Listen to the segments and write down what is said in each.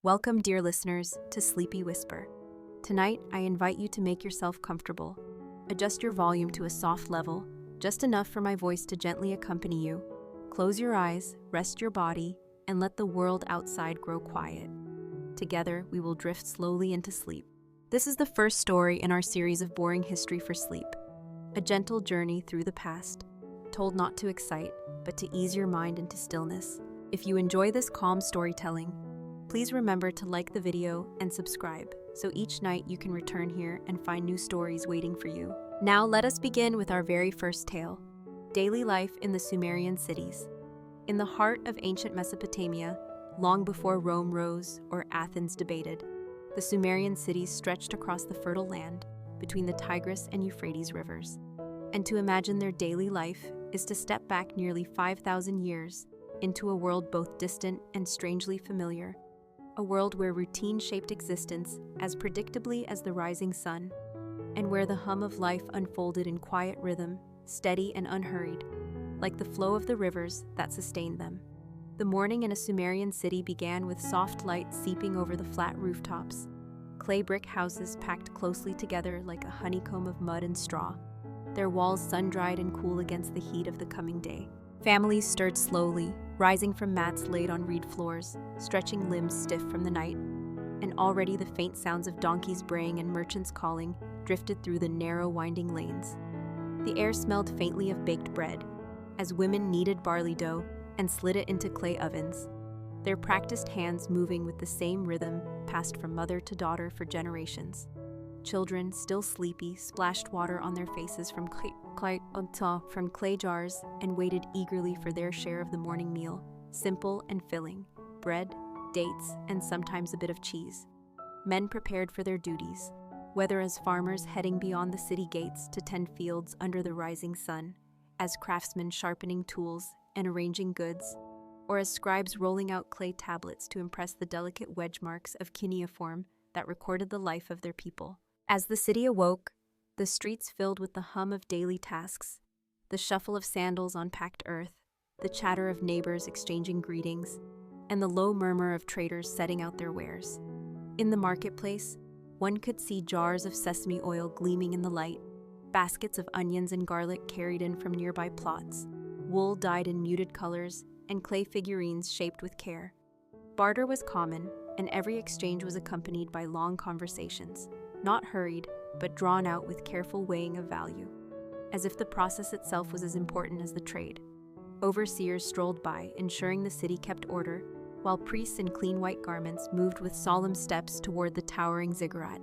Welcome, dear listeners, to Sleepy Whisper. Tonight, I invite you to make yourself comfortable. Adjust your volume to a soft level, just enough for my voice to gently accompany you. Close your eyes, rest your body, and let the world outside grow quiet. Together, we will drift slowly into sleep. This is the first story in our series of Boring History for Sleep, a gentle journey through the past, told not to excite, but to ease your mind into stillness. If you enjoy this calm storytelling, please remember to like the video and subscribe, so each night you can return here and find new stories waiting for you. Now let us begin with our very first tale, Daily Life in the Sumerian Cities. In the heart of ancient Mesopotamia, long before Rome rose or Athens debated, the Sumerian cities stretched across the fertile land between the Tigris and Euphrates rivers. And to imagine their daily life is to step back nearly 5,000 years into a world both distant and strangely familiar, a world where routine shaped existence as predictably as the rising sun, and where the hum of life unfolded in quiet rhythm, steady and unhurried, like the flow of the rivers that sustained them. The morning in a Sumerian city began with soft light seeping over the flat rooftops, clay brick houses packed closely together like a honeycomb of mud and straw, their walls sun-dried and cool against the heat of the coming day. Families stirred slowly, rising from mats laid on reed floors, stretching limbs stiff from the night, and already the faint sounds of donkeys braying and merchants calling drifted through the narrow, winding lanes. The air smelled faintly of baked bread, as women kneaded barley dough and slid it into clay ovens, their practiced hands moving with the same rhythm passed from mother to daughter for generations. Children, still sleepy, splashed water on their faces from clay jars and waited eagerly for their share of the morning meal, simple and filling, bread, dates, and sometimes a bit of cheese. Men prepared for their duties, whether as farmers heading beyond the city gates to tend fields under the rising sun, as craftsmen sharpening tools and arranging goods, or as scribes rolling out clay tablets to impress the delicate wedge marks of cuneiform that recorded the life of their people. As the city awoke, the streets filled with the hum of daily tasks, the shuffle of sandals on packed earth, the chatter of neighbors exchanging greetings, and the low murmur of traders setting out their wares. In the marketplace, one could see jars of sesame oil gleaming in the light, baskets of onions and garlic carried in from nearby plots, wool dyed in muted colors, and clay figurines shaped with care. Barter was common, and every exchange was accompanied by long conversations, not hurried, but drawn out with careful weighing of value, as if the process itself was as important as the trade. Overseers strolled by, ensuring the city kept order, while priests in clean white garments moved with solemn steps toward the towering ziggurat,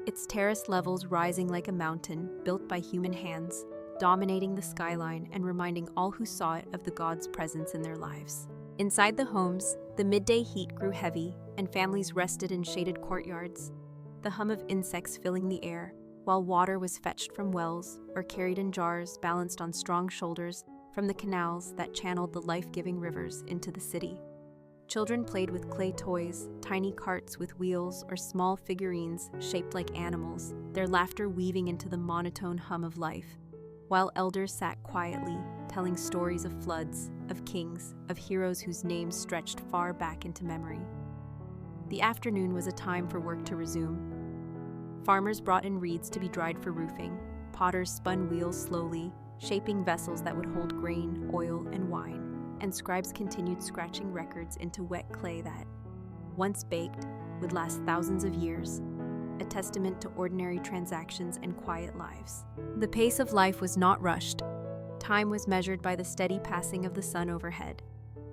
its terraced levels rising like a mountain built by human hands, dominating the skyline and reminding all who saw it of the gods' presence in their lives. Inside the homes, the midday heat grew heavy, and families rested in shaded courtyards, the hum of insects filling the air, while water was fetched from wells or carried in jars balanced on strong shoulders from the canals that channeled the life-giving rivers into the city. Children played with clay toys, tiny carts with wheels, or small figurines shaped like animals, their laughter weaving into the monotone hum of life, while elders sat quietly, telling stories of floods, of kings, of heroes whose names stretched far back into memory. The afternoon was a time for work to resume. Farmers brought in reeds to be dried for roofing, potters spun wheels slowly, shaping vessels that would hold grain, oil, and wine, and scribes continued scratching records into wet clay that, once baked, would last thousands of years, a testament to ordinary transactions and quiet lives. The pace of life was not rushed. Time was measured by the steady passing of the sun overhead,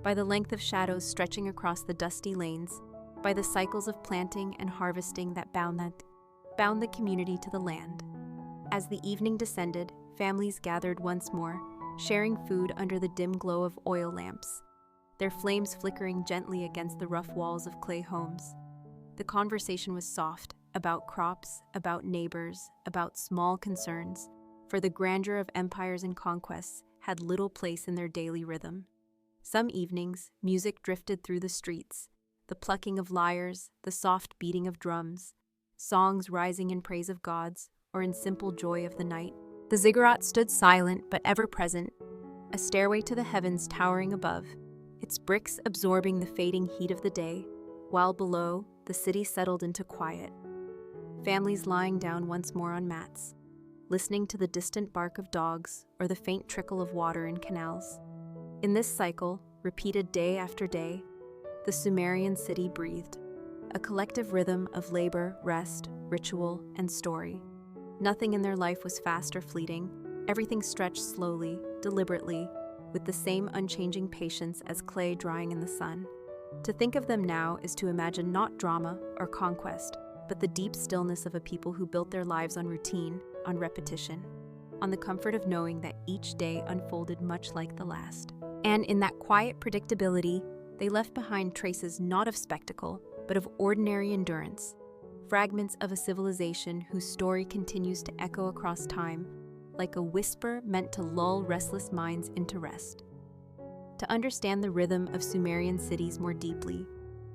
by the length of shadows stretching across the dusty lanes, by the cycles of planting and harvesting that bound the community to the land. As the evening descended, families gathered once more, sharing food under the dim glow of oil lamps, their flames flickering gently against the rough walls of clay homes. The conversation was soft, about crops, about neighbors, about small concerns, for the grandeur of empires and conquests had little place in their daily rhythm. Some evenings, music drifted through the streets, the plucking of lyres, the soft beating of drums, songs rising in praise of gods or in simple joy of the night. The ziggurat stood silent but ever present, a stairway to the heavens towering above, its bricks absorbing the fading heat of the day, while below, the city settled into quiet. Families lying down once more on mats, listening to the distant bark of dogs or the faint trickle of water in canals. In this cycle, repeated day after day, the Sumerian city breathed, a collective rhythm of labor, rest, ritual, and story. Nothing in their life was fast or fleeting. Everything stretched slowly, deliberately, with the same unchanging patience as clay drying in the sun. To think of them now is to imagine not drama or conquest, but the deep stillness of a people who built their lives on routine, on repetition, on the comfort of knowing that each day unfolded much like the last. And in that quiet predictability, they left behind traces not of spectacle, but of ordinary endurance, fragments of a civilization whose story continues to echo across time, like a whisper meant to lull restless minds into rest. To understand the rhythm of Sumerian cities more deeply,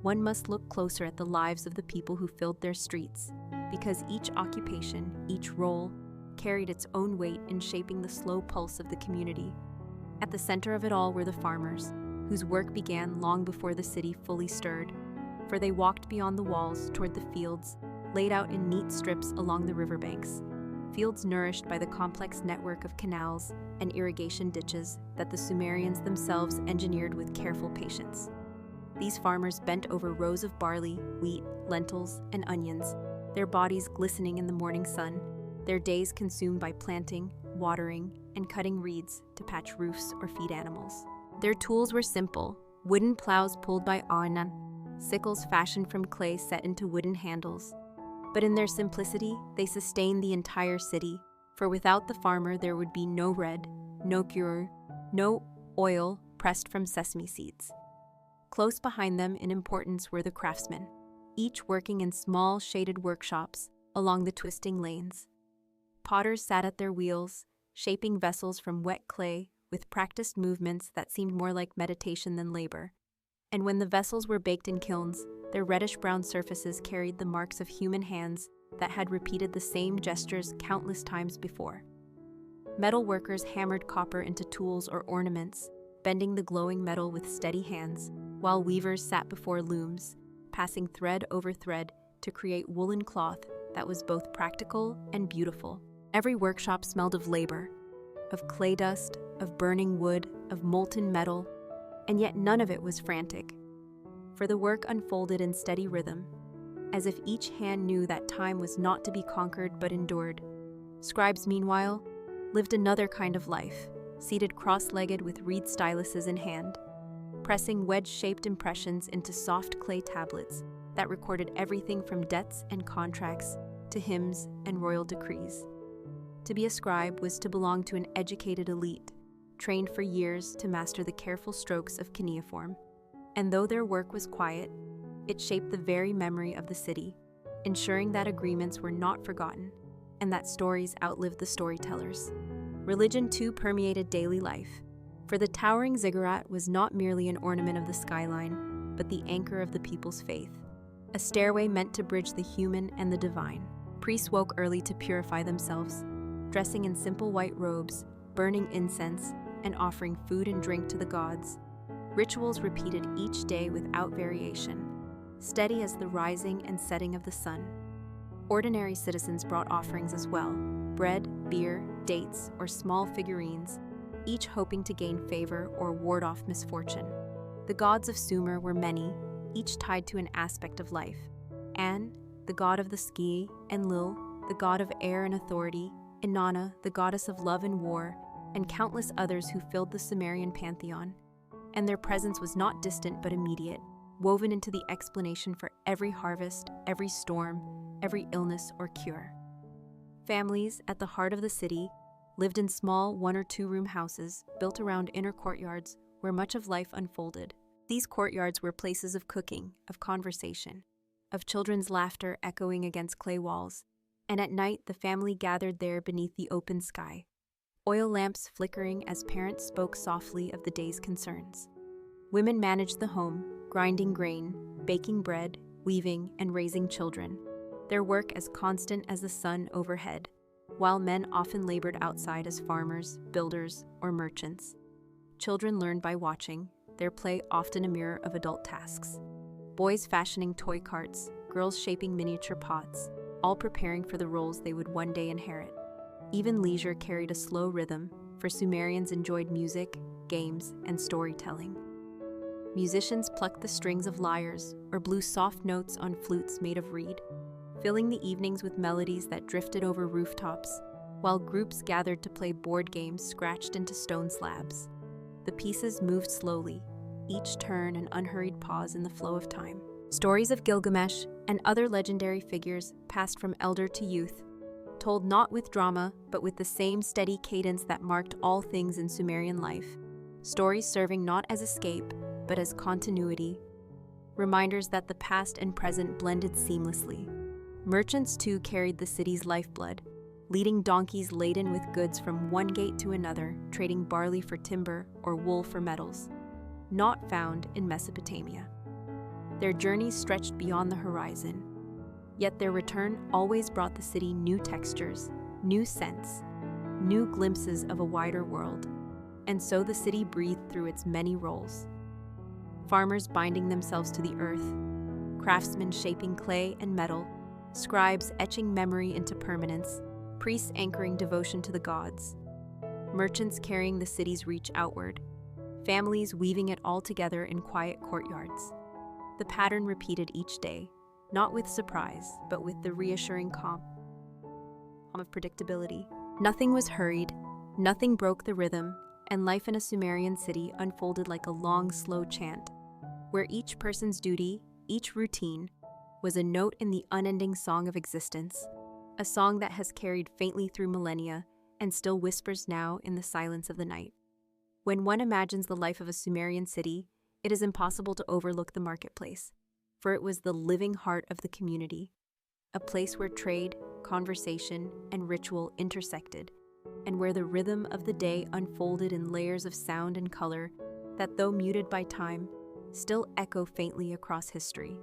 one must look closer at the lives of the people who filled their streets, because each occupation, each role, carried its own weight in shaping the slow pulse of the community. At the center of it all were the farmers, whose work began long before the city fully stirred, for they walked beyond the walls toward the fields, laid out in neat strips along the riverbanks, fields nourished by the complex network of canals and irrigation ditches that the Sumerians themselves engineered with careful patience. These farmers bent over rows of barley, wheat, lentils, and onions, their bodies glistening in the morning sun, their days consumed by planting, watering, and cutting reeds to patch roofs or feed animals. Their tools were simple: wooden plows pulled by Arnan, sickles fashioned from clay set into wooden handles. But in their simplicity, they sustained the entire city, for without the farmer there would be no bread, no gyro, no oil pressed from sesame seeds. Close behind them in importance were the craftsmen, each working in small shaded workshops along the twisting lanes. Potters sat at their wheels, shaping vessels from wet clay with practiced movements that seemed more like meditation than labor. And when the vessels were baked in kilns, their reddish-brown surfaces carried the marks of human hands that had repeated the same gestures countless times before. Metal workers hammered copper into tools or ornaments, bending the glowing metal with steady hands, while weavers sat before looms, passing thread over thread to create woolen cloth that was both practical and beautiful. Every workshop smelled of labor, of clay dust, of burning wood, of molten metal, and yet none of it was frantic. For the work unfolded in steady rhythm, as if each hand knew that time was not to be conquered but endured. Scribes, meanwhile, lived another kind of life, seated cross-legged with reed styluses in hand, pressing wedge-shaped impressions into soft clay tablets that recorded everything from debts and contracts to hymns and royal decrees. To be a scribe was to belong to an educated elite, trained for years to master the careful strokes of cuneiform. And though their work was quiet, it shaped the very memory of the city, ensuring that agreements were not forgotten and that stories outlived the storytellers. Religion too permeated daily life, for the towering ziggurat was not merely an ornament of the skyline, but the anchor of the people's faith, a stairway meant to bridge the human and the divine. Priests woke early to purify themselves, dressing in simple white robes, burning incense, and offering food and drink to the gods. Rituals repeated each day without variation, steady as the rising and setting of the sun. Ordinary citizens brought offerings as well: bread, beer, dates, or small figurines, each hoping to gain favor or ward off misfortune. The gods of Sumer were many, each tied to an aspect of life. An, the god of the sky, Enlil, the god of air and authority, Inanna, the goddess of love and war, and countless others who filled the Sumerian pantheon. And their presence was not distant but immediate, woven into the explanation for every harvest, every storm, every illness or cure. Families, at the heart of the city, lived in small 1- or 2-room houses built around inner courtyards where much of life unfolded. These courtyards were places of cooking, of conversation, of children's laughter echoing against clay walls, and at night the family gathered there beneath the open sky, oil lamps flickering as parents spoke softly of the day's concerns. Women managed the home, grinding grain, baking bread, weaving, and raising children, their work as constant as the sun overhead, while men often labored outside as farmers, builders, or merchants. Children learned by watching, their play often a mirror of adult tasks. Boys fashioning toy carts, girls shaping miniature pots, all preparing for the roles they would one day inherit. Even leisure carried a slow rhythm, for Sumerians enjoyed music, games, and storytelling. Musicians plucked the strings of lyres or blew soft notes on flutes made of reed, filling the evenings with melodies that drifted over rooftops, while groups gathered to play board games scratched into stone slabs. The pieces moved slowly, each turn an unhurried pause in the flow of time. Stories of Gilgamesh and other legendary figures passed from elder to youth, told not with drama, but with the same steady cadence that marked all things in Sumerian life. Stories serving not as escape, but as continuity, reminders that the past and present blended seamlessly. Merchants too carried the city's lifeblood, leading donkeys laden with goods from one gate to another, trading barley for timber or wool for metals, not found in Mesopotamia. Their journeys stretched beyond the horizon, yet their return always brought the city new textures, new scents, new glimpses of a wider world. And so the city breathed through its many roles. Farmers binding themselves to the earth, craftsmen shaping clay and metal, scribes etching memory into permanence, priests anchoring devotion to the gods, merchants carrying the city's reach outward, families weaving it all together in quiet courtyards. The pattern repeated each day, not with surprise, but with the reassuring calm of predictability. Nothing was hurried, nothing broke the rhythm, and life in a Sumerian city unfolded like a long, slow chant, where each person's duty, each routine, was a note in the unending song of existence, a song that has carried faintly through millennia and still whispers now in the silence of the night. When one imagines the life of a Sumerian city, it is impossible to overlook the marketplace, for it was the living heart of the community, a place where trade, conversation, and ritual intersected, and where the rhythm of the day unfolded in layers of sound and color that, though muted by time, still echo faintly across history.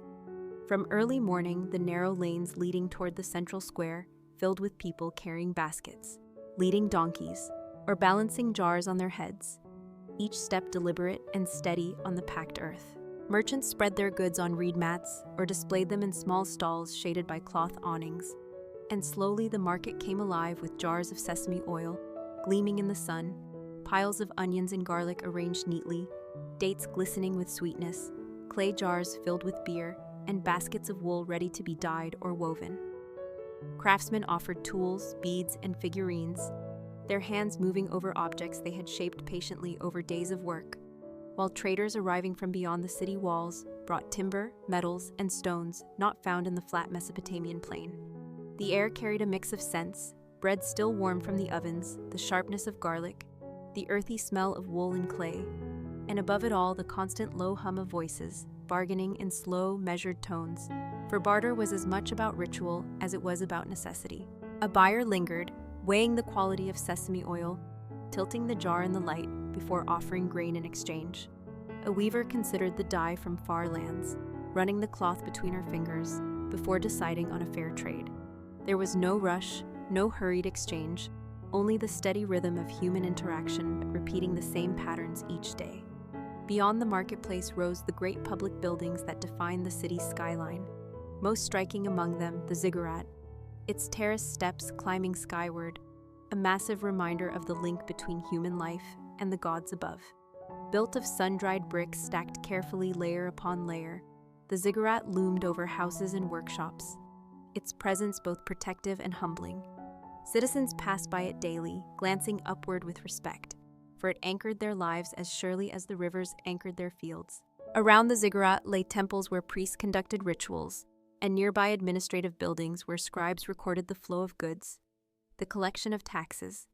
From early morning, the narrow lanes leading toward the central square filled with people carrying baskets, leading donkeys, or balancing jars on their heads, each step deliberate and steady on the packed earth. Merchants spread their goods on reed mats or displayed them in small stalls shaded by cloth awnings, and slowly the market came alive with jars of sesame oil gleaming in the sun, piles of onions and garlic arranged neatly, dates glistening with sweetness, clay jars filled with beer, and baskets of wool ready to be dyed or woven. Craftsmen offered tools, beads, and figurines, their hands moving over objects they had shaped patiently over days of work, while traders arriving from beyond the city walls brought timber, metals, and stones not found in the flat Mesopotamian plain. The air carried a mix of scents, bread still warm from the ovens, the sharpness of garlic, the earthy smell of wool and clay, and above it all the constant low hum of voices, bargaining in slow, measured tones, for barter was as much about ritual as it was about necessity. A buyer lingered, weighing the quality of sesame oil, tilting the jar in the light before offering grain in exchange. A weaver considered the dye from far lands, running the cloth between her fingers before deciding on a fair trade. There was no rush, no hurried exchange, only the steady rhythm of human interaction repeating the same patterns each day. Beyond the marketplace rose the great public buildings that defined the city's skyline, most striking among them the ziggurat, its terraced steps climbing skyward, a massive reminder of the link between human life and the gods above. Built of sun-dried bricks stacked carefully layer upon layer, the ziggurat loomed over houses and workshops, its presence both protective and humbling. Citizens passed by it daily, glancing upward with respect, for it anchored their lives as surely as the rivers anchored their fields. Around the ziggurat lay temples where priests conducted rituals, and nearby administrative buildings where scribes recorded the flow of goods, the collection of taxes,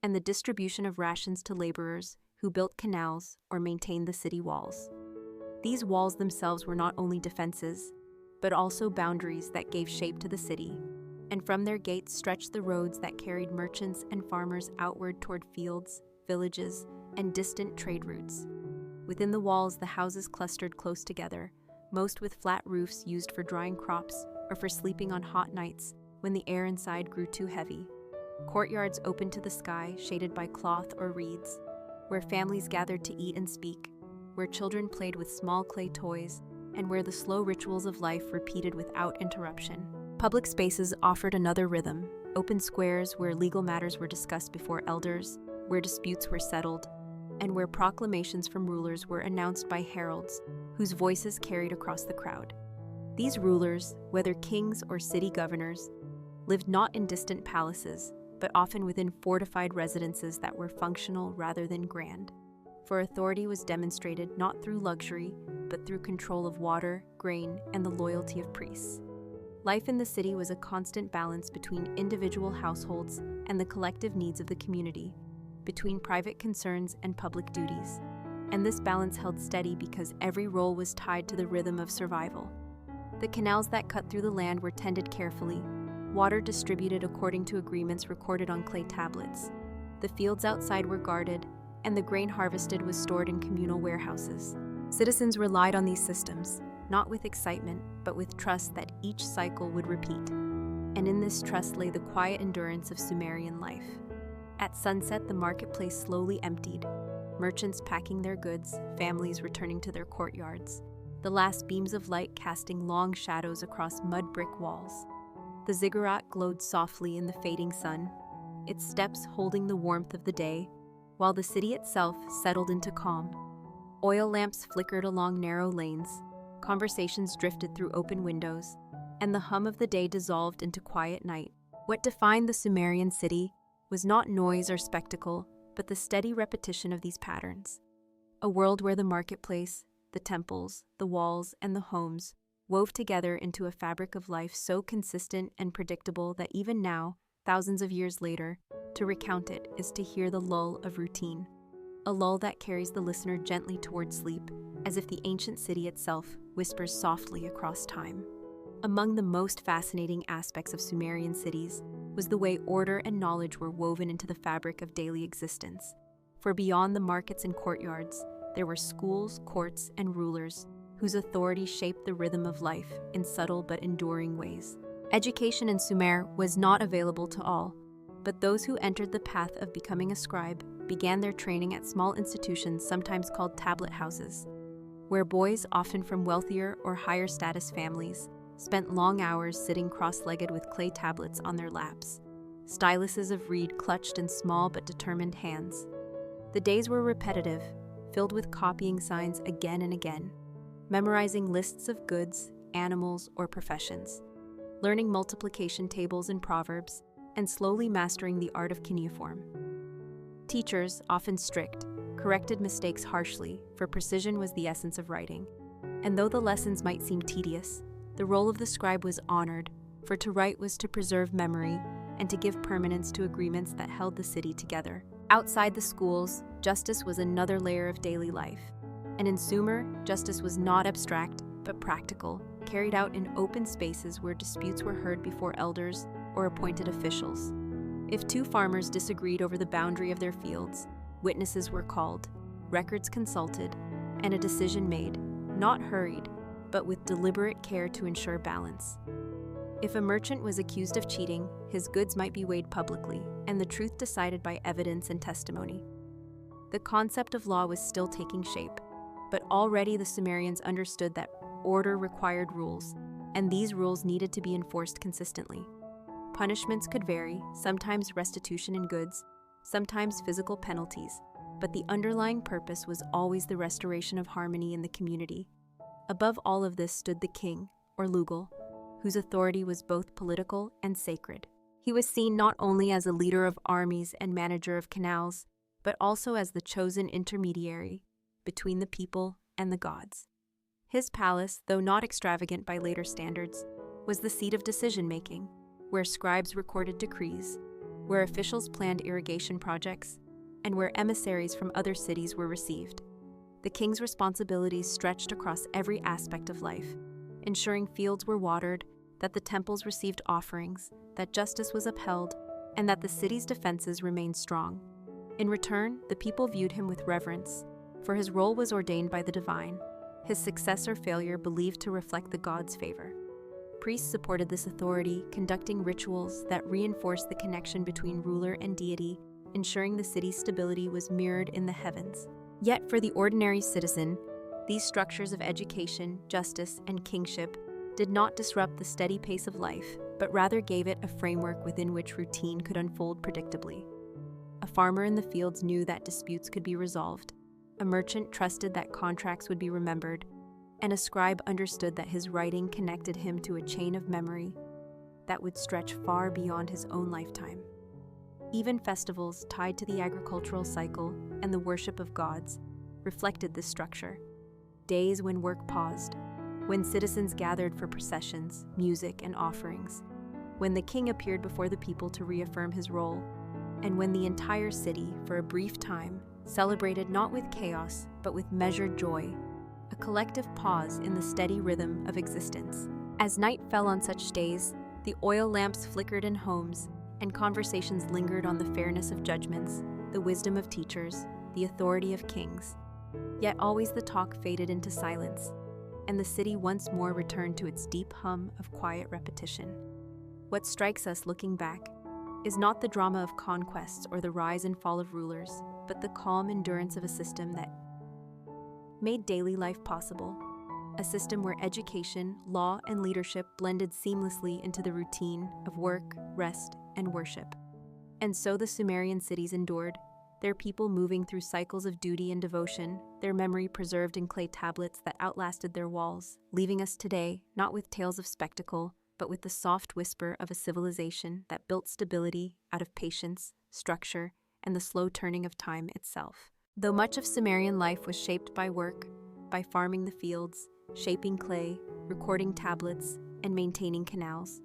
and the distribution of rations to laborers who built canals or maintained the city walls. These walls themselves were not only defenses, but also boundaries that gave shape to the city, and from their gates stretched the roads that carried merchants and farmers outward toward fields, villages, and distant trade routes. Within the walls, the houses clustered close together, most with flat roofs used for drying crops or for sleeping on hot nights when the air inside grew too heavy. Courtyards opened to the sky, shaded by cloth or reeds, where families gathered to eat and speak, where children played with small clay toys, and where the slow rituals of life repeated without interruption. Public spaces offered another rhythm, open squares where legal matters were discussed before elders, where disputes were settled, and where proclamations from rulers were announced by heralds, whose voices carried across the crowd. These rulers, whether kings or city governors, lived not in distant palaces, but often within fortified residences that were functional rather than grand. For authority was demonstrated not through luxury, but through control of water, grain, and the loyalty of priests. Life in the city was a constant balance between individual households and the collective needs of the community, between private concerns and public duties. And this balance held steady because every role was tied to the rhythm of survival. The canals that cut through the land were tended carefully, water distributed according to agreements recorded on clay tablets. The fields outside were guarded, and the grain harvested was stored in communal warehouses. Citizens relied on these systems, not with excitement, but with trust that each cycle would repeat. And in this trust lay the quiet endurance of Sumerian life. At sunset, the marketplace slowly emptied, merchants packing their goods, families returning to their courtyards, the last beams of light casting long shadows across mud brick walls. The ziggurat glowed softly in the fading sun, its steps holding the warmth of the day, while the city itself settled into calm. Oil lamps flickered along narrow lanes, conversations drifted through open windows, and the hum of the day dissolved into quiet night. What defined the Sumerian city was not noise or spectacle, but the steady repetition of these patterns. A world where the marketplace, the temples, the walls, and the homes wove together into a fabric of life so consistent and predictable that even now, thousands of years later, to recount it is to hear the lull of routine, a lull that carries the listener gently toward sleep, as if the ancient city itself whispers softly across time. Among the most fascinating aspects of Sumerian cities was the way order and knowledge were woven into the fabric of daily existence. For beyond the markets and courtyards, there were schools, courts, and rulers whose authority shaped the rhythm of life in subtle but enduring ways. Education in Sumer was not available to all, but those who entered the path of becoming a scribe began their training at small institutions sometimes called tablet houses, where boys, often from wealthier or higher status families, spent long hours sitting cross-legged with clay tablets on their laps, styluses of reed clutched in small but determined hands. The days were repetitive, filled with copying signs again and again, memorizing lists of goods, animals, or professions, learning multiplication tables and proverbs, and slowly mastering the art of cuneiform. Teachers, often strict, corrected mistakes harshly, for precision was the essence of writing. And though the lessons might seem tedious, the role of the scribe was honored, for to write was to preserve memory and to give permanence to agreements that held the city together. Outside the schools, justice was another layer of daily life. And in Sumer, justice was not abstract, but practical, carried out in open spaces where disputes were heard before elders or appointed officials. If two farmers disagreed over the boundary of their fields, witnesses were called, records consulted, and a decision made, not hurried, but with deliberate care to ensure balance. If a merchant was accused of cheating, his goods might be weighed publicly, and the truth decided by evidence and testimony. The concept of law was still taking shape, but already the Sumerians understood that order required rules, and these rules needed to be enforced consistently. Punishments could vary, sometimes restitution in goods, sometimes physical penalties, but the underlying purpose was always the restoration of harmony in the community. Above all of this stood the king, or Lugal, whose authority was both political and sacred. He was seen not only as a leader of armies and manager of canals, but also as the chosen intermediary between the people and the gods. His palace, though not extravagant by later standards, was the seat of decision-making, where scribes recorded decrees, where officials planned irrigation projects, and where emissaries from other cities were received. The king's responsibilities stretched across every aspect of life, ensuring fields were watered, that the temples received offerings, that justice was upheld, and that the city's defenses remained strong. In return, the people viewed him with reverence, for his role was ordained by the divine, his success or failure believed to reflect the gods' favor. Priests supported this authority, conducting rituals that reinforced the connection between ruler and deity, ensuring the city's stability was mirrored in the heavens. Yet for the ordinary citizen, These structures of education, justice, and kingship did not disrupt the steady pace of life, but rather gave it a framework within which routine could unfold predictably. A farmer in the fields knew that disputes could be resolved, a merchant trusted that contracts would be remembered, and a scribe understood that his writing connected him to a chain of memory that would stretch far beyond his own lifetime. Even festivals tied to the agricultural cycle and the worship of gods reflected this structure. Days when work paused, when citizens gathered for processions, music, and offerings, when the king appeared before the people to reaffirm his role, and when the entire city, for a brief time, celebrated not with chaos, but with measured joy, a collective pause in the steady rhythm of existence. As night fell on such days, the oil lamps flickered in homes, and conversations lingered on the fairness of judgments, the wisdom of teachers, the authority of kings. Yet always the talk faded into silence, and the city once more returned to its deep hum of quiet repetition. What strikes us looking back is not the drama of conquests or the rise and fall of rulers, but the calm endurance of a system that made daily life possible. A system where education, law, and leadership blended seamlessly into the routine of work, rest, and worship. And so the Sumerian cities endured, their people moving through cycles of duty and devotion, their memory preserved in clay tablets that outlasted their walls, leaving us today not with tales of spectacle, but with the soft whisper of a civilization that built stability out of patience, structure, and the slow turning of time itself. Though much of Sumerian life was shaped by work, by farming the fields, shaping clay, recording tablets, and maintaining canals,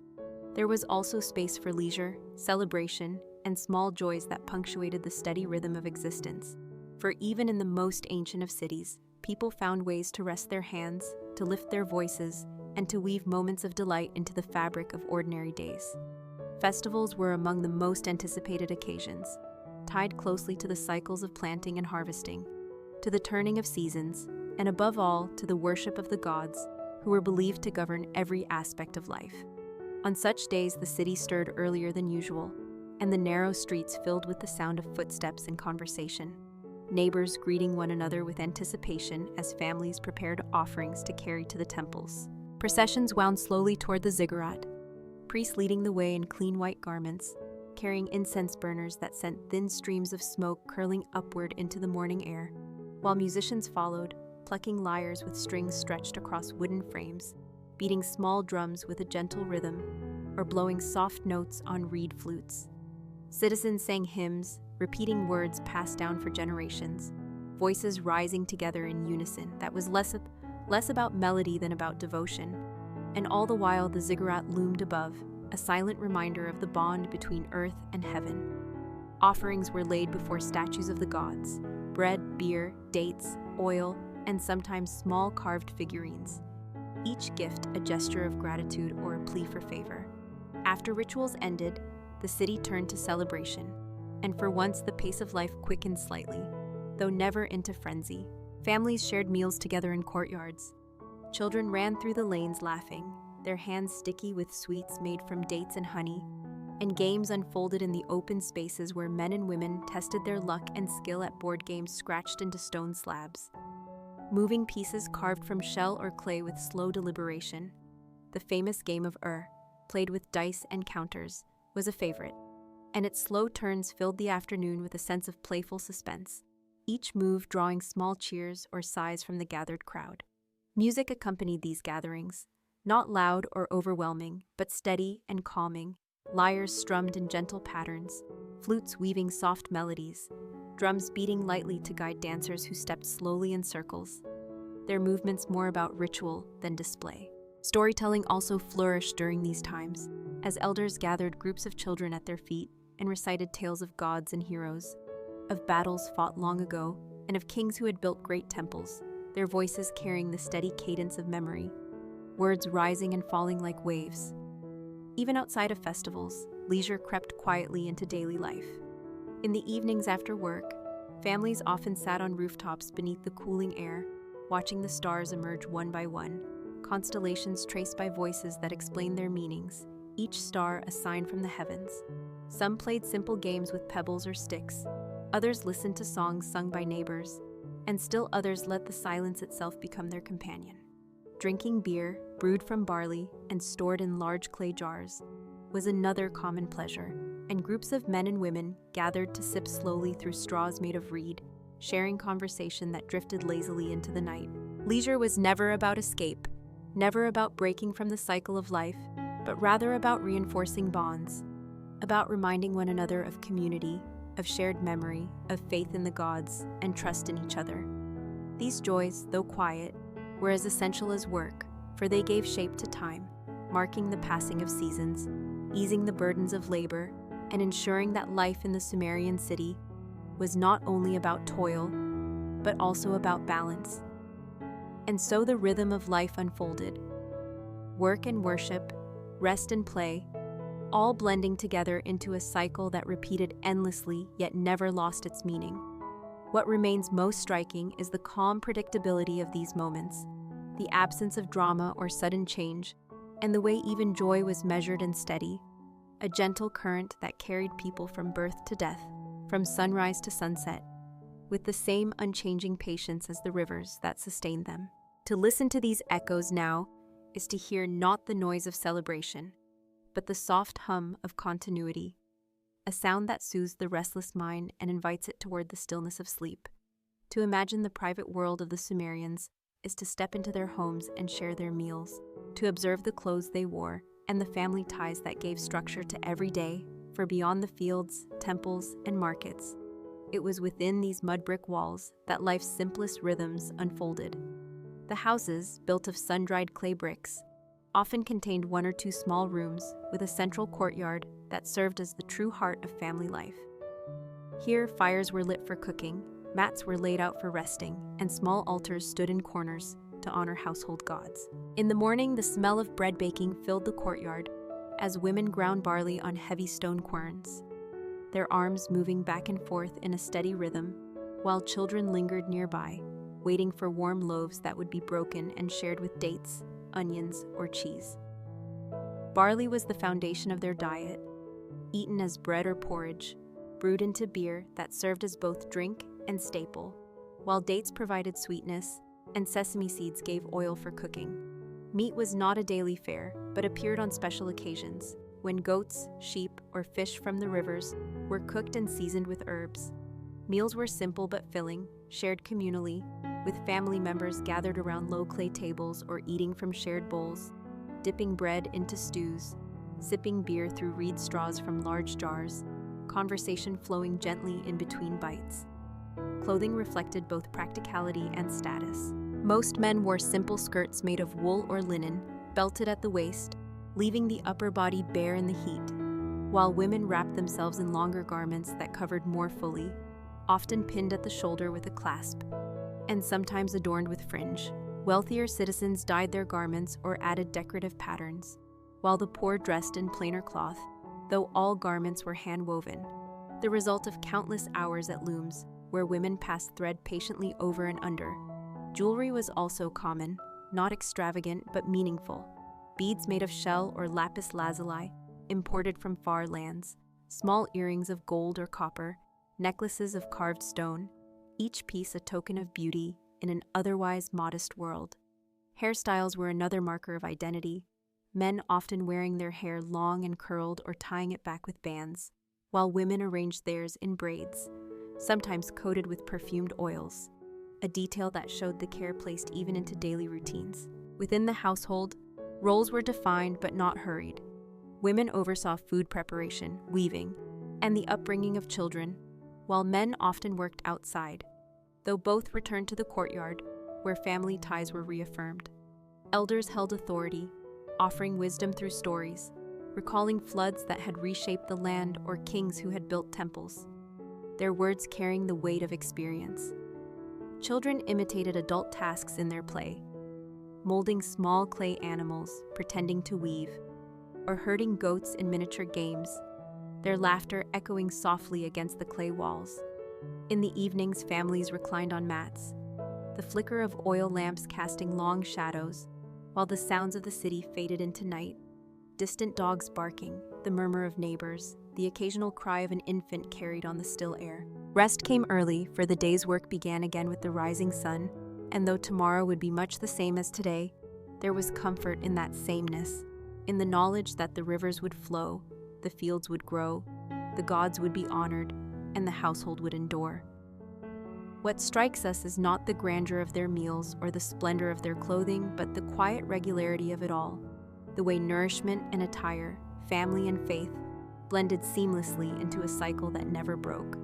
there was also space for leisure, celebration, and small joys that punctuated the steady rhythm of existence. For even in the most ancient of cities, people found ways to rest their hands, to lift their voices, and to weave moments of delight into the fabric of ordinary days. Festivals were among the most anticipated occasions, tied closely to the cycles of planting and harvesting, to the turning of seasons, and above all, to the worship of the gods, who were believed to govern every aspect of life. On such days, the city stirred earlier than usual, and the narrow streets filled with the sound of footsteps and conversation, neighbors greeting one another with anticipation as families prepared offerings to carry to the temples. Processions wound slowly toward the ziggurat, priests leading the way in clean white garments, carrying incense burners that sent thin streams of smoke curling upward into the morning air, while musicians followed, plucking lyres with strings stretched across wooden frames, beating small drums with a gentle rhythm, or blowing soft notes on reed flutes. Citizens sang hymns, repeating words passed down for generations, voices rising together in unison that was less about melody than about devotion. And all the while the ziggurat loomed above, a silent reminder of the bond between earth and heaven. Offerings were laid before statues of the gods, bread, beer, dates, oil, and sometimes small carved figurines, each gift a gesture of gratitude or a plea for favor. After rituals ended, the city turned to celebration, and for once the pace of life quickened slightly, though never into frenzy. Families shared meals together in courtyards. Children ran through the lanes laughing, their hands sticky with sweets made from dates and honey, and games unfolded in the open spaces where men and women tested their luck and skill at board games scratched into stone slabs. Moving pieces carved from shell or clay with slow deliberation, the famous game of played with dice and counters, was a favorite, and its slow turns filled the afternoon with a sense of playful suspense, each move drawing small cheers or sighs from the gathered crowd. Music accompanied these gatherings, not loud or overwhelming, but steady and calming, lyres strummed in gentle patterns, flutes weaving soft melodies, drums beating lightly to guide dancers who stepped slowly in circles, their movements more about ritual than display. Storytelling also flourished during these times, as elders gathered groups of children at their feet and recited tales of gods and heroes, of battles fought long ago, and of kings who had built great temples, their voices carrying the steady cadence of memory, words rising and falling like waves. Even outside of festivals, leisure crept quietly into daily life. In the evenings after work, families often sat on rooftops beneath the cooling air, watching the stars emerge one by one, constellations traced by voices that explained their meanings, each star a sign from the heavens. Some played simple games with pebbles or sticks, others listened to songs sung by neighbors, and still others let the silence itself become their companion. Drinking beer, brewed from barley and stored in large clay jars, was another common pleasure, and groups of men and women gathered to sip slowly through straws made of reed, sharing conversation that drifted lazily into the night. Leisure was never about escape, never about breaking from the cycle of life, but rather about reinforcing bonds, about reminding one another of community, of shared memory, of faith in the gods, and trust in each other. These joys, though quiet, were as essential as work, for they gave shape to time, marking the passing of seasons, easing the burdens of labor, and ensuring that life in the Sumerian city was not only about toil, but also about balance. And so the rhythm of life unfolded. Work and worship, rest and play, all blending together into a cycle that repeated endlessly yet never lost its meaning. What remains most striking is the calm predictability of these moments, the absence of drama or sudden change, and the way even joy was measured and steady, a gentle current that carried people from birth to death, from sunrise to sunset, with the same unchanging patience as the rivers that sustained them. To listen to these echoes now is to hear not the noise of celebration, but the soft hum of continuity, a sound that soothes the restless mind and invites it toward the stillness of sleep. To imagine the private world of the Sumerians is to step into their homes and share their meals, to observe the clothes they wore and the family ties that gave structure to every day, for beyond the fields, temples, and markets, it was within these mud brick walls that life's simplest rhythms unfolded. The houses, built of sun-dried clay bricks, often contained one or two small rooms with a central courtyard that served as the true heart of family life. Here, fires were lit for cooking, mats were laid out for resting, and small altars stood in corners to honor household gods. In the morning, the smell of bread baking filled the courtyard as women ground barley on heavy stone querns, their arms moving back and forth in a steady rhythm, while children lingered nearby, waiting for warm loaves that would be broken and shared with dates, onions, or cheese. Barley was the foundation of their diet, eaten as bread or porridge, brewed into beer that served as both drink and staple, while dates provided sweetness and sesame seeds gave oil for cooking. Meat was not a daily fare, but appeared on special occasions, when goats, sheep, or fish from the rivers were cooked and seasoned with herbs. Meals were simple but filling, shared communally, with family members gathered around low clay tables or eating from shared bowls, dipping bread into stews, sipping beer through reed straws from large jars, conversation flowing gently in between bites. Clothing reflected both practicality and status. Most men wore simple skirts made of wool or linen, belted at the waist, leaving the upper body bare in the heat, while women wrapped themselves in longer garments that covered more fully, often pinned at the shoulder with a clasp, and sometimes adorned with fringe. Wealthier citizens dyed their garments or added decorative patterns, while the poor dressed in plainer cloth, though all garments were hand-woven, the result of countless hours at looms, where women passed thread patiently over and under. Jewelry was also common, not extravagant but meaningful. Beads made of shell or lapis lazuli, imported from far lands, small earrings of gold or copper, necklaces of carved stone, each piece a token of beauty in an otherwise modest world. Hairstyles were another marker of identity, men often wearing their hair long and curled or tying it back with bands, while women arranged theirs in braids, sometimes coated with perfumed oils, a detail that showed the care placed even into daily routines. Within the household, roles were defined but not hurried. Women oversaw food preparation, weaving, and the upbringing of children, while men often worked outside, though both returned to the courtyard, where family ties were reaffirmed. Elders held authority, offering wisdom through stories, recalling floods that had reshaped the land or kings who had built temples, their words carrying the weight of experience. Children imitated adult tasks in their play, molding small clay animals, pretending to weave, or herding goats in miniature games, their laughter echoing softly against the clay walls. In the evenings, families reclined on mats, the flicker of oil lamps casting long shadows, while the sounds of the city faded into night, distant dogs barking, the murmur of neighbors, the occasional cry of an infant carried on the still air. Rest came early, for the day's work began again with the rising sun, and though tomorrow would be much the same as today, there was comfort in that sameness, in the knowledge that the rivers would flow, the fields would grow, the gods would be honored, and the household would endure. What strikes us is not the grandeur of their meals or the splendor of their clothing, but the quiet regularity of it all, the way nourishment and attire, family and faith, blended seamlessly into a cycle that never broke,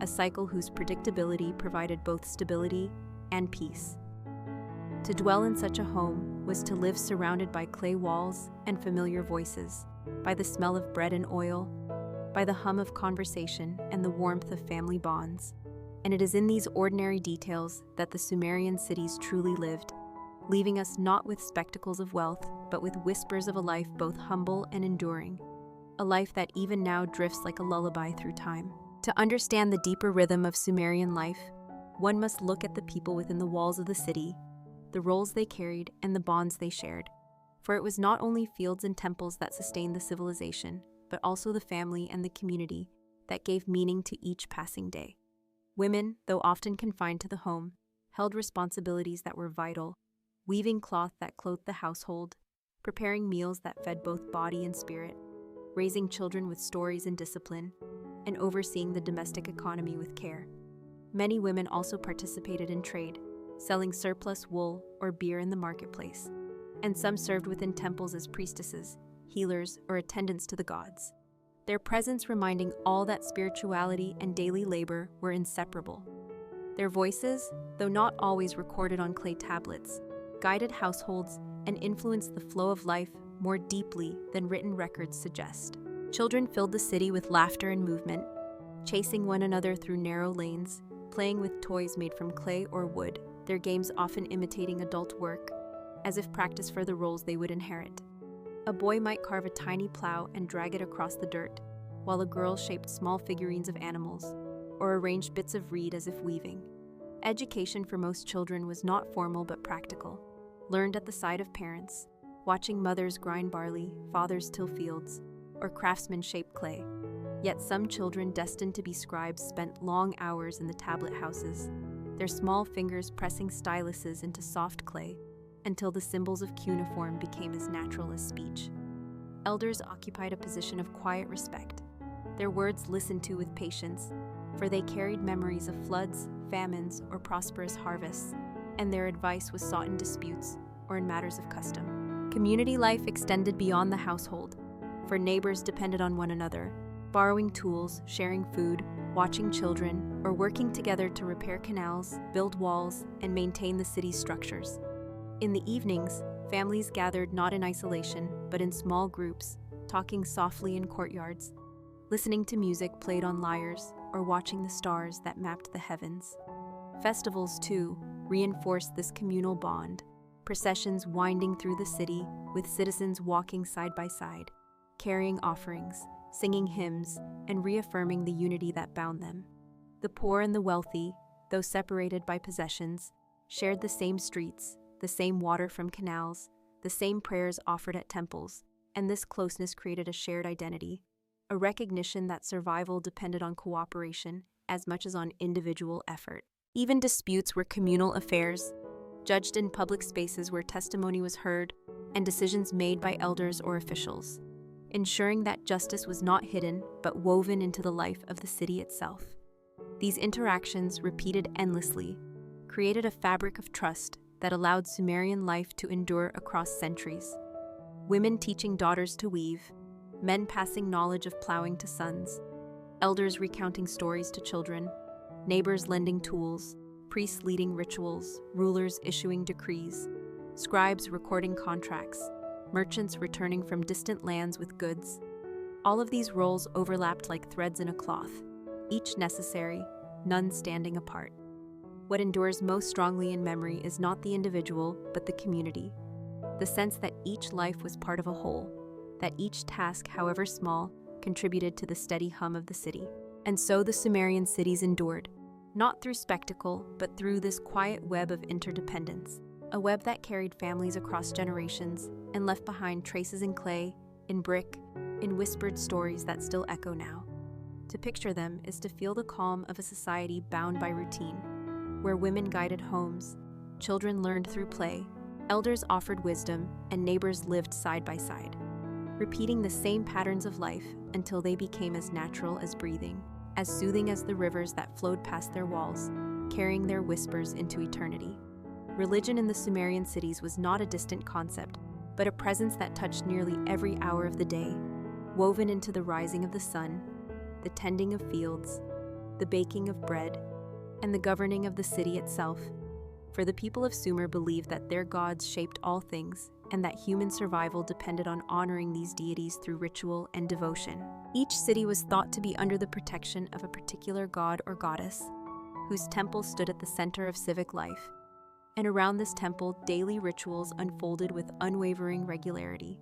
a cycle whose predictability provided both stability and peace. To dwell in such a home was to live surrounded by clay walls and familiar voices, by the smell of bread and oil, by the hum of conversation and the warmth of family bonds. And it is in these ordinary details that the Sumerian cities truly lived, leaving us not with spectacles of wealth, but with whispers of a life both humble and enduring, a life that even now drifts like a lullaby through time. To understand the deeper rhythm of Sumerian life, one must look at the people within the walls of the city, the roles they carried, and the bonds they shared. For it was not only fields and temples that sustained the civilization, but also the family and the community that gave meaning to each passing day. Women, though often confined to the home, held responsibilities that were vital, weaving cloth that clothed the household, preparing meals that fed both body and spirit, raising children with stories and discipline, and overseeing the domestic economy with care. Many women also participated in trade, selling surplus wool or beer in the marketplace, and some served within temples as priestesses, healers, or attendants to the gods, their presence reminding all that spirituality and daily labor were inseparable. Their voices, though not always recorded on clay tablets, guided households and influenced the flow of life more deeply than written records suggest. Children filled the city with laughter and movement, chasing one another through narrow lanes, playing with toys made from clay or wood, their games often imitating adult work, as if practice for the roles they would inherit. A boy might carve a tiny plow and drag it across the dirt, while a girl shaped small figurines of animals, or arranged bits of reed as if weaving. Education for most children was not formal but practical, learned at the side of parents, watching mothers grind barley, fathers till fields, or craftsmen shape clay. Yet some children destined to be scribes spent long hours in the tablet houses, their small fingers pressing styluses into soft clay, until the symbols of cuneiform became as natural as speech. Elders occupied a position of quiet respect, their words listened to with patience, for they carried memories of floods, famines, or prosperous harvests, and their advice was sought in disputes or in matters of custom. Community life extended beyond the household, for neighbors depended on one another, borrowing tools, sharing food, watching children, or working together to repair canals, build walls, and maintain the city's structures. In the evenings, families gathered not in isolation, but in small groups, talking softly in courtyards, listening to music played on lyres, or watching the stars that mapped the heavens. Festivals, too, reinforced this communal bond, processions winding through the city with citizens walking side by side, carrying offerings, singing hymns, and reaffirming the unity that bound them. The poor and the wealthy, though separated by possessions, shared the same streets, the same water from canals, the same prayers offered at temples, and this closeness created a shared identity, a recognition that survival depended on cooperation as much as on individual effort. Even disputes were communal affairs, judged in public spaces where testimony was heard and decisions made by elders or officials, ensuring that justice was not hidden but woven into the life of the city itself. These interactions, repeated endlessly, created a fabric of trust that allowed Sumerian life to endure across centuries. Women teaching daughters to weave, men passing knowledge of plowing to sons, elders recounting stories to children, neighbors lending tools, priests leading rituals, rulers issuing decrees, scribes recording contracts, merchants returning from distant lands with goods. All of these roles overlapped like threads in a cloth, each necessary, none standing apart. What endures most strongly in memory is not the individual, but the community. The sense that each life was part of a whole, that each task, however small, contributed to the steady hum of the city. And so the Sumerian cities endured, not through spectacle, but through this quiet web of interdependence, a web that carried families across generations and left behind traces in clay, in brick, in whispered stories that still echo now. To picture them is to feel the calm of a society bound by routine, where women guided homes, children learned through play, elders offered wisdom, and neighbors lived side by side, repeating the same patterns of life until they became as natural as breathing, as soothing as the rivers that flowed past their walls, carrying their whispers into eternity. Religion in the Sumerian cities was not a distant concept, but a presence that touched nearly every hour of the day, woven into the rising of the sun, the tending of fields, the baking of bread, and the governing of the city itself. For the people of Sumer believed that their gods shaped all things, and that human survival depended on honoring these deities through ritual and devotion. Each city was thought to be under the protection of a particular god or goddess, whose temple stood at the center of civic life, and around this temple daily rituals unfolded with unwavering regularity.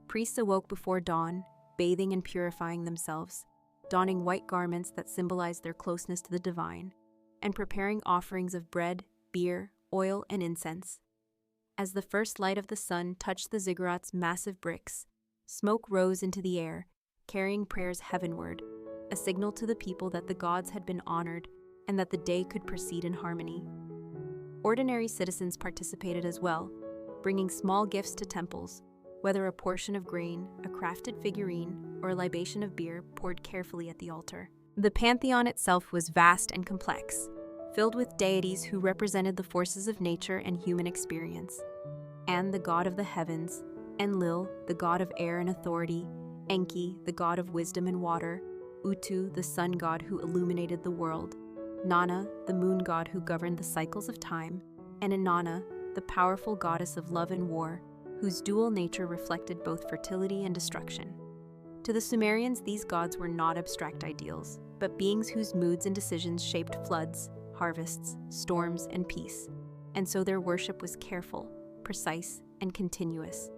Priests awoke before dawn, bathing and purifying themselves, donning white garments that symbolized their closeness to the divine, and preparing offerings of bread, beer, oil, and incense. As the first light of the sun touched the ziggurat's massive bricks, smoke rose into the air, carrying prayers heavenward, a signal to the people that the gods had been honored and that the day could proceed in harmony. Ordinary citizens participated as well, bringing small gifts to temples, whether a portion of grain, a crafted figurine, or a libation of beer poured carefully at the altar. The pantheon itself was vast and complex, filled with deities who represented the forces of nature and human experience. And the god of the heavens, Enlil, the god of air and authority, Enki, the god of wisdom and water, Utu, the sun god who illuminated the world, Nana, the moon god who governed the cycles of time, and Inanna, the powerful goddess of love and war, whose dual nature reflected both fertility and destruction. To the Sumerians, these gods were not abstract ideals, but beings whose moods and decisions shaped floods, harvests, storms, and peace, and so their worship was careful, precise, and continuous.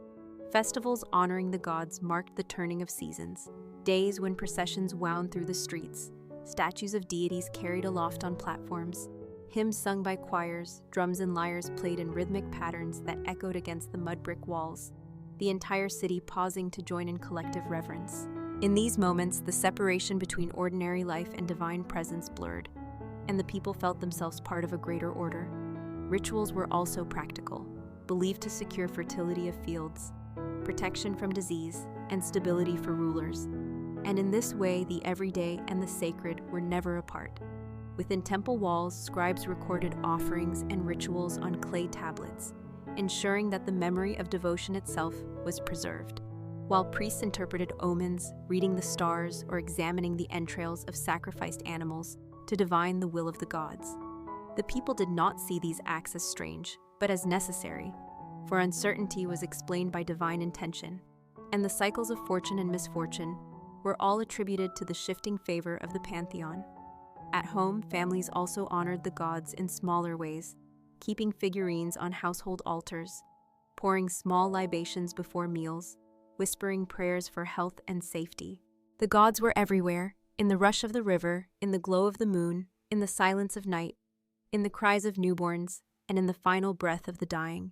Festivals honoring the gods marked the turning of seasons, days when processions wound through the streets, statues of deities carried aloft on platforms, hymns sung by choirs, drums and lyres played in rhythmic patterns that echoed against the mud brick walls, the entire city pausing to join in collective reverence. In these moments, the separation between ordinary life and divine presence blurred, and the people felt themselves part of a greater order. Rituals were also practical, believed to secure fertility of fields, protection from disease, and stability for rulers. And in this way, the everyday and the sacred were never apart. Within temple walls, scribes recorded offerings and rituals on clay tablets, ensuring that the memory of devotion itself was preserved, while priests interpreted omens, reading the stars, or examining the entrails of sacrificed animals to divine the will of the gods. The people did not see these acts as strange, but as necessary, for uncertainty was explained by divine intention, and the cycles of fortune and misfortune were all attributed to the shifting favor of the pantheon. At home, families also honored the gods in smaller ways, keeping figurines on household altars, pouring small libations before meals, whispering prayers for health and safety. The gods were everywhere, in the rush of the river, in the glow of the moon, in the silence of night, in the cries of newborns, and in the final breath of the dying.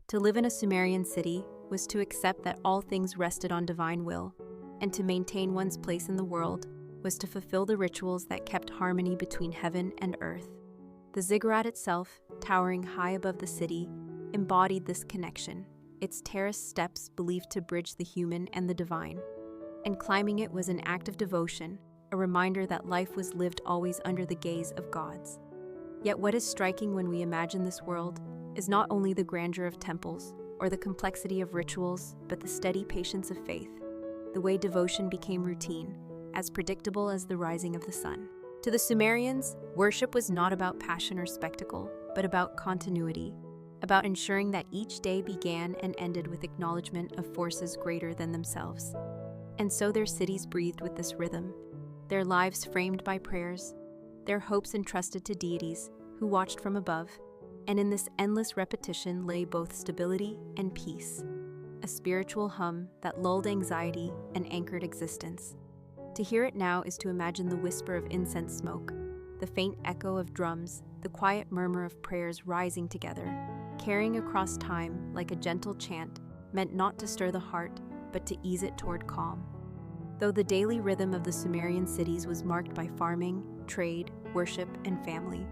To live in a Sumerian city was to accept that all things rested on divine will, and to maintain one's place in the world was to fulfill the rituals that kept harmony between heaven and earth. The ziggurat itself, towering high above the city, embodied this connection, its terraced steps believed to bridge the human and the divine. And climbing it was an act of devotion, a reminder that life was lived always under the gaze of gods. Yet what is striking when we imagine this world is not only the grandeur of temples or the complexity of rituals, but the steady patience of faith, the way devotion became routine, as predictable as the rising of the sun. To the Sumerians, worship was not about passion or spectacle, but about continuity, about ensuring that each day began and ended with acknowledgement of forces greater than themselves. And so their cities breathed with this rhythm, their lives framed by prayers, their hopes entrusted to deities who watched from above, and in this endless repetition lay both stability and peace, a spiritual hum that lulled anxiety and anchored existence. To hear it now is to imagine the whisper of incense smoke, the faint echo of drums, the quiet murmur of prayers rising together, carrying across time like a gentle chant meant not to stir the heart, but to ease it toward calm. Though the daily rhythm of the Sumerian cities was marked by farming, trade, worship, and family,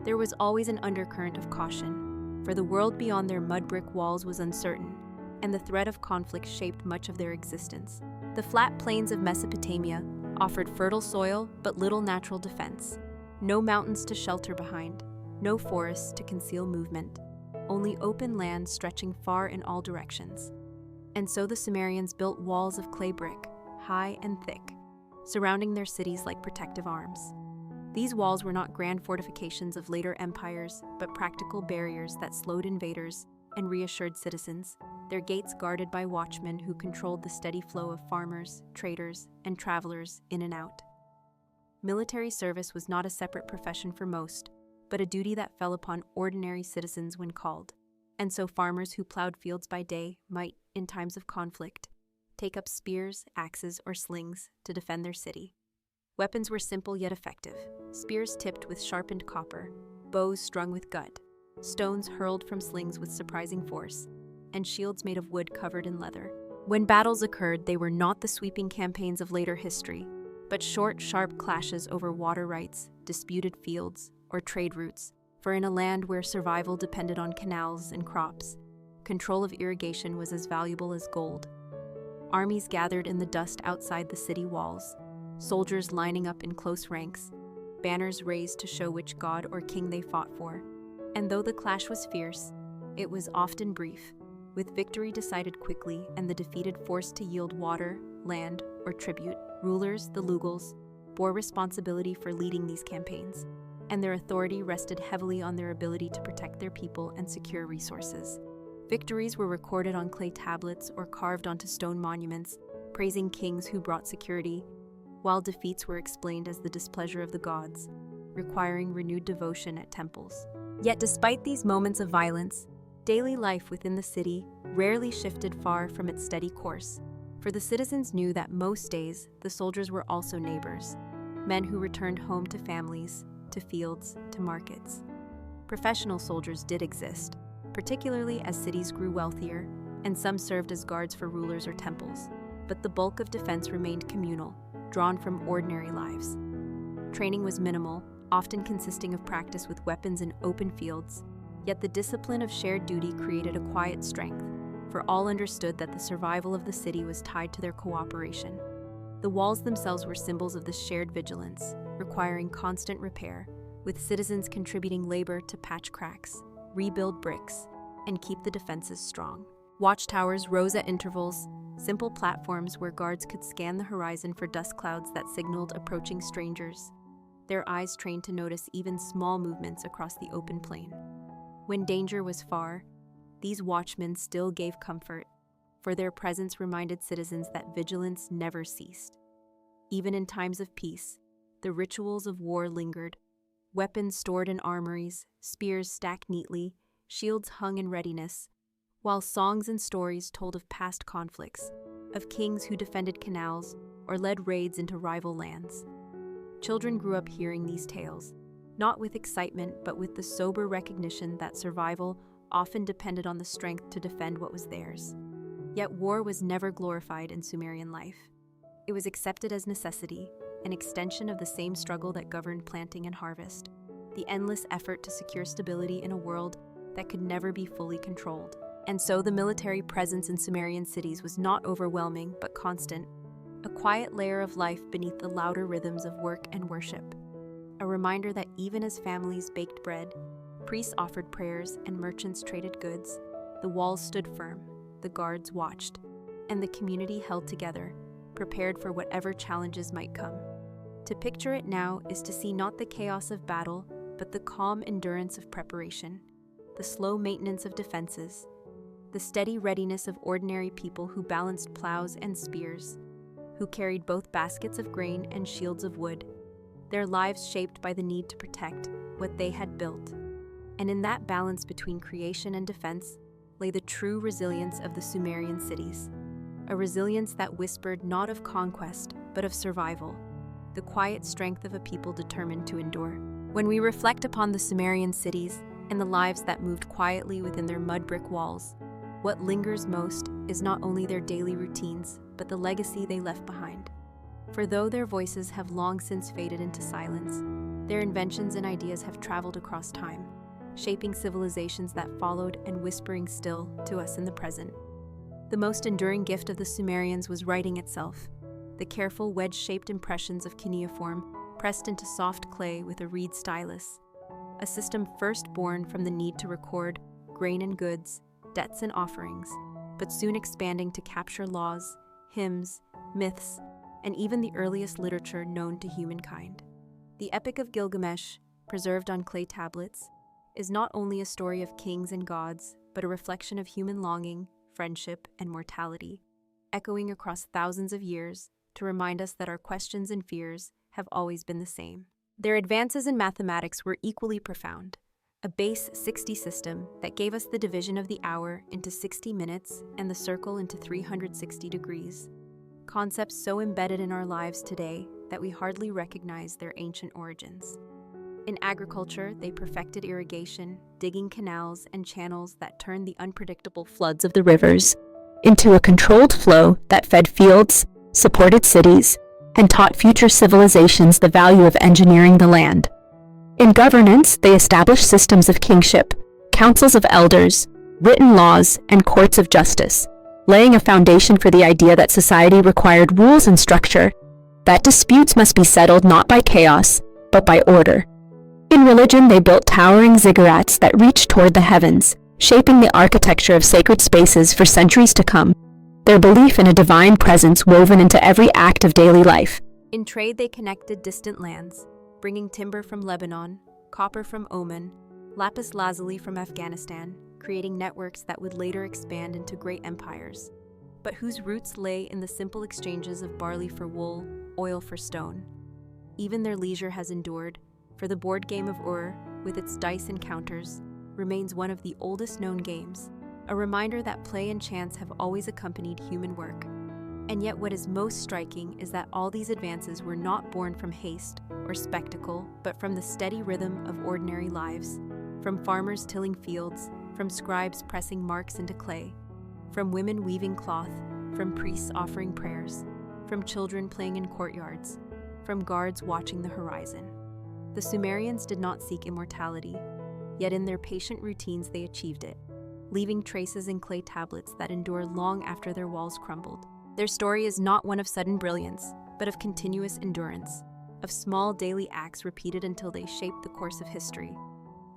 there was always an undercurrent of caution, for the world beyond their mud brick walls was uncertain, and the threat of conflict shaped much of their existence. The flat plains of Mesopotamia offered fertile soil but little natural defense. No mountains to shelter behind, no forests to conceal movement, only open land stretching far in all directions. And so the Sumerians built walls of clay brick, high and thick, surrounding their cities like protective arms. These walls were not grand fortifications of later empires, but practical barriers that slowed invaders and reassured citizens, their gates guarded by watchmen who controlled the steady flow of farmers, traders, and travelers in and out. Military service was not a separate profession for most, but a duty that fell upon ordinary citizens when called, and so farmers who plowed fields by day might, in times of conflict, take up spears, axes, or slings to defend their city. Weapons were simple yet effective: spears tipped with sharpened copper, bows strung with gut, stones hurled from slings with surprising force, and shields made of wood covered in leather. When battles occurred, they were not the sweeping campaigns of later history, but short, sharp clashes over water rights, disputed fields, or trade routes, for in a land where survival depended on canals and crops, control of irrigation was as valuable as gold. Armies gathered in the dust outside the city walls, soldiers lining up in close ranks, banners raised to show which god or king they fought for. And though the clash was fierce, it was often brief, with victory decided quickly and the defeated forced to yield water, land, or tribute. Rulers, the Lugals, bore responsibility for leading these campaigns, and their authority rested heavily on their ability to protect their people and secure resources. Victories were recorded on clay tablets or carved onto stone monuments, praising kings who brought security, while defeats were explained as the displeasure of the gods, requiring renewed devotion at temples. Yet despite these moments of violence, daily life within the city rarely shifted far from its steady course, for the citizens knew that most days the soldiers were also neighbors, men who returned home to families, to fields, to markets. Professional soldiers did exist, particularly as cities grew wealthier, and some served as guards for rulers or temples, but the bulk of defense remained communal, drawn from ordinary lives. Training was minimal, often consisting of practice with weapons in open fields, yet the discipline of shared duty created a quiet strength, for all understood that the survival of the city was tied to their cooperation. The walls themselves were symbols of this shared vigilance, requiring constant repair, with citizens contributing labor to patch cracks, rebuild bricks, and keep the defenses strong. Watchtowers rose at intervals, simple platforms where guards could scan the horizon for dust clouds that signaled approaching strangers, their eyes trained to notice even small movements across the open plain. When danger was far, these watchmen still gave comfort, for their presence reminded citizens that vigilance never ceased. Even in times of peace, the rituals of war lingered, weapons stored in armories, spears stacked neatly, shields hung in readiness, while songs and stories told of past conflicts, of kings who defended canals or led raids into rival lands. Children grew up hearing these tales, not with excitement but with the sober recognition that survival often depended on the strength to defend what was theirs. Yet war was never glorified in Sumerian life. It was accepted as necessity, an extension of the same struggle that governed planting and harvest, the endless effort to secure stability in a world that could never be fully controlled. And so the military presence in Sumerian cities was not overwhelming but constant, a quiet layer of life beneath the louder rhythms of work and worship, a reminder that even as families baked bread, priests offered prayers, and merchants traded goods, the walls stood firm, the guards watched, and the community held together, prepared for whatever challenges might come. To picture it now is to see not the chaos of battle, but the calm endurance of preparation, the slow maintenance of defenses, the steady readiness of ordinary people who balanced plows and spears, who carried both baskets of grain and shields of wood, their lives shaped by the need to protect what they had built. And in that balance between creation and defense lay the true resilience of the Sumerian cities, a resilience that whispered not of conquest, but of survival, the quiet strength of a people determined to endure. When we reflect upon the Sumerian cities and the lives that moved quietly within their mud brick walls, What lingers most is not only their daily routines, but the legacy they left behind. For though their voices have long since faded into silence, their inventions and ideas have traveled across time, shaping civilizations that followed and whispering still to us in the present. The most enduring gift of the Sumerians was writing itself, the careful wedge-shaped impressions of cuneiform pressed into soft clay with a reed stylus, a system first born from the need to record grain and goods, debts and offerings, but soon expanding to capture laws, hymns, myths, and even the earliest literature known to humankind. The Epic of Gilgamesh, preserved on clay tablets, is not only a story of kings and gods, but a reflection of human longing, friendship, and mortality, echoing across thousands of years to remind us that our questions and fears have always been the same. Their advances in mathematics were equally profound. A base 60 system that gave us the division of the hour into 60 minutes and the circle into 360 degrees. Concepts so embedded in our lives today that we hardly recognize their ancient origins. In agriculture, they perfected irrigation, digging canals and channels that turned the unpredictable floods of the rivers into a controlled flow that fed fields, supported cities, and taught future civilizations the value of engineering the land. In governance, they established systems of kingship, councils of elders, written laws, and courts of justice, laying a foundation for the idea that society required rules and structure, that disputes must be settled not by chaos, but by order. In religion, they built towering ziggurats that reached toward the heavens, shaping the architecture of sacred spaces for centuries to come, their belief in a divine presence woven into every act of daily life. In trade, they connected distant lands, bringing timber from Lebanon, copper from Oman, lapis lazuli from Afghanistan, creating networks that would later expand into great empires, but whose roots lay in the simple exchanges of barley for wool, oil for stone. Even their leisure has endured, for the board game of Ur, with its dice and counters, remains one of the oldest known games, a reminder that play and chance have always accompanied human work. And yet what is most striking is that all these advances were not born from haste or spectacle, but from the steady rhythm of ordinary lives, from farmers tilling fields, from scribes pressing marks into clay, from women weaving cloth, from priests offering prayers, from children playing in courtyards, from guards watching the horizon. The Sumerians did not seek immortality, yet in their patient routines they achieved it, leaving traces in clay tablets that endure long after their walls crumbled. Their story is not one of sudden brilliance, but of continuous endurance, of small daily acts repeated until they shape the course of history.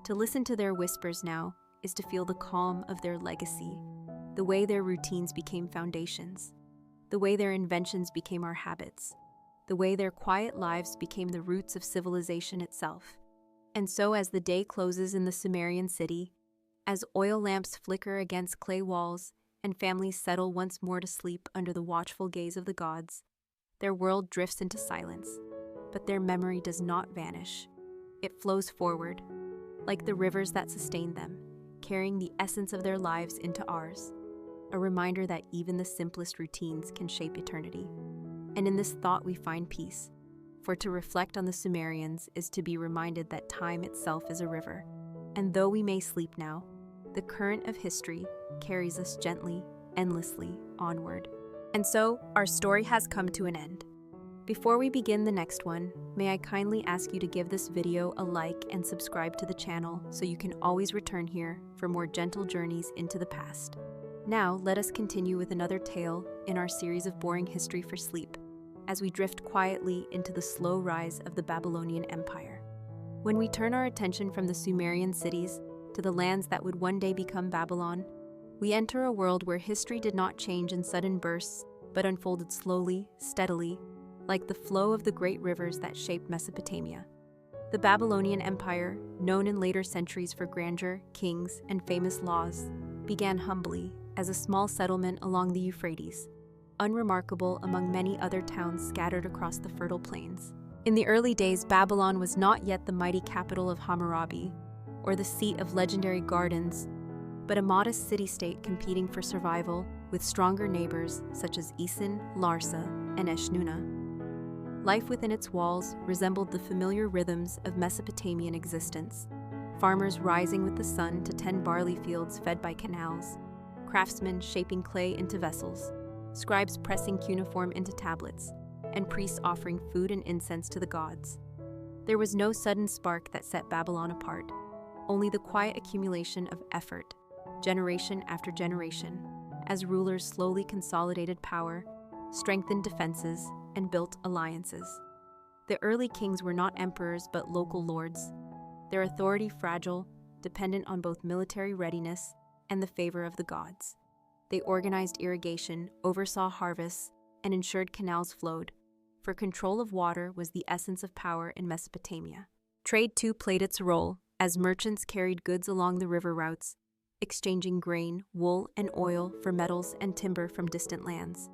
To listen to their whispers now is to feel the calm of their legacy, the way their routines became foundations, the way their inventions became our habits, the way their quiet lives became the roots of civilization itself. And so as the day closes in the Sumerian city, as oil lamps flicker against clay walls and families settle once more to sleep under the watchful gaze of the gods, their world drifts into silence, but their memory does not vanish. It flows forward, like the rivers that sustained them, carrying the essence of their lives into ours, a reminder that even the simplest routines can shape eternity. And in this thought we find peace, for to reflect on the Sumerians is to be reminded that time itself is a river, and though we may sleep now, the current of history carries us gently, endlessly onward. And so, our story has come to an end. Before we begin the next one, may I kindly ask you to give this video a like and subscribe to the channel so you can always return here for more gentle journeys into the past. Now, let us continue with another tale in our series of Boring History for Sleep, as we drift quietly into the slow rise of the Babylonian Empire. When we turn our attention from the Sumerian cities to the lands that would one day become Babylon, we enter a world where history did not change in sudden bursts, but unfolded slowly, steadily, like the flow of the great rivers that shaped Mesopotamia. The Babylonian Empire, known in later centuries for grandeur, kings, and famous laws, began humbly as a small settlement along the Euphrates, unremarkable among many other towns scattered across the fertile plains. In the early days, Babylon was not yet the mighty capital of Hammurabi, or the seat of legendary gardens, but a modest city-state competing for survival with stronger neighbors such as Isin, Larsa, and Eshnunna. Life within its walls resembled the familiar rhythms of Mesopotamian existence, farmers rising with the sun to tend barley fields fed by canals, craftsmen shaping clay into vessels, scribes pressing cuneiform into tablets, and priests offering food and incense to the gods. There was no sudden spark that set Babylon apart, only the quiet accumulation of effort, generation after generation, as rulers slowly consolidated power, strengthened defenses, and built alliances. The early kings were not emperors but local lords, their authority fragile, dependent on both military readiness and the favor of the gods. They organized irrigation, oversaw harvests, and ensured canals flowed, for control of water was the essence of power in Mesopotamia. Trade too played its role, as merchants carried goods along the river routes, exchanging grain, wool, and oil for metals and timber from distant lands.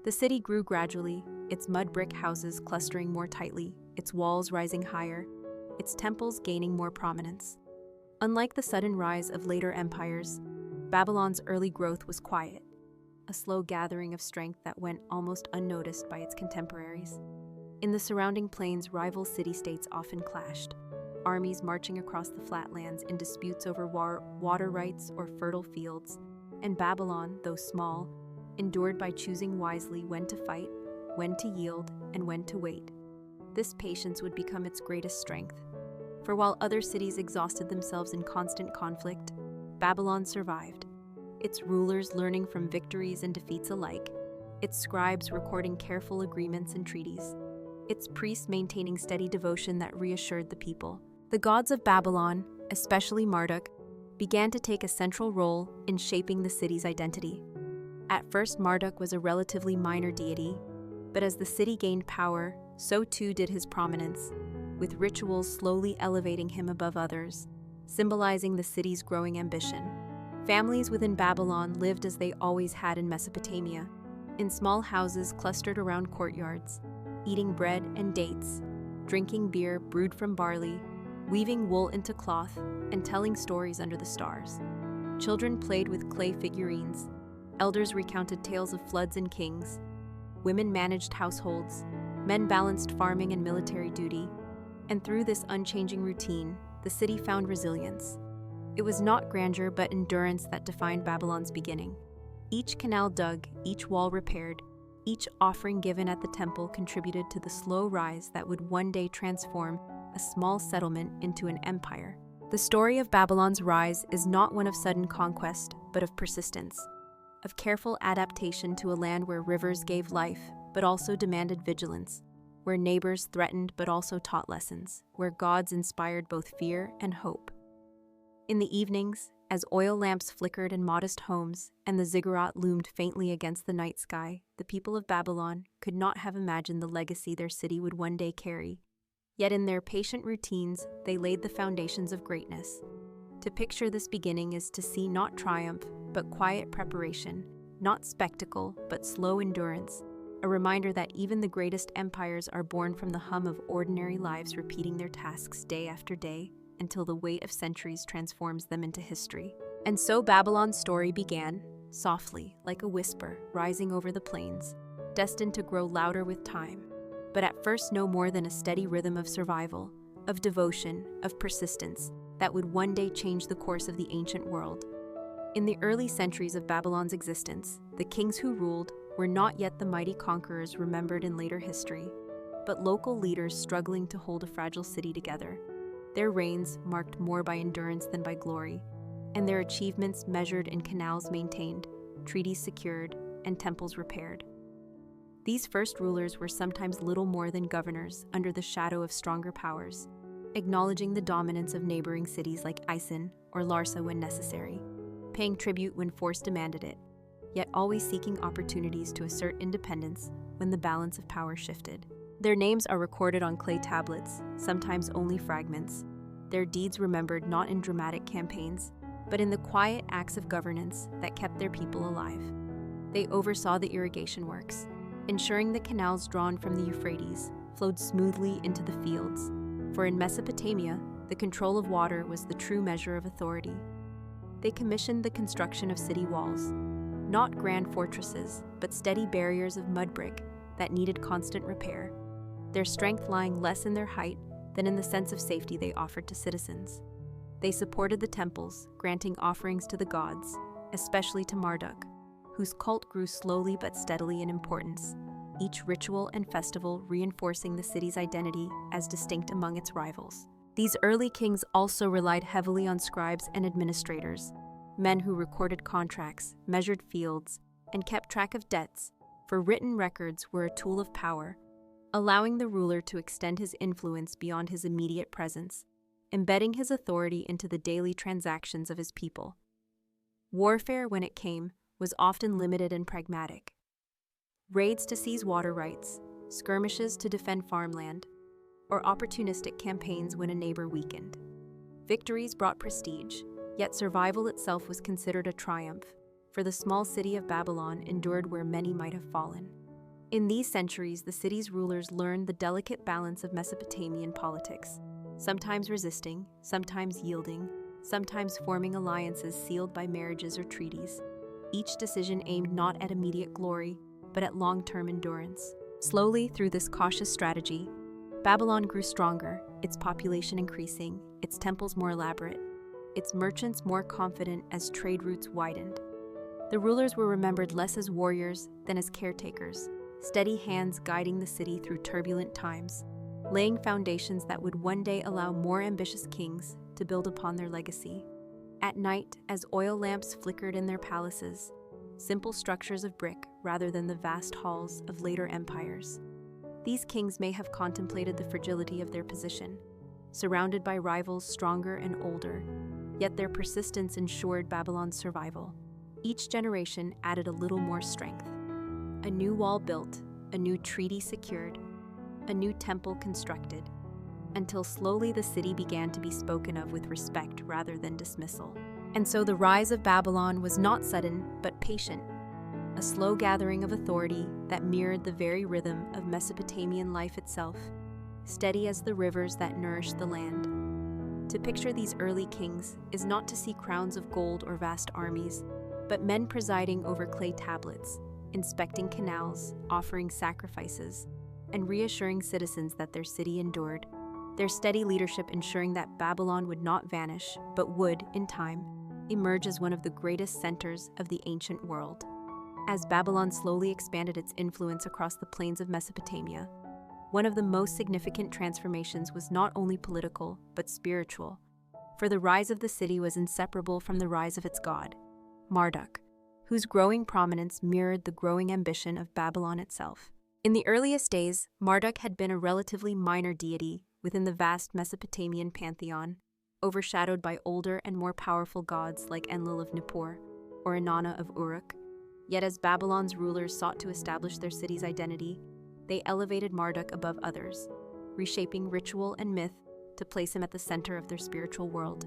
The city grew gradually, its mud brick houses clustering more tightly, its walls rising higher, its temples gaining more prominence. Unlike the sudden rise of later empires, Babylon's early growth was quiet, a slow gathering of strength that went almost unnoticed by its contemporaries. In the surrounding plains, rival city-states often clashed, armies marching across the flatlands in disputes over water rights or fertile fields, and Babylon, though small, endured by choosing wisely when to fight, when to yield, and when to wait. This patience would become its greatest strength. For while other cities exhausted themselves in constant conflict, Babylon survived, its rulers learning from victories and defeats alike, its scribes recording careful agreements and treaties, its priests maintaining steady devotion that reassured the people. The gods of Babylon, especially Marduk, began to take a central role in shaping the city's identity. At first, Marduk was a relatively minor deity, but as the city gained power, so too did his prominence, with rituals slowly elevating him above others, symbolizing the city's growing ambition. Families within Babylon lived as they always had in Mesopotamia, in small houses clustered around courtyards, eating bread and dates, drinking beer brewed from barley, weaving wool into cloth, and telling stories under the stars. Children played with clay figurines, elders recounted tales of floods and kings, women managed households, men balanced farming and military duty, and through this unchanging routine, the city found resilience. It was not grandeur but endurance that defined Babylon's beginning. Each canal dug, each wall repaired, each offering given at the temple contributed to the slow rise that would one day transform a small settlement into an empire. The story of Babylon's rise is not one of sudden conquest, but of persistence, of careful adaptation to a land where rivers gave life, but also demanded vigilance, where neighbors threatened but also taught lessons, where gods inspired both fear and hope. In the evenings, as oil lamps flickered in modest homes and the ziggurat loomed faintly against the night sky, the people of Babylon could not have imagined the legacy their city would one day carry. Yet in their patient routines, they laid the foundations of greatness. To picture this beginning is to see not triumph, but quiet preparation, not spectacle, but slow endurance, a reminder that even the greatest empires are born from the hum of ordinary lives repeating their tasks day after day until the weight of centuries transforms them into history. And so Babylon's story began, softly, like a whisper, rising over the plains, destined to grow louder with time, but at first no more than a steady rhythm of survival, of devotion, of persistence, that would one day change the course of the ancient world. In the early centuries of Babylon's existence, the kings who ruled were not yet the mighty conquerors remembered in later history, but local leaders struggling to hold a fragile city together. Their reigns marked more by endurance than by glory, and their achievements measured in canals maintained, treaties secured, and temples repaired. These first rulers were sometimes little more than governors under the shadow of stronger powers, acknowledging the dominance of neighboring cities like Isin or Larsa when necessary, paying tribute when force demanded it, yet always seeking opportunities to assert independence when the balance of power shifted. Their names are recorded on clay tablets, sometimes only fragments, their deeds remembered not in dramatic campaigns, but in the quiet acts of governance that kept their people alive. They oversaw the irrigation works, ensuring the canals drawn from the Euphrates flowed smoothly into the fields, for in Mesopotamia, the control of water was the true measure of authority. They commissioned the construction of city walls, not grand fortresses, but steady barriers of mud brick that needed constant repair, their strength lying less in their height than in the sense of safety they offered to citizens. They supported the temples, granting offerings to the gods, especially to Marduk, whose cult grew slowly but steadily in importance, each ritual and festival reinforcing the city's identity as distinct among its rivals. These early kings also relied heavily on scribes and administrators, men who recorded contracts, measured fields, and kept track of debts, for written records were a tool of power, allowing the ruler to extend his influence beyond his immediate presence, embedding his authority into the daily transactions of his people. Warfare, when it came, was often limited and pragmatic. Raids to seize water rights, skirmishes to defend farmland, or opportunistic campaigns when a neighbor weakened. Victories brought prestige, yet survival itself was considered a triumph, for the small city of Babylon endured where many might have fallen. In these centuries, the city's rulers learned the delicate balance of Mesopotamian politics, sometimes resisting, sometimes yielding, sometimes forming alliances sealed by marriages or treaties. Each decision aimed not at immediate glory, but at long-term endurance. Slowly, through this cautious strategy, Babylon grew stronger, its population increasing, its temples more elaborate, its merchants more confident as trade routes widened. The rulers were remembered less as warriors than as caretakers, steady hands guiding the city through turbulent times, laying foundations that would one day allow more ambitious kings to build upon their legacy. At night, as oil lamps flickered in their palaces, simple structures of brick rather than the vast halls of later empires, these kings may have contemplated the fragility of their position, surrounded by rivals stronger and older, yet their persistence ensured Babylon's survival. Each generation added a little more strength. A new wall built, a new treaty secured, a new temple constructed, until slowly the city began to be spoken of with respect rather than dismissal. And so the rise of Babylon was not sudden, but patient, a slow gathering of authority that mirrored the very rhythm of Mesopotamian life itself, steady as the rivers that nourished the land. To picture these early kings is not to see crowns of gold or vast armies, but men presiding over clay tablets, inspecting canals, offering sacrifices, and reassuring citizens that their city endured, their steady leadership ensuring that Babylon would not vanish, but would, in time, emerge as one of the greatest centers of the ancient world. As Babylon slowly expanded its influence across the plains of Mesopotamia, one of the most significant transformations was not only political, but spiritual, for the rise of the city was inseparable from the rise of its god, Marduk, whose growing prominence mirrored the growing ambition of Babylon itself. In the earliest days, Marduk had been a relatively minor deity within the vast Mesopotamian pantheon, overshadowed by older and more powerful gods like Enlil of Nippur or Inanna of Uruk. Yet as Babylon's rulers sought to establish their city's identity, they elevated Marduk above others, reshaping ritual and myth to place him at the center of their spiritual world.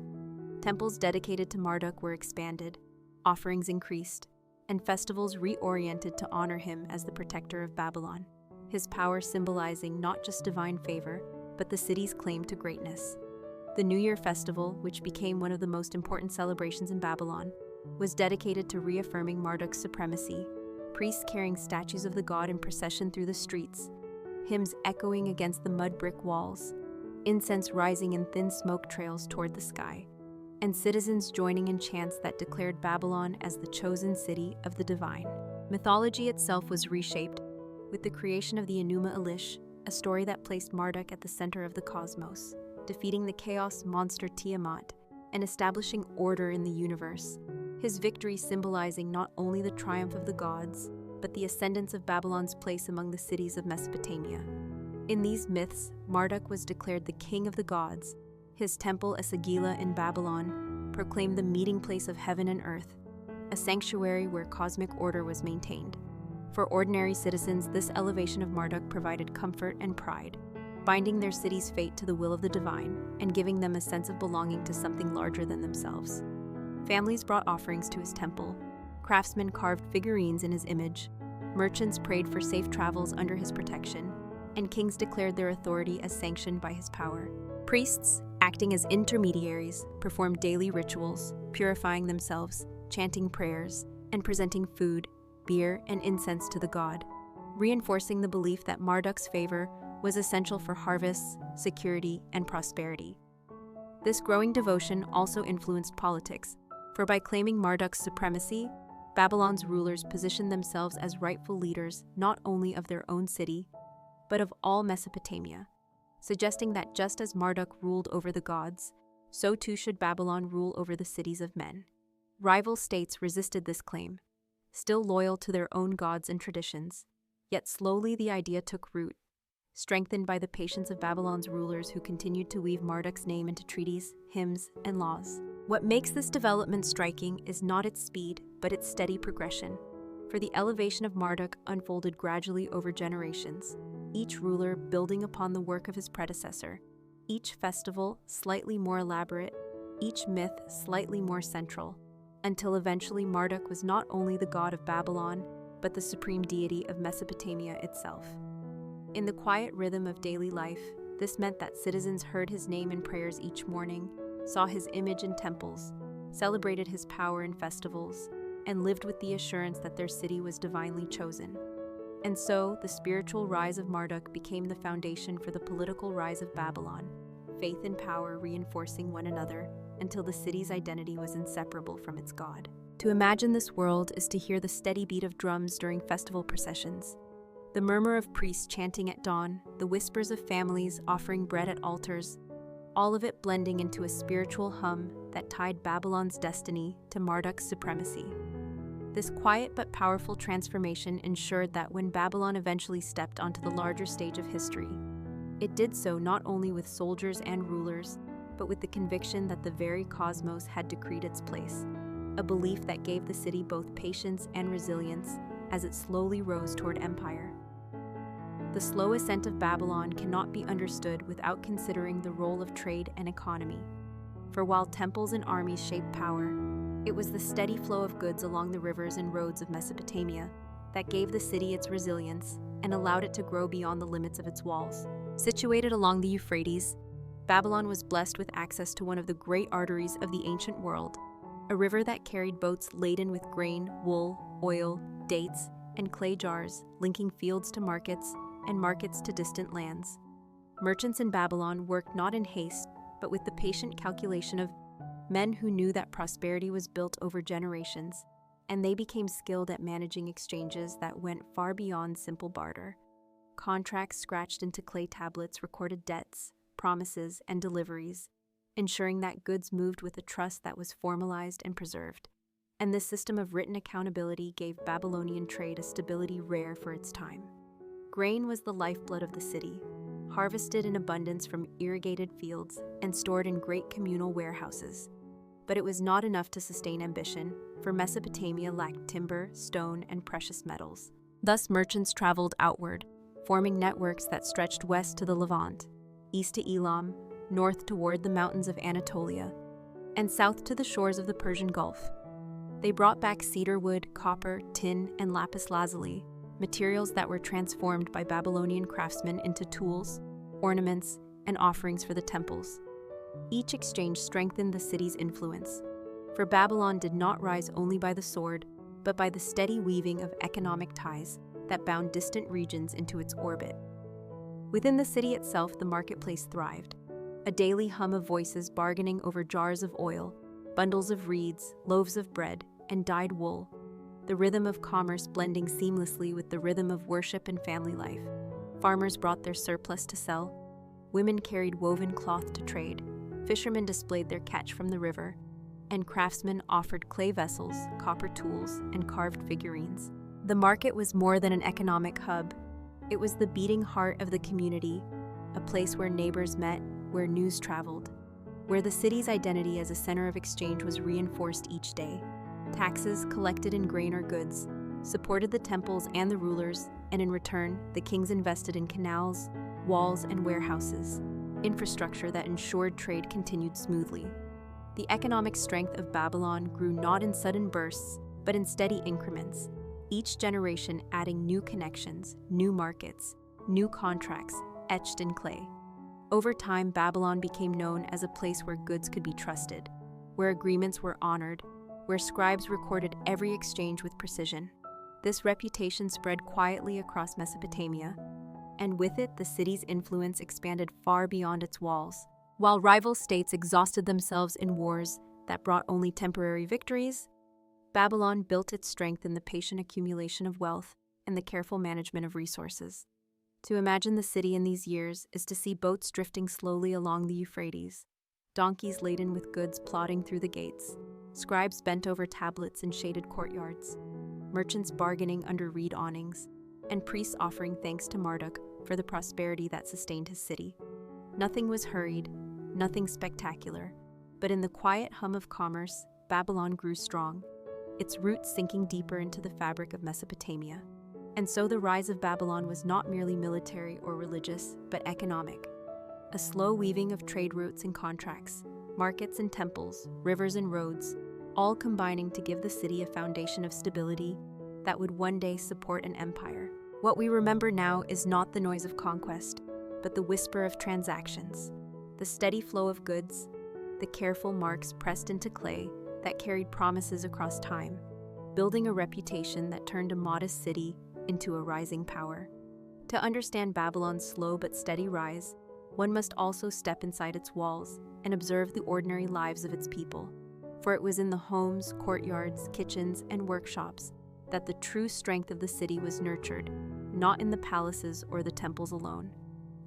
Temples dedicated to Marduk were expanded, offerings increased, and festivals reoriented to honor him as the protector of Babylon, his power symbolizing not just divine favor, but the city's claim to greatness. The New Year festival, which became one of the most important celebrations in Babylon, was dedicated to reaffirming Marduk's supremacy, priests carrying statues of the god in procession through the streets, hymns echoing against the mud brick walls, incense rising in thin smoke trails toward the sky, and citizens joining in chants that declared Babylon as the chosen city of the divine. Mythology itself was reshaped, with the creation of the Enuma Elish, a story that placed Marduk at the center of the cosmos, defeating the chaos monster Tiamat and establishing order in the universe, his victory symbolizing not only the triumph of the gods, but the ascendance of Babylon's place among the cities of Mesopotamia. In these myths, Marduk was declared the king of the gods. His temple Esagila in Babylon proclaimed the meeting place of heaven and earth, a sanctuary where cosmic order was maintained. For ordinary citizens, this elevation of Marduk provided comfort and pride, binding their city's fate to the will of the divine and giving them a sense of belonging to something larger than themselves. Families brought offerings to his temple, craftsmen carved figurines in his image, merchants prayed for safe travels under his protection, and kings declared their authority as sanctioned by his power. Priests, acting as intermediaries, performed daily rituals, purifying themselves, chanting prayers, and presenting food, beer, and incense to the god, reinforcing the belief that Marduk's favor was essential for harvests, security, and prosperity. This growing devotion also influenced politics, For by claiming Marduk's supremacy, Babylon's rulers positioned themselves as rightful leaders not only of their own city, but of all Mesopotamia, suggesting that just as Marduk ruled over the gods, so too should Babylon rule over the cities of men. Rival states resisted this claim, still loyal to their own gods and traditions, yet slowly the idea took root, strengthened by the patience of Babylon's rulers who continued to weave Marduk's name into treaties, hymns, and laws. What makes this development striking is not its speed, but its steady progression. For the elevation of Marduk unfolded gradually over generations, each ruler building upon the work of his predecessor, each festival slightly more elaborate, each myth slightly more central, until eventually Marduk was not only the god of Babylon, but the supreme deity of Mesopotamia itself. In the quiet rhythm of daily life, this meant that citizens heard his name in prayers each morning, saw his image in temples, celebrated his power in festivals, and lived with the assurance that their city was divinely chosen. And so, the spiritual rise of Marduk became the foundation for the political rise of Babylon, faith and power reinforcing one another until the city's identity was inseparable from its god. To imagine this world is to hear the steady beat of drums during festival processions, the murmur of priests chanting at dawn, the whispers of families offering bread at altars, all of it blending into a spiritual hum that tied Babylon's destiny to Marduk's supremacy. This quiet but powerful transformation ensured that when Babylon eventually stepped onto the larger stage of history, it did so not only with soldiers and rulers, but with the conviction that the very cosmos had decreed its place, a belief that gave the city both patience and resilience as it slowly rose toward empire. The slow ascent of Babylon cannot be understood without considering the role of trade and economy. For while temples and armies shaped power, it was the steady flow of goods along the rivers and roads of Mesopotamia that gave the city its resilience and allowed it to grow beyond the limits of its walls. Situated along the Euphrates, Babylon was blessed with access to one of the great arteries of the ancient world, a river that carried boats laden with grain, wool, oil, dates, and clay jars, linking fields to markets and markets to distant lands. Merchants in Babylon worked not in haste, but with the patient calculation of men who knew that prosperity was built over generations, and they became skilled at managing exchanges that went far beyond simple barter. Contracts scratched into clay tablets recorded debts, promises, and deliveries, ensuring that goods moved with a trust that was formalized and preserved. And this system of written accountability gave Babylonian trade a stability rare for its time. Grain was the lifeblood of the city, harvested in abundance from irrigated fields and stored in great communal warehouses. But it was not enough to sustain ambition, for Mesopotamia lacked timber, stone, and precious metals. Thus merchants traveled outward, forming networks that stretched west to the Levant, east to Elam, north toward the mountains of Anatolia, and south to the shores of the Persian Gulf. They brought back cedar wood, copper, tin, and lapis lazuli, materials that were transformed by Babylonian craftsmen into tools, ornaments, and offerings for the temples. Each exchange strengthened the city's influence, for Babylon did not rise only by the sword, but by the steady weaving of economic ties that bound distant regions into its orbit. Within the city itself, the marketplace thrived, a daily hum of voices bargaining over jars of oil, bundles of reeds, loaves of bread, and dyed wool, the rhythm of commerce blending seamlessly with the rhythm of worship and family life. Farmers brought their surplus to sell, women carried woven cloth to trade, fishermen displayed their catch from the river, and craftsmen offered clay vessels, copper tools, and carved figurines. The market was more than an economic hub. It was the beating heart of the community, a place where neighbors met, where news traveled, where the city's identity as a center of exchange was reinforced each day. Taxes collected in grain or goods supported the temples and the rulers, and in return, the kings invested in canals, walls, and warehouses, infrastructure that ensured trade continued smoothly. The economic strength of Babylon grew not in sudden bursts, but in steady increments, each generation adding new connections, new markets, new contracts etched in clay. Over time, Babylon became known as a place where goods could be trusted, where agreements were honored, where scribes recorded every exchange with precision. This reputation spread quietly across Mesopotamia, and with it the city's influence expanded far beyond its walls. While rival states exhausted themselves in wars, that brought only temporary victories, Babylon built its strength in the patient accumulation of wealth and the careful management of resources. To imagine the city in these years is to see boats drifting slowly along the Euphrates, donkeys laden with goods plodding through the gates, scribes bent over tablets in shaded courtyards, merchants bargaining under reed awnings, and priests offering thanks to Marduk for the prosperity that sustained his city. Nothing was hurried, nothing spectacular, but in the quiet hum of commerce, Babylon grew strong, its roots sinking deeper into the fabric of Mesopotamia. And so the rise of Babylon was not merely military or religious, but economic. A slow weaving of trade routes and contracts, markets and temples, rivers and roads, all combining to give the city a foundation of stability that would one day support an empire. What we remember now is not the noise of conquest, but the whisper of transactions, the steady flow of goods, the careful marks pressed into clay that carried promises across time, building a reputation that turned a modest city into a rising power. To understand Babylon's slow but steady rise, one must also step inside its walls and observe the ordinary lives of its people. For it was in the homes, courtyards, kitchens, and workshops that the true strength of the city was nurtured, not in the palaces or the temples alone.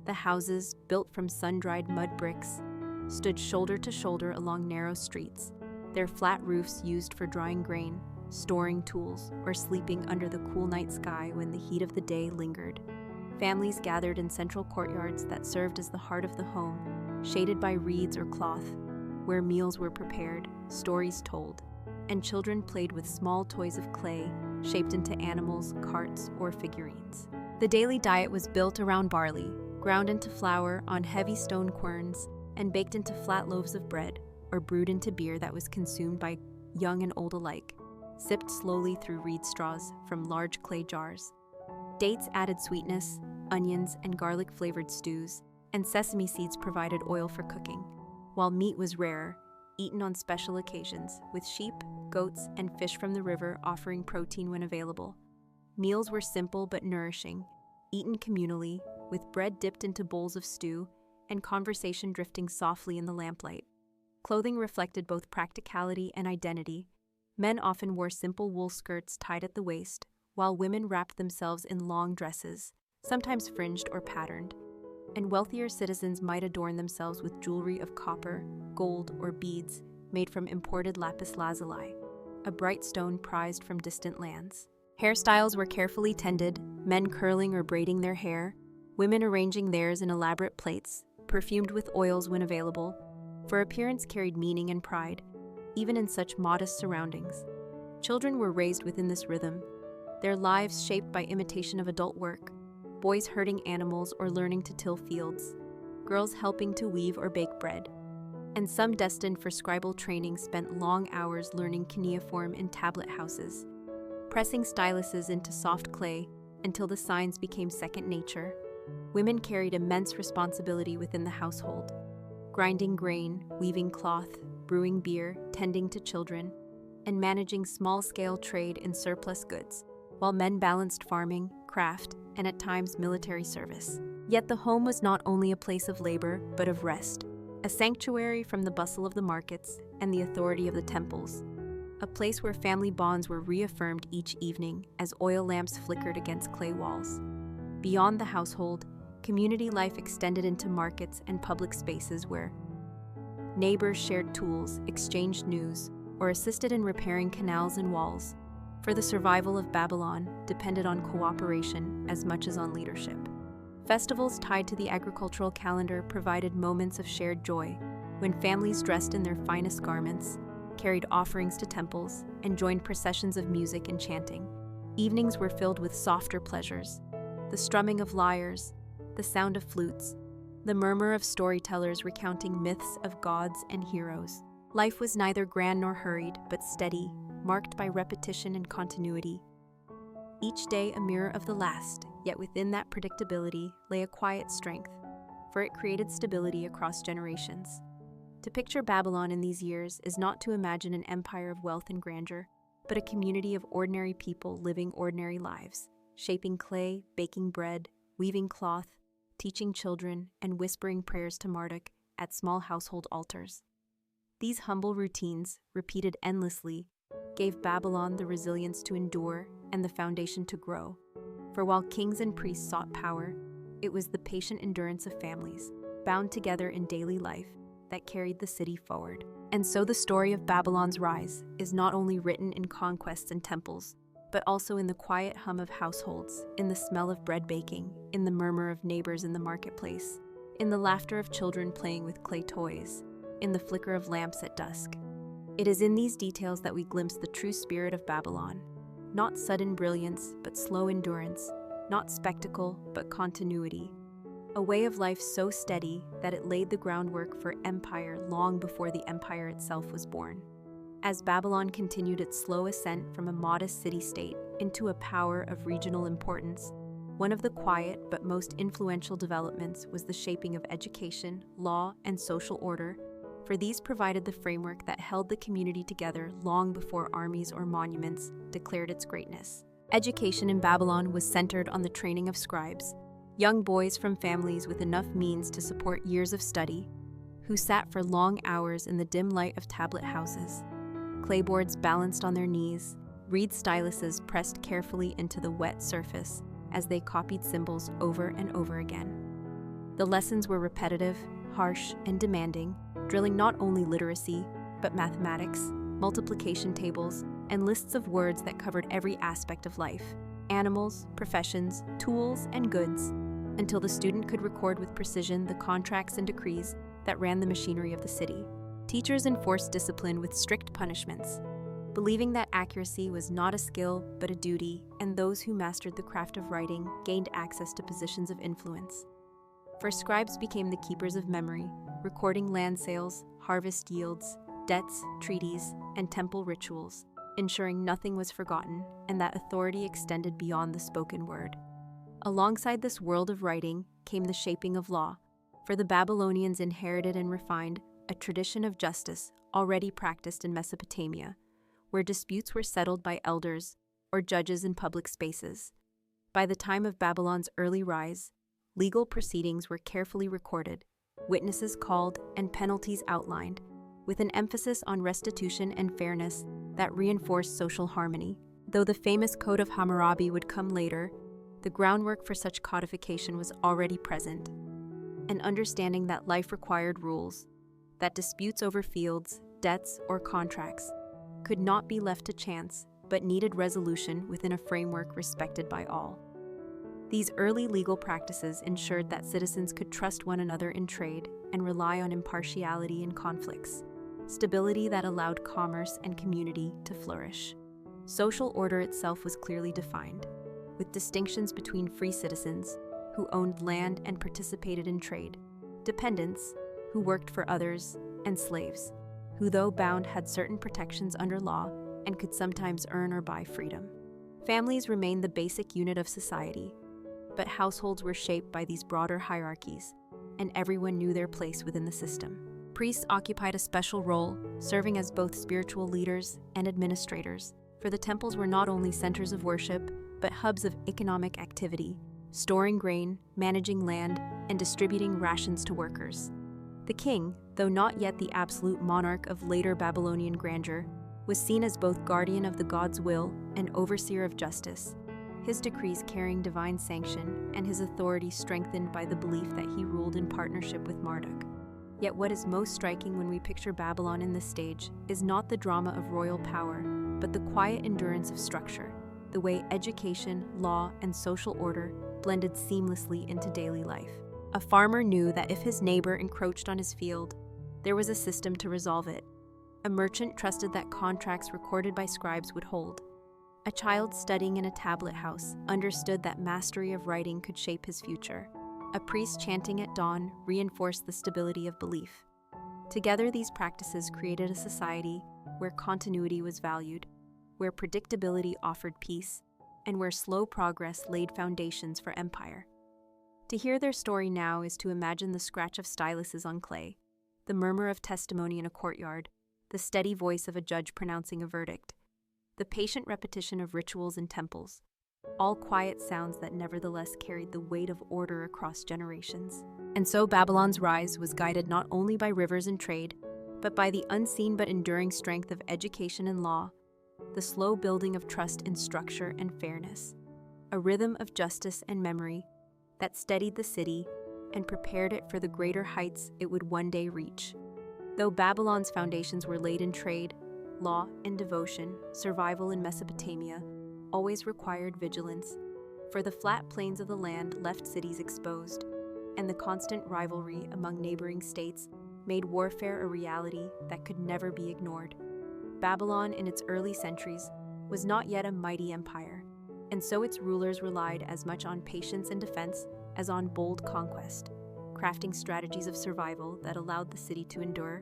The houses, built from sun-dried mud bricks, stood shoulder to shoulder along narrow streets, their flat roofs used for drying grain, storing tools, or sleeping under the cool night sky when the heat of the day lingered. Families gathered in central courtyards that served as the heart of the home, shaded by reeds or cloth, where meals were prepared, stories told, and children played with small toys of clay shaped into animals, carts, or figurines. The daily diet was built around barley, ground into flour on heavy stone querns, and baked into flat loaves of bread, or brewed into beer that was consumed by young and old alike, sipped slowly through reed straws from large clay jars. Dates added sweetness, onions and garlic-flavored stews, and sesame seeds provided oil for cooking, while meat was rarer, eaten on special occasions, with sheep, goats, and fish from the river offering protein when available. Meals were simple but nourishing, eaten communally, with bread dipped into bowls of stew, and conversation drifting softly in the lamplight. Clothing reflected both practicality and identity. Men often wore simple wool skirts tied at the waist, while women wrapped themselves in long dresses, sometimes fringed or patterned, and wealthier citizens might adorn themselves with jewelry of copper, gold, or beads made from imported lapis lazuli, a bright stone prized from distant lands. Hairstyles were carefully tended, men curling or braiding their hair, women arranging theirs in elaborate plaits, perfumed with oils when available, for appearance carried meaning and pride, even in such modest surroundings. Children were raised within this rhythm, their lives shaped by imitation of adult work, boys herding animals or learning to till fields, girls helping to weave or bake bread, and some destined for scribal training spent long hours learning cuneiform in tablet houses, pressing styluses into soft clay until the signs became second nature. Women carried immense responsibility within the household, grinding grain, weaving cloth, brewing beer, tending to children, and managing small-scale trade in surplus goods, while men balanced farming, craft, and at times military service. Yet the home was not only a place of labor, but of rest, a sanctuary from the bustle of the markets and the authority of the temples, a place where family bonds were reaffirmed each evening as oil lamps flickered against clay walls. Beyond the household, community life extended into markets and public spaces where neighbors shared tools, exchanged news, or assisted in repairing canals and walls, for the survival of Babylon depended on cooperation as much as on leadership. Festivals tied to the agricultural calendar provided moments of shared joy, when families dressed in their finest garments, carried offerings to temples, and joined processions of music and chanting. Evenings were filled with softer pleasures, the strumming of lyres, the sound of flutes, the murmur of storytellers recounting myths of gods and heroes. Life was neither grand nor hurried, but steady, marked by repetition and continuity. Each day a mirror of the last, yet within that predictability lay a quiet strength, for it created stability across generations. To picture Babylon in these years is not to imagine an empire of wealth and grandeur, but a community of ordinary people living ordinary lives, shaping clay, baking bread, weaving cloth, teaching children, and whispering prayers to Marduk at small household altars. These humble routines, repeated endlessly, gave Babylon the resilience to endure and the foundation to grow. For while kings and priests sought power, it was the patient endurance of families, bound together in daily life, that carried the city forward. And so the story of Babylon's rise is not only written in conquests and temples, but also in the quiet hum of households, in the smell of bread baking, in the murmur of neighbors in the marketplace, in the laughter of children playing with clay toys, in the flicker of lamps at dusk. It is in these details that we glimpse the true spirit of Babylon. Not sudden brilliance, but slow endurance. Not spectacle, but continuity. A way of life so steady that it laid the groundwork for empire long before the empire itself was born. As Babylon continued its slow ascent from a modest city-state into a power of regional importance, one of the quiet but most influential developments was the shaping of education, law, and social order, for these provided the framework that held the community together long before armies or monuments declared its greatness. Education in Babylon was centered on the training of scribes, young boys from families with enough means to support years of study, who sat for long hours in the dim light of tablet houses. Clayboards balanced on their knees, reed styluses pressed carefully into the wet surface as they copied symbols over and over again. The lessons were repetitive, harsh, and demanding, drilling not only literacy, but mathematics, multiplication tables, and lists of words that covered every aspect of life, animals, professions, tools, and goods, until the student could record with precision the contracts and decrees that ran the machinery of the city. Teachers enforced discipline with strict punishments, believing that accuracy was not a skill but a duty, and those who mastered the craft of writing gained access to positions of influence. For scribes became the keepers of memory, recording land sales, harvest yields, debts, treaties, and temple rituals, ensuring nothing was forgotten and that authority extended beyond the spoken word. Alongside this world of writing came the shaping of law, for the Babylonians inherited and refined a tradition of justice already practiced in Mesopotamia, where disputes were settled by elders or judges in public spaces. By the time of Babylon's early rise, legal proceedings were carefully recorded, witnesses called, and penalties outlined, with an emphasis on restitution and fairness that reinforced social harmony. Though the famous Code of Hammurabi would come later, the groundwork for such codification was already present. An understanding that life required rules, that disputes over fields, debts, or contracts could not be left to chance, but needed resolution within a framework respected by all. These early legal practices ensured that citizens could trust one another in trade and rely on impartiality in conflicts, stability that allowed commerce and community to flourish. Social order itself was clearly defined, with distinctions between free citizens, who owned land and participated in trade, dependents, who worked for others, and slaves, who though bound had certain protections under law and could sometimes earn or buy freedom. Families remained the basic unit of society, but households were shaped by these broader hierarchies, and everyone knew their place within the system. Priests occupied a special role, serving as both spiritual leaders and administrators, for the temples were not only centers of worship, but hubs of economic activity, storing grain, managing land, and distributing rations to workers. The king, though not yet the absolute monarch of later Babylonian grandeur, was seen as both guardian of the god's will and overseer of justice, his decrees carrying divine sanction and his authority strengthened by the belief that he ruled in partnership with Marduk. Yet what is most striking when we picture Babylon in this stage is not the drama of royal power, but the quiet endurance of structure, the way education, law, and social order blended seamlessly into daily life. A farmer knew that if his neighbor encroached on his field, there was a system to resolve it. A merchant trusted that contracts recorded by scribes would hold. A child studying in a tablet house understood that mastery of writing could shape his future. A priest chanting at dawn reinforced the stability of belief. Together, these practices created a society where continuity was valued, where predictability offered peace, and where slow progress laid foundations for empire. To hear their story now is to imagine the scratch of styluses on clay, the murmur of testimony in a courtyard, the steady voice of a judge pronouncing a verdict, the patient repetition of rituals in temples, all quiet sounds that nevertheless carried the weight of order across generations. And so Babylon's rise was guided not only by rivers and trade, but by the unseen but enduring strength of education and law, the slow building of trust in structure and fairness, a rhythm of justice and memory that steadied the city and prepared it for the greater heights it would one day reach. Though Babylon's foundations were laid in trade, law, and devotion, survival in Mesopotamia always required vigilance, for the flat plains of the land left cities exposed, and the constant rivalry among neighboring states made warfare a reality that could never be ignored. Babylon, in its early centuries, was not yet a mighty empire, and so its rulers relied as much on patience and defense as on bold conquest, crafting strategies of survival that allowed the city to endure,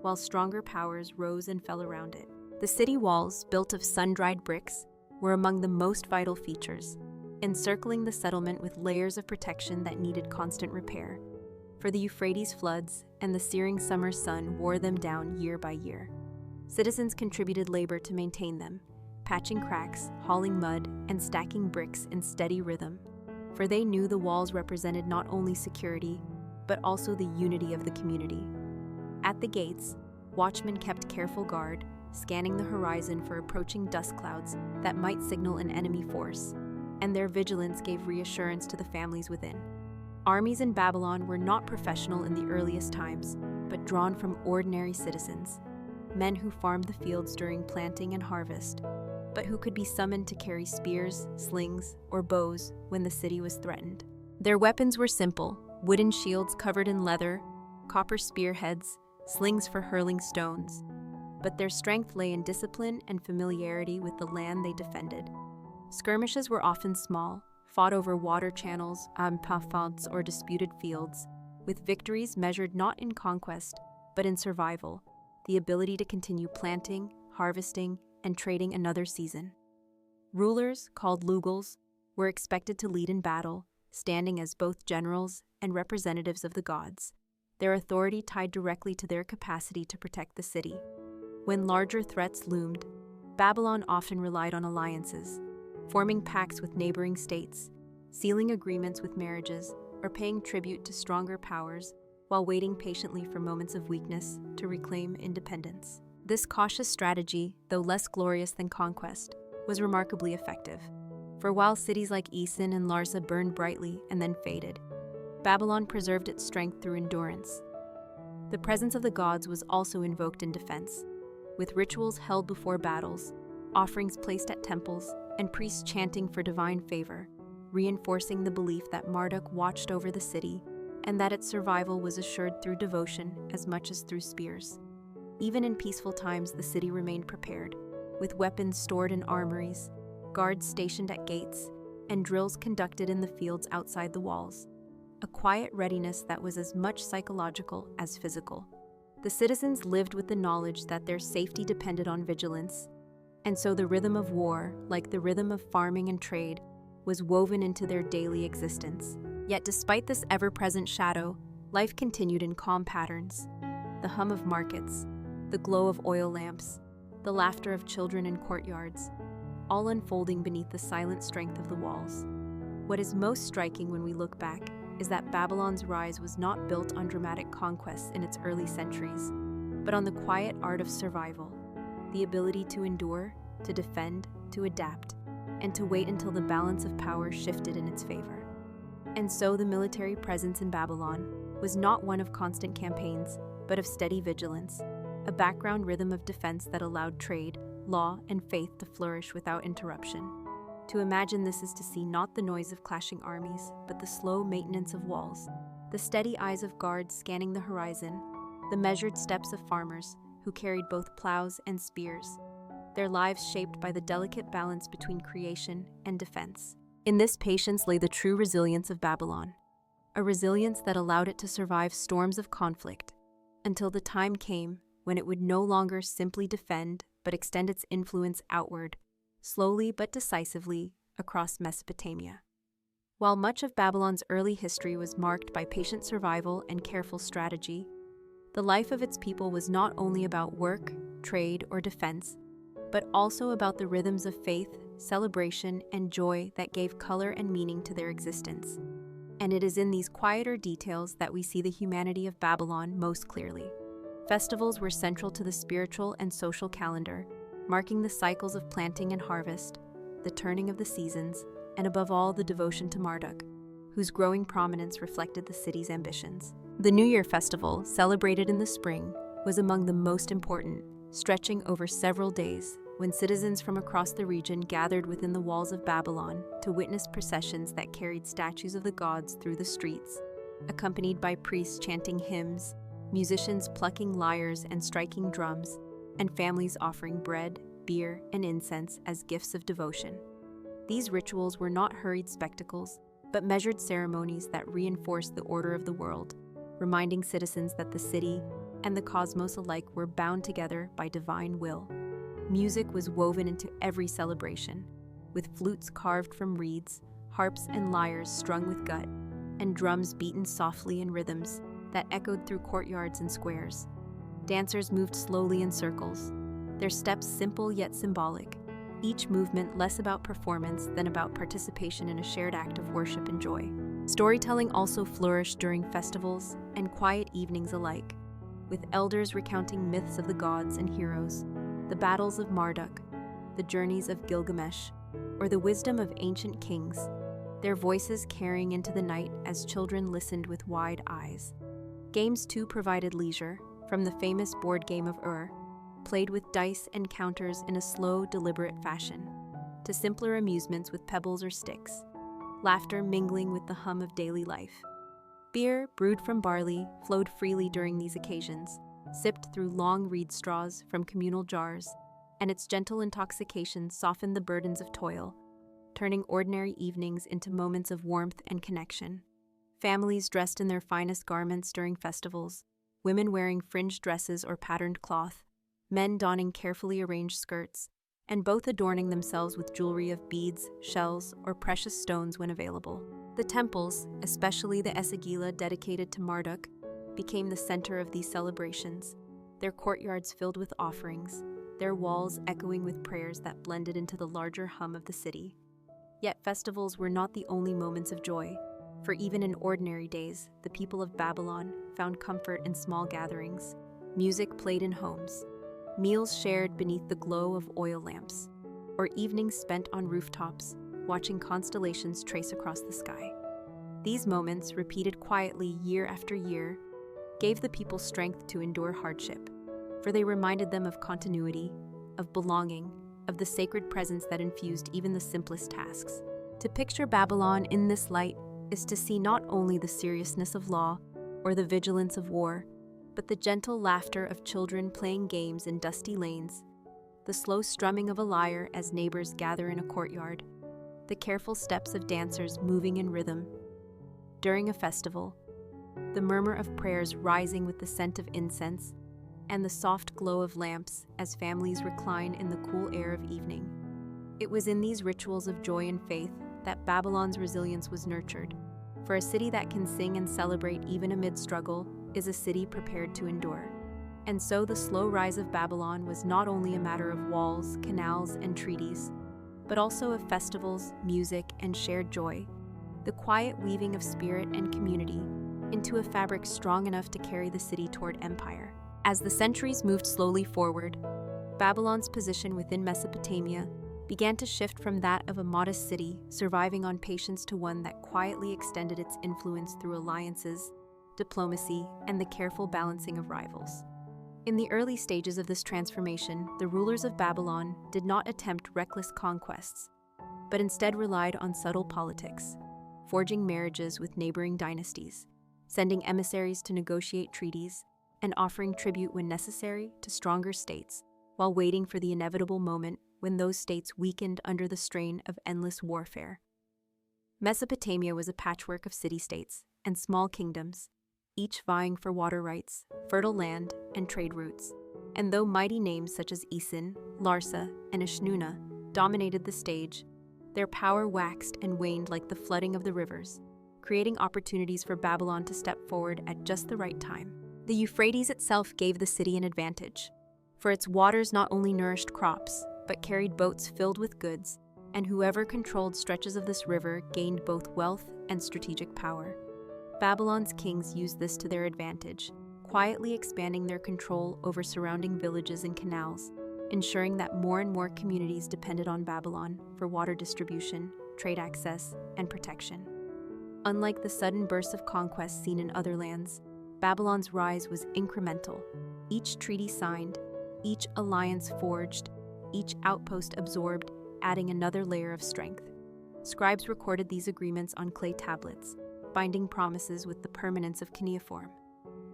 while stronger powers rose and fell around it. The city walls, built of sun-dried bricks, were among the most vital features, encircling the settlement with layers of protection that needed constant repair, for the Euphrates floods and the searing summer sun wore them down year by year. Citizens contributed labor to maintain them, patching cracks, hauling mud, and stacking bricks in steady rhythm, for they knew the walls represented not only security, but also the unity of the community. At the gates, watchmen kept careful guard, scanning the horizon for approaching dust clouds that might signal an enemy force, and their vigilance gave reassurance to the families within. Armies in Babylon were not professional in the earliest times, but drawn from ordinary citizens, men who farmed the fields during planting and harvest, but who could be summoned to carry spears, slings, or bows when the city was threatened. Their weapons were simple: wooden shields covered in leather, copper spearheads, slings for hurling stones. But their strength lay in discipline and familiarity with the land they defended. Skirmishes were often small, fought over water channels, amphitheaters, or disputed fields, with victories measured not in conquest, but in survival, the ability to continue planting, harvesting, and trading another season. Rulers, called lugals, were expected to lead in battle, standing as both generals and representatives of the gods, their authority tied directly to their capacity to protect the city. When larger threats loomed, Babylon often relied on alliances, forming pacts with neighboring states, sealing agreements with marriages, or paying tribute to stronger powers while waiting patiently for moments of weakness to reclaim independence. This cautious strategy, though less glorious than conquest, was remarkably effective. For while cities like Eson and Larsa burned brightly and then faded, Babylon preserved its strength through endurance. The presence of the gods was also invoked in defense, with rituals held before battles, offerings placed at temples, and priests chanting for divine favor, reinforcing the belief that Marduk watched over the city and that its survival was assured through devotion as much as through spears. Even in peaceful times, the city remained prepared, with weapons stored in armories, guards stationed at gates, and drills conducted in the fields outside the walls, a quiet readiness that was as much psychological as physical. The citizens lived with the knowledge that their safety depended on vigilance, and so the rhythm of war, like the rhythm of farming and trade, was woven into their daily existence. Yet despite this ever-present shadow, life continued in calm patterns. The hum of markets, the glow of oil lamps, the laughter of children in courtyards, all unfolding beneath the silent strength of the walls. What is most striking when we look back is that Babylon's rise was not built on dramatic conquests in its early centuries, but on the quiet art of survival, the ability to endure, to defend, to adapt, and to wait until the balance of power shifted in its favor. And so the military presence in Babylon was not one of constant campaigns, but of steady vigilance, a background rhythm of defense that allowed trade, law, and faith to flourish without interruption. To imagine this is to see not the noise of clashing armies, but the slow maintenance of walls, the steady eyes of guards scanning the horizon, the measured steps of farmers who carried both plows and spears, their lives shaped by the delicate balance between creation and defense. In this patience lay the true resilience of Babylon, a resilience that allowed it to survive storms of conflict until the time came when it would no longer simply defend but extend its influence outward, slowly but decisively, across Mesopotamia. While much of Babylon's early history was marked by patient survival and careful strategy, the life of its people was not only about work, trade, or defense, but also about the rhythms of faith, celebration, and joy that gave color and meaning to their existence. And it is in these quieter details that we see the humanity of Babylon most clearly. Festivals were central to the spiritual and social calendar, marking the cycles of planting and harvest, the turning of the seasons, and above all, the devotion to Marduk, whose growing prominence reflected the city's ambitions. The New Year festival, celebrated in the spring, was among the most important, stretching over several days, when citizens from across the region gathered within the walls of Babylon to witness processions that carried statues of the gods through the streets, accompanied by priests chanting hymns, musicians plucking lyres and striking drums, and families offering bread, beer, and incense as gifts of devotion. These rituals were not hurried spectacles, but measured ceremonies that reinforced the order of the world, reminding citizens that the city and the cosmos alike were bound together by divine will. Music was woven into every celebration, with flutes carved from reeds, harps and lyres strung with gut, and drums beaten softly in rhythms that echoed through courtyards and squares. Dancers moved slowly in circles, their steps simple yet symbolic, each movement less about performance than about participation in a shared act of worship and joy. Storytelling also flourished during festivals and quiet evenings alike, with elders recounting myths of the gods and heroes, the battles of Marduk, the journeys of Gilgamesh, or the wisdom of ancient kings, their voices carrying into the night as children listened with wide eyes. Games too provided leisure, from the famous board game of Ur, played with dice and counters in a slow, deliberate fashion, to simpler amusements with pebbles or sticks, laughter mingling with the hum of daily life. Beer, brewed from barley, flowed freely during these occasions, sipped through long reed straws from communal jars, and its gentle intoxication softened the burdens of toil, turning ordinary evenings into moments of warmth and connection. Families dressed in their finest garments during festivals, women wearing fringed dresses or patterned cloth, men donning carefully arranged skirts, and both adorning themselves with jewelry of beads, shells, or precious stones when available. The temples, especially the Esagila dedicated to Marduk, became the center of these celebrations, their courtyards filled with offerings, their walls echoing with prayers that blended into the larger hum of the city. Yet festivals were not the only moments of joy, for even in ordinary days, the people of Babylon found comfort in small gatherings. Music played in homes, meals shared beneath the glow of oil lamps, or evenings spent on rooftops, watching constellations trace across the sky. These moments, repeated quietly year after year, gave the people strength to endure hardship, for they reminded them of continuity, of belonging, of the sacred presence that infused even the simplest tasks. To picture Babylon in this light is to see not only the seriousness of law or the vigilance of war, but the gentle laughter of children playing games in dusty lanes, the slow strumming of a lyre as neighbors gather in a courtyard, the careful steps of dancers moving in rhythm. During a festival, the murmur of prayers rising with the scent of incense, and the soft glow of lamps as families recline in the cool air of evening. It was in these rituals of joy and faith that Babylon's resilience was nurtured, for a city that can sing and celebrate even amid struggle is a city prepared to endure. And so the slow rise of Babylon was not only a matter of walls, canals, and treaties, but also of festivals, music, and shared joy, the quiet weaving of spirit and community into a fabric strong enough to carry the city toward empire. As the centuries moved slowly forward, Babylon's position within Mesopotamia began to shift from that of a modest city surviving on patience to one that quietly extended its influence through alliances, diplomacy, and the careful balancing of rivals. In the early stages of this transformation, the rulers of Babylon did not attempt reckless conquests, but instead relied on subtle politics, forging marriages with neighboring dynasties, sending emissaries to negotiate treaties, and offering tribute when necessary to stronger states, while waiting for the inevitable moment when those states weakened under the strain of endless warfare. Mesopotamia was a patchwork of city-states and small kingdoms, each vying for water rights, fertile land, and trade routes. And though mighty names such as Isin, Larsa, and Ishnuna dominated the stage, their power waxed and waned like the flooding of the rivers, creating opportunities for Babylon to step forward at just the right time. The Euphrates itself gave the city an advantage, for its waters not only nourished crops, but carried boats filled with goods, and whoever controlled stretches of this river gained both wealth and strategic power. Babylon's kings used this to their advantage, quietly expanding their control over surrounding villages and canals, ensuring that more and more communities depended on Babylon for water distribution, trade access, and protection. Unlike the sudden bursts of conquest seen in other lands, Babylon's rise was incremental. Each treaty signed, each alliance forged, each outpost absorbed, adding another layer of strength. Scribes recorded these agreements on clay tablets, binding promises with the permanence of cuneiform,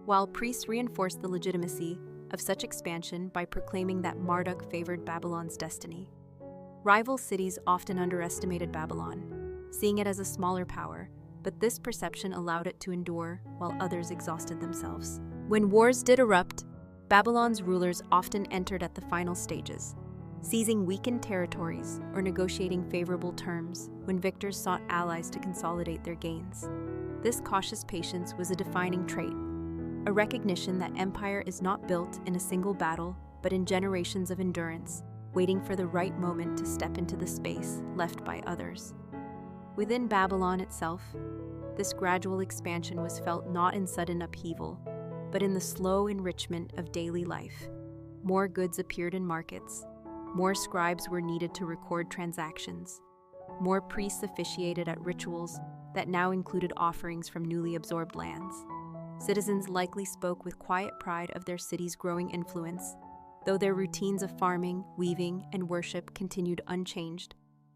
while priests reinforced the legitimacy of such expansion by proclaiming that Marduk favored Babylon's destiny. Rival cities often underestimated Babylon, seeing it as a smaller power, but this perception allowed it to endure while others exhausted themselves. When wars did erupt, Babylon's rulers often entered at the final stages, seizing weakened territories or negotiating favorable terms when victors sought allies to consolidate their gains. This cautious patience was a defining trait, a recognition that empire is not built in a single battle, but in generations of endurance, waiting for the right moment to step into the space left by others. Within Babylon itself, this gradual expansion was felt not in sudden upheaval, but in the slow enrichment of daily life. More goods appeared in markets, more scribes were needed to record transactions, more priests officiated at rituals that now included offerings from newly absorbed lands. Citizens likely spoke with quiet pride of their city's growing influence, though their routines of farming, weaving, and worship continued unchanged.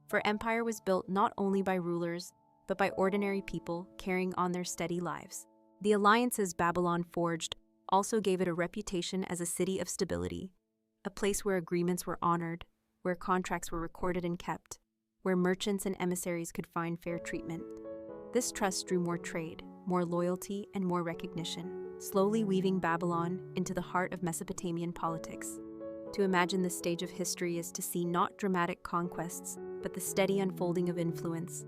For empire was built not only by rulers, but by ordinary people carrying on their steady lives. The alliances Babylon forged also gave it a reputation as a city of stability, a place where agreements were honored, where contracts were recorded and kept, where merchants and emissaries could find fair treatment. This trust drew more trade, more loyalty, and more recognition, slowly weaving Babylon into the heart of Mesopotamian politics. To imagine this stage of history is to see not dramatic conquests, but the steady unfolding of influence.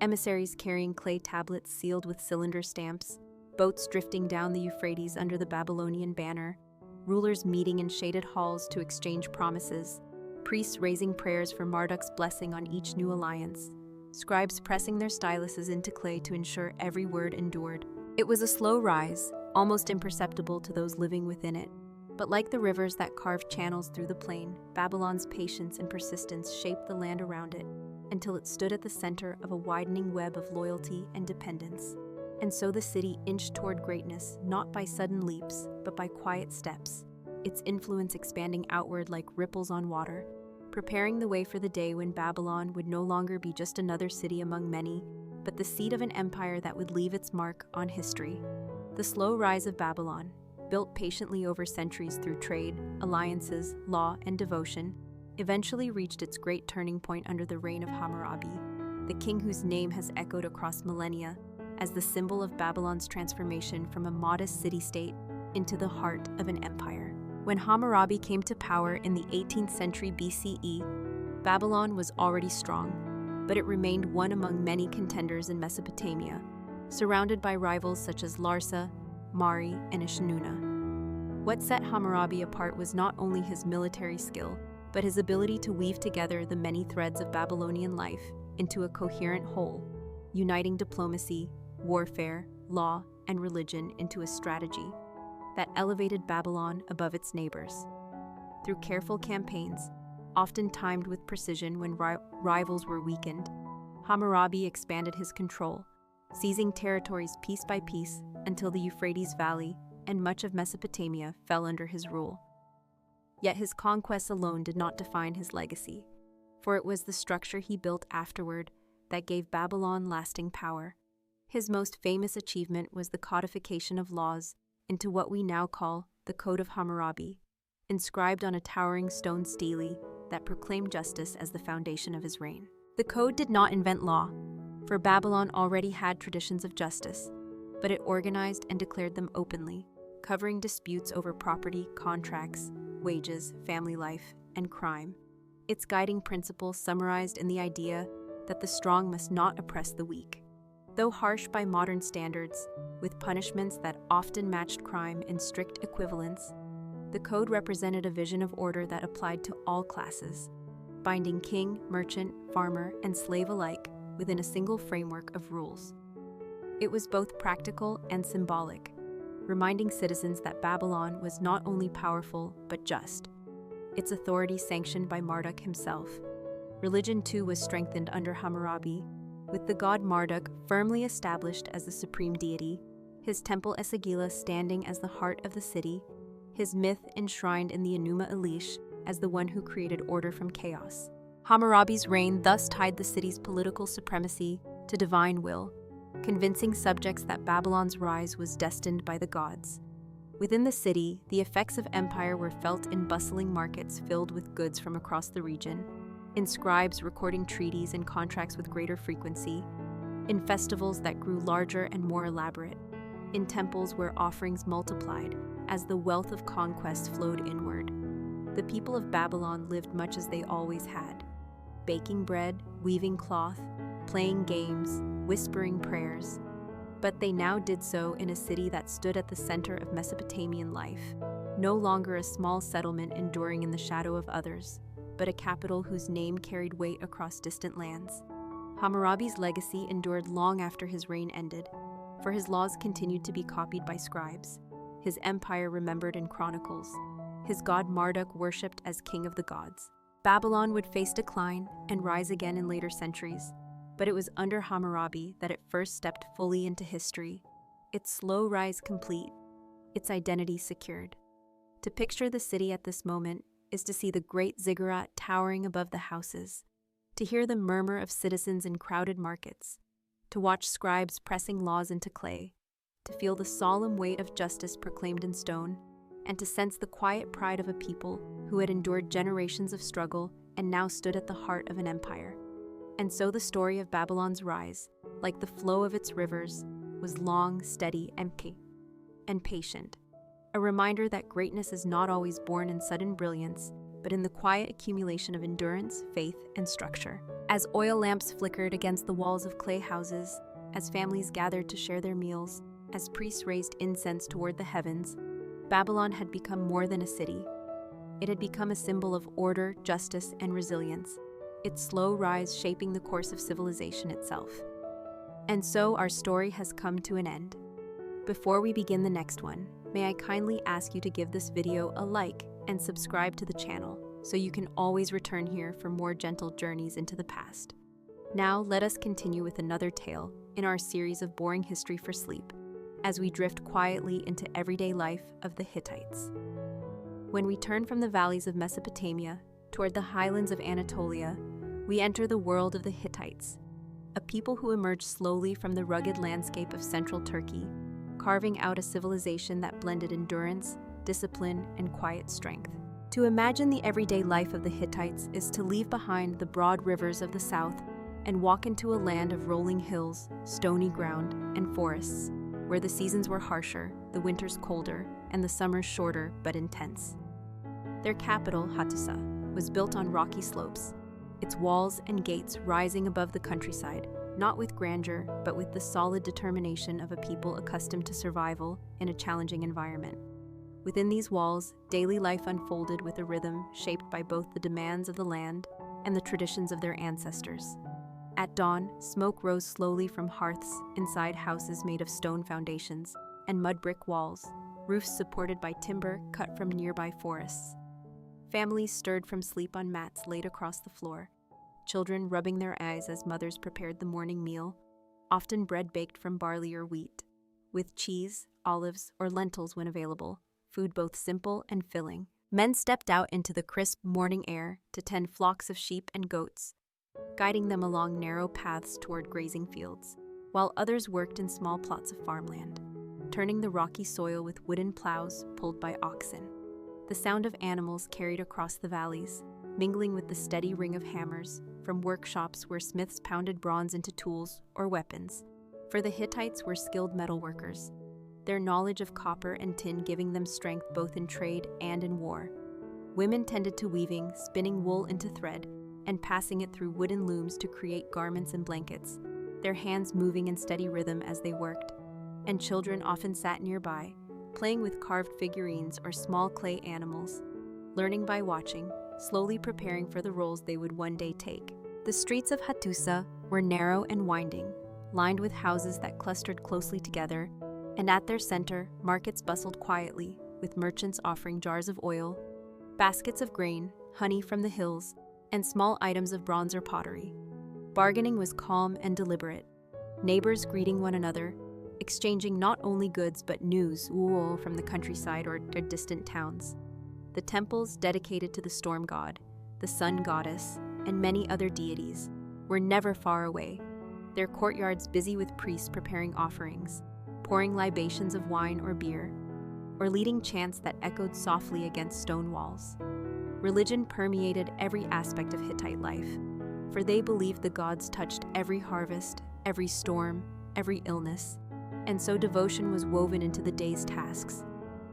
Emissaries carrying clay tablets sealed with cylinder stamps, boats drifting down the Euphrates under the Babylonian banner, rulers meeting in shaded halls to exchange promises, priests raising prayers for Marduk's blessing on each new alliance, scribes pressing their styluses into clay to ensure every word endured. It was a slow rise, almost imperceptible to those living within it. But like the rivers that carved channels through the plain, Babylon's patience and persistence shaped the land around it until it stood at the center of a widening web of loyalty and dependence. And so the city inched toward greatness, not by sudden leaps, but by quiet steps, its influence expanding outward like ripples on water, preparing the way for the day when Babylon would no longer be just another city among many, but the seat of an empire that would leave its mark on history. The slow rise of Babylon, built patiently over centuries through trade, alliances, law, and devotion, eventually reached its great turning point under the reign of Hammurabi, the king whose name has echoed across millennia as the symbol of Babylon's transformation from a modest city-state into the heart of an empire. When Hammurabi came to power in the 18th century BCE, Babylon was already strong, but it remained one among many contenders in Mesopotamia, surrounded by rivals such as Larsa, Mari, and Ishnuna. What set Hammurabi apart was not only his military skill, but his ability to weave together the many threads of Babylonian life into a coherent whole, uniting diplomacy, warfare, law, and religion into a strategy that elevated Babylon above its neighbors. Through careful campaigns, often timed with precision when rivals were weakened, Hammurabi expanded his control, seizing territories piece by piece until the Euphrates Valley and much of Mesopotamia fell under his rule. Yet his conquests alone did not define his legacy, for it was the structure he built afterward that gave Babylon lasting power. His most famous achievement was the codification of laws into what we now call the Code of Hammurabi, inscribed on a towering stone stele that proclaimed justice as the foundation of his reign. The code did not invent law, for Babylon already had traditions of justice, but it organized and declared them openly, covering disputes over property, contracts, wages, family life, and crime. Its guiding principles summarized in the idea that the strong must not oppress the weak. Though harsh by modern standards, with punishments that often matched crime in strict equivalence, the code represented a vision of order that applied to all classes, binding king, merchant, farmer, and slave alike within a single framework of rules. It was both practical and symbolic, reminding citizens that Babylon was not only powerful but just. Its authority sanctioned by Marduk himself. Religion too was strengthened under Hammurabi, with the god Marduk firmly established as the supreme deity, his temple Esagila standing as the heart of the city, his myth enshrined in the Enuma Elish as the one who created order from chaos. Hammurabi's reign thus tied the city's political supremacy to divine will, convincing subjects that Babylon's rise was destined by the gods. Within the city, the effects of empire were felt in bustling markets filled with goods from across the region, in scribes recording treaties and contracts with greater frequency, in festivals that grew larger and more elaborate, in temples where offerings multiplied as the wealth of conquest flowed inward. The people of Babylon lived much as they always had, baking bread, weaving cloth, playing games, whispering prayers. But they now did so in a city that stood at the center of Mesopotamian life, no longer a small settlement enduring in the shadow of others, but a capital whose name carried weight across distant lands. Hammurabi's legacy endured long after his reign ended, for his laws continued to be copied by scribes, his empire remembered in chronicles, his god Marduk worshipped as king of the gods. Babylon would face decline and rise again in later centuries, but it was under Hammurabi that it first stepped fully into history, its slow rise complete, its identity secured. To picture the city at this moment is to see the great ziggurat towering above the houses, to hear the murmur of citizens in crowded markets, to watch scribes pressing laws into clay, to feel the solemn weight of justice proclaimed in stone, and to sense the quiet pride of a people who had endured generations of struggle and now stood at the heart of an empire. And so the story of Babylon's rise, like the flow of its rivers, was long, steady, and patient. A reminder that greatness is not always born in sudden brilliance, but in the quiet accumulation of endurance, faith, and structure. As oil lamps flickered against the walls of clay houses, as families gathered to share their meals, as priests raised incense toward the heavens, Babylon had become more than a city. It had become a symbol of order, justice, and resilience, its slow rise shaping the course of civilization itself. And so our story has come to an end. Before we begin the next one, may I kindly ask you to give this video a like and subscribe to the channel so you can always return here for more gentle journeys into the past. Now let us continue with another tale in our series of Boring History for Sleep, as we drift quietly into everyday life of the Hittites. When we turn from the valleys of Mesopotamia toward the highlands of Anatolia, we enter the world of the Hittites, a people who emerged slowly from the rugged landscape of central Turkey, carving out a civilization that blended endurance, discipline, and quiet strength. To imagine the everyday life of the Hittites is to leave behind the broad rivers of the south and walk into a land of rolling hills, stony ground, and forests, where the seasons were harsher, the winters colder, and the summers shorter but intense. Their capital, Hattusa, was built on rocky slopes, its walls and gates rising above the countryside, not with grandeur, but with the solid determination of a people accustomed to survival in a challenging environment. Within these walls, daily life unfolded with a rhythm shaped by both the demands of the land and the traditions of their ancestors. At dawn, smoke rose slowly from hearths inside houses made of stone foundations and mud brick walls, roofs supported by timber cut from nearby forests. Families stirred from sleep on mats laid across the floor, children rubbing their eyes as mothers prepared the morning meal, often bread baked from barley or wheat, with cheese, olives, or lentils when available, food both simple and filling. Men stepped out into the crisp morning air to tend flocks of sheep and goats, guiding them along narrow paths toward grazing fields, while others worked in small plots of farmland, turning the rocky soil with wooden plows pulled by oxen. The sound of animals carried across the valleys, mingling with the steady ring of hammers from workshops where smiths pounded bronze into tools or weapons. For the Hittites were skilled metalworkers, their knowledge of copper and tin giving them strength both in trade and in war. Women tended to weaving, spinning wool into thread, and passing it through wooden looms to create garments and blankets, their hands moving in steady rhythm as they worked. And children often sat nearby, playing with carved figurines or small clay animals, learning by watching, slowly preparing for the roles they would one day take. The streets of Hattusa were narrow and winding, lined with houses that clustered closely together, And at their center, markets bustled quietly, with merchants offering jars of oil, baskets of grain, honey from the hills, and small items of bronze or pottery. Bargaining was calm and deliberate, neighbors greeting one another, exchanging not only goods but news from the countryside or their distant towns. The temples dedicated to the storm god, the sun goddess, and many other deities were never far away, their courtyards busy with priests preparing offerings, pouring libations of wine or beer, or leading chants that echoed softly against stone walls. Religion permeated every aspect of Hittite life, for they believed the gods touched every harvest, every storm, every illness, and so devotion was woven into the day's tasks.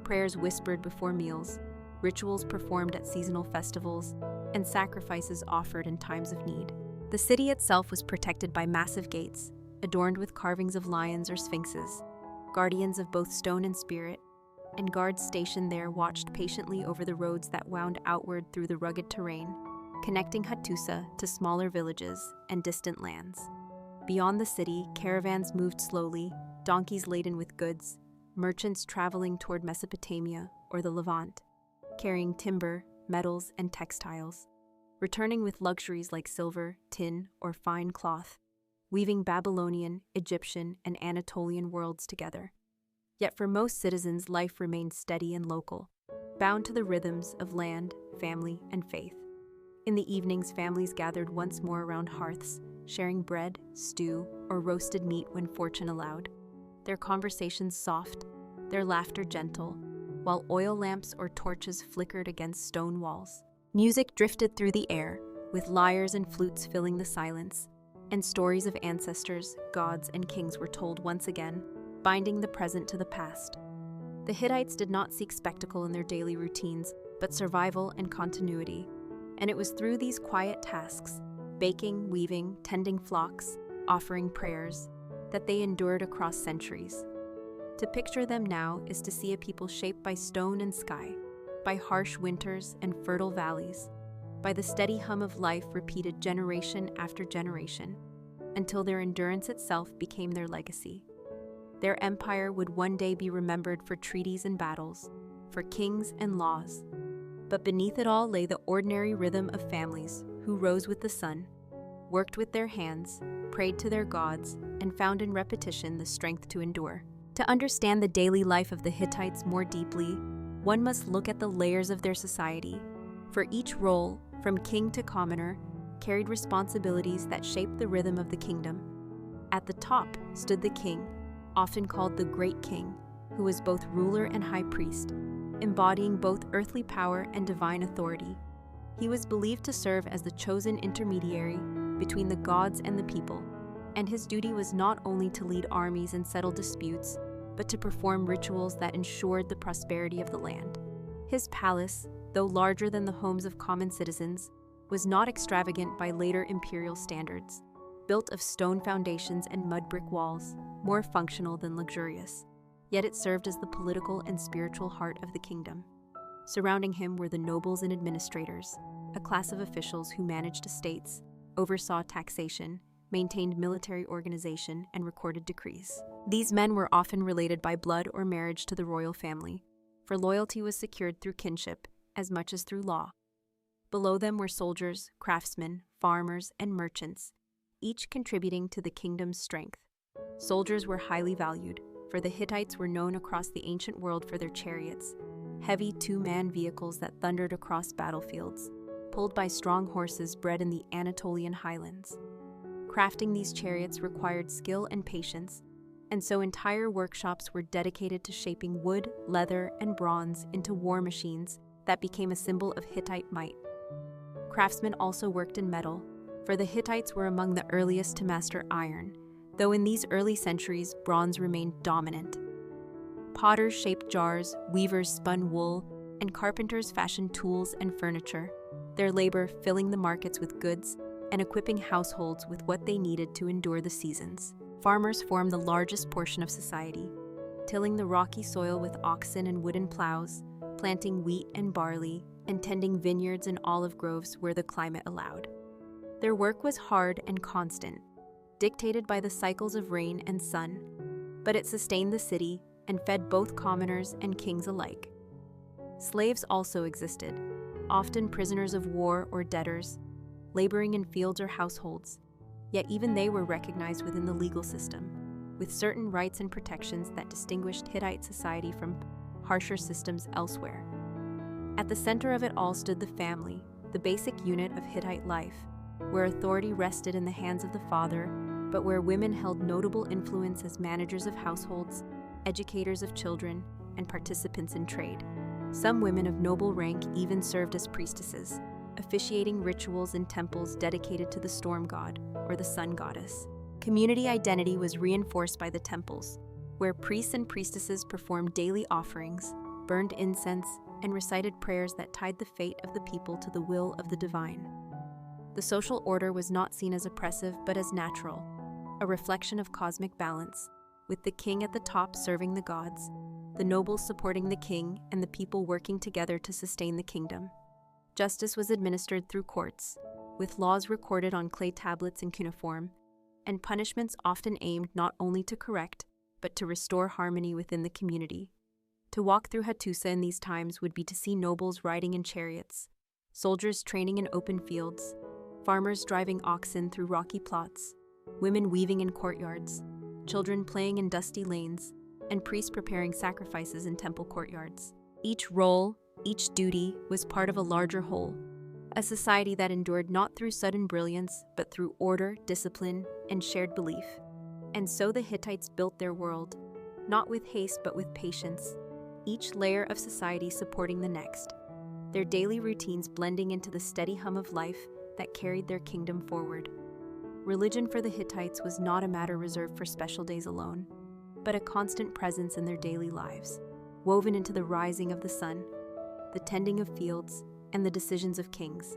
Prayers whispered before meals, rituals performed at seasonal festivals, and sacrifices offered in times of need. The city itself was protected by massive gates, adorned with carvings of lions or sphinxes, guardians of both stone and spirit, and guards stationed there watched patiently over the roads that wound outward through the rugged terrain, connecting Hattusa to smaller villages and distant lands. Beyond the city, caravans moved slowly, donkeys laden with goods, merchants traveling toward Mesopotamia or the Levant, carrying timber, metals, and textiles, returning with luxuries like silver, tin, or fine cloth, weaving Babylonian, Egyptian, and Anatolian worlds together. Yet for most citizens, life remained steady and local, bound to the rhythms of land, family, and faith. In the evenings, families gathered once more around hearths, sharing bread, stew, or roasted meat when fortune allowed, their conversations soft, their laughter gentle, while oil lamps or torches flickered against stone walls. Music drifted through the air, with lyres and flutes filling the silence, and stories of ancestors, gods, and kings were told once again, binding the present to the past. The Hittites did not seek spectacle in their daily routines, but survival and continuity, and it was through these quiet tasks, baking, weaving, tending flocks, offering prayers, that they endured across centuries. To picture them now is to see a people shaped by stone and sky, by harsh winters and fertile valleys, by the steady hum of life repeated generation after generation, until their endurance itself became their legacy. Their empire would one day be remembered for treaties and battles, for kings and laws. But beneath it all lay the ordinary rhythm of families who rose with the sun, worked with their hands, prayed to their gods, and found in repetition the strength to endure. To understand the daily life of the Hittites more deeply, one must look at the layers of their society, for each role, from king to commoner, carried responsibilities that shaped the rhythm of the kingdom. At the top stood the king, often called the Great King, who was both ruler and high priest, embodying both earthly power and divine authority. He was believed to serve as the chosen intermediary between the gods and the people, and his duty was not only to lead armies and settle disputes, but to perform rituals that ensured the prosperity of the land. His palace, though larger than the homes of common citizens, was not extravagant by later imperial standards. Built of stone foundations and mud brick walls, more functional than luxurious. Yet it served as the political and spiritual heart of the kingdom. Surrounding him were the nobles and administrators, a class of officials who managed estates, oversaw taxation, maintained military organization, and recorded decrees. These men were often related by blood or marriage to the royal family, for loyalty was secured through kinship as much as through law. Below them were soldiers, craftsmen, farmers, and merchants, each contributing to the kingdom's strength. Soldiers were highly valued, for the Hittites were known across the ancient world for their chariots, heavy two-man vehicles that thundered across battlefields, pulled by strong horses bred in the Anatolian highlands. Crafting these chariots required skill and patience, and so entire workshops were dedicated to shaping wood, leather, and bronze into war machines that became a symbol of Hittite might. Craftsmen also worked in metal, for the Hittites were among the earliest to master iron, though in these early centuries bronze remained dominant. Potters shaped jars, weavers spun wool, and carpenters fashioned tools and furniture, their labor filling the markets with goods and equipping households with what they needed to endure the seasons. Farmers formed the largest portion of society, tilling the rocky soil with oxen and wooden plows, planting wheat and barley, and tending vineyards and olive groves where the climate allowed. Their work was hard and constant, dictated by the cycles of rain and sun, but it sustained the city, and fed both commoners and kings alike. Slaves also existed, often prisoners of war or debtors, laboring in fields or households, yet even they were recognized within the legal system, with certain rights and protections that distinguished Hittite society from harsher systems elsewhere. At the center of it all stood the family, the basic unit of Hittite life, where authority rested in the hands of the father, but where women held notable influence as managers of households, educators of children, and participants in trade. Some women of noble rank even served as priestesses, officiating rituals in temples dedicated to the storm god or the sun goddess. Community identity was reinforced by the temples, where priests and priestesses performed daily offerings, burned incense, and recited prayers that tied the fate of the people to the will of the divine. The social order was not seen as oppressive but as natural, a reflection of cosmic balance, with the king at the top serving the gods, the nobles supporting the king, and the people working together to sustain the kingdom. Justice was administered through courts, with laws recorded on clay tablets in cuneiform, and punishments often aimed not only to correct, but to restore harmony within the community. To walk through Hattusa in these times would be to see nobles riding in chariots, soldiers training in open fields, farmers driving oxen through rocky plots, women weaving in courtyards, children playing in dusty lanes, and priests preparing sacrifices in temple courtyards. Each role, each duty, was part of a larger whole, a society that endured not through sudden brilliance, but through order, discipline, and shared belief. And so the Hittites built their world, not with haste but with patience, each layer of society supporting the next, their daily routines blending into the steady hum of life that carried their kingdom forward. Religion for the Hittites was not a matter reserved for special days alone, but a constant presence in their daily lives, woven into the rising of the sun, the tending of fields, and the decisions of kings,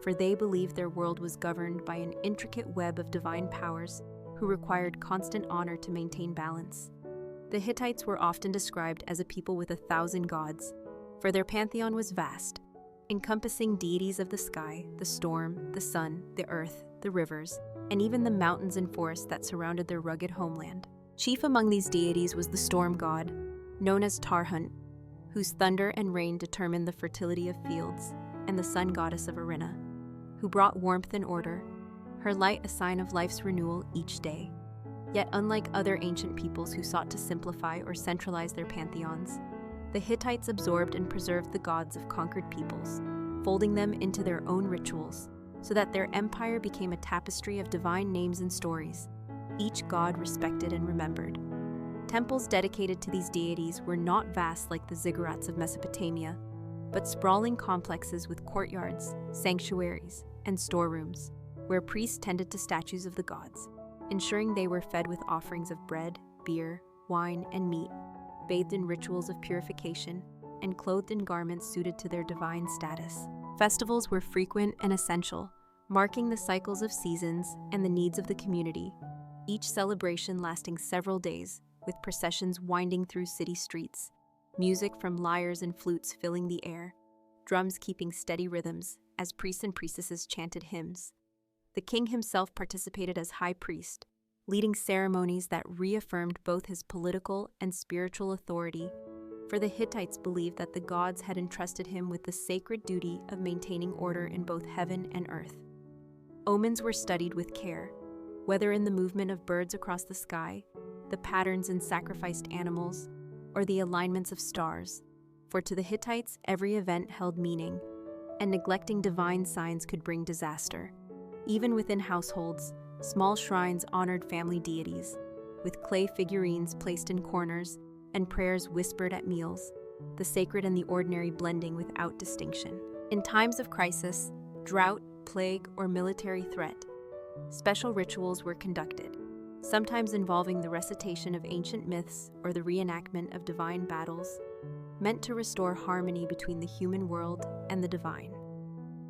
for they believed their world was governed by an intricate web of divine powers who required constant honor to maintain balance. The Hittites were often described as a people with 1,000 gods, for their pantheon was vast, encompassing deities of the sky, the storm, the sun, the earth, the rivers, and even the mountains and forests that surrounded their rugged homeland. Chief among these deities was the storm god, known as Tarhunt, whose thunder and rain determined the fertility of fields, and the sun goddess of Arena, who brought warmth and order, her light a sign of life's renewal each day. Yet unlike other ancient peoples who sought to simplify or centralize their pantheons, the Hittites absorbed and preserved the gods of conquered peoples, folding them into their own rituals, so that their empire became a tapestry of divine names and stories, each god respected and remembered. Temples dedicated to these deities were not vast like the ziggurats of Mesopotamia, but sprawling complexes with courtyards, sanctuaries, and storerooms, where priests tended to statues of the gods, ensuring they were fed with offerings of bread, beer, wine, and meat, bathed in rituals of purification, and clothed in garments suited to their divine status. Festivals were frequent and essential, marking the cycles of seasons and the needs of the community, each celebration lasting several days, with processions winding through city streets, music from lyres and flutes filling the air, drums keeping steady rhythms as priests and priestesses chanted hymns. The king himself participated as high priest, leading ceremonies that reaffirmed both his political and spiritual authority, for the Hittites believed that the gods had entrusted him with the sacred duty of maintaining order in both heaven and earth. Omens were studied with care, whether in the movement of birds across the sky, the patterns in sacrificed animals, or the alignments of stars, for to the Hittites every event held meaning, and neglecting divine signs could bring disaster. Even within households, small shrines honored family deities, with clay figurines placed in corners and prayers whispered at meals, the sacred and the ordinary blending without distinction. In times of crisis, drought, plague, or military threat, special rituals were conducted, sometimes involving the recitation of ancient myths or the reenactment of divine battles, meant to restore harmony between the human world and the divine.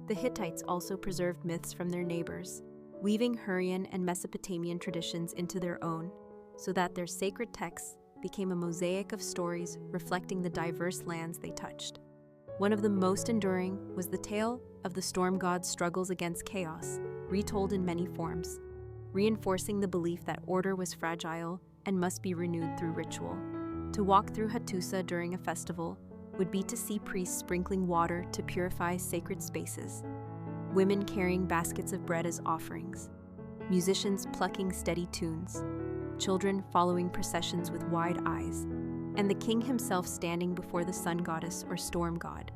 The Hittites also preserved myths from their neighbors, weaving Hurrian and Mesopotamian traditions into their own, so that their sacred texts became a mosaic of stories reflecting the diverse lands they touched. One of the most enduring was the tale of the storm god's struggles against chaos, retold in many forms, reinforcing the belief that order was fragile and must be renewed through ritual. To walk through Hattusa during a festival would be to see priests sprinkling water to purify sacred spaces, women carrying baskets of bread as offerings, musicians plucking steady tunes, children following processions with wide eyes, and the king himself standing before the sun goddess or storm god,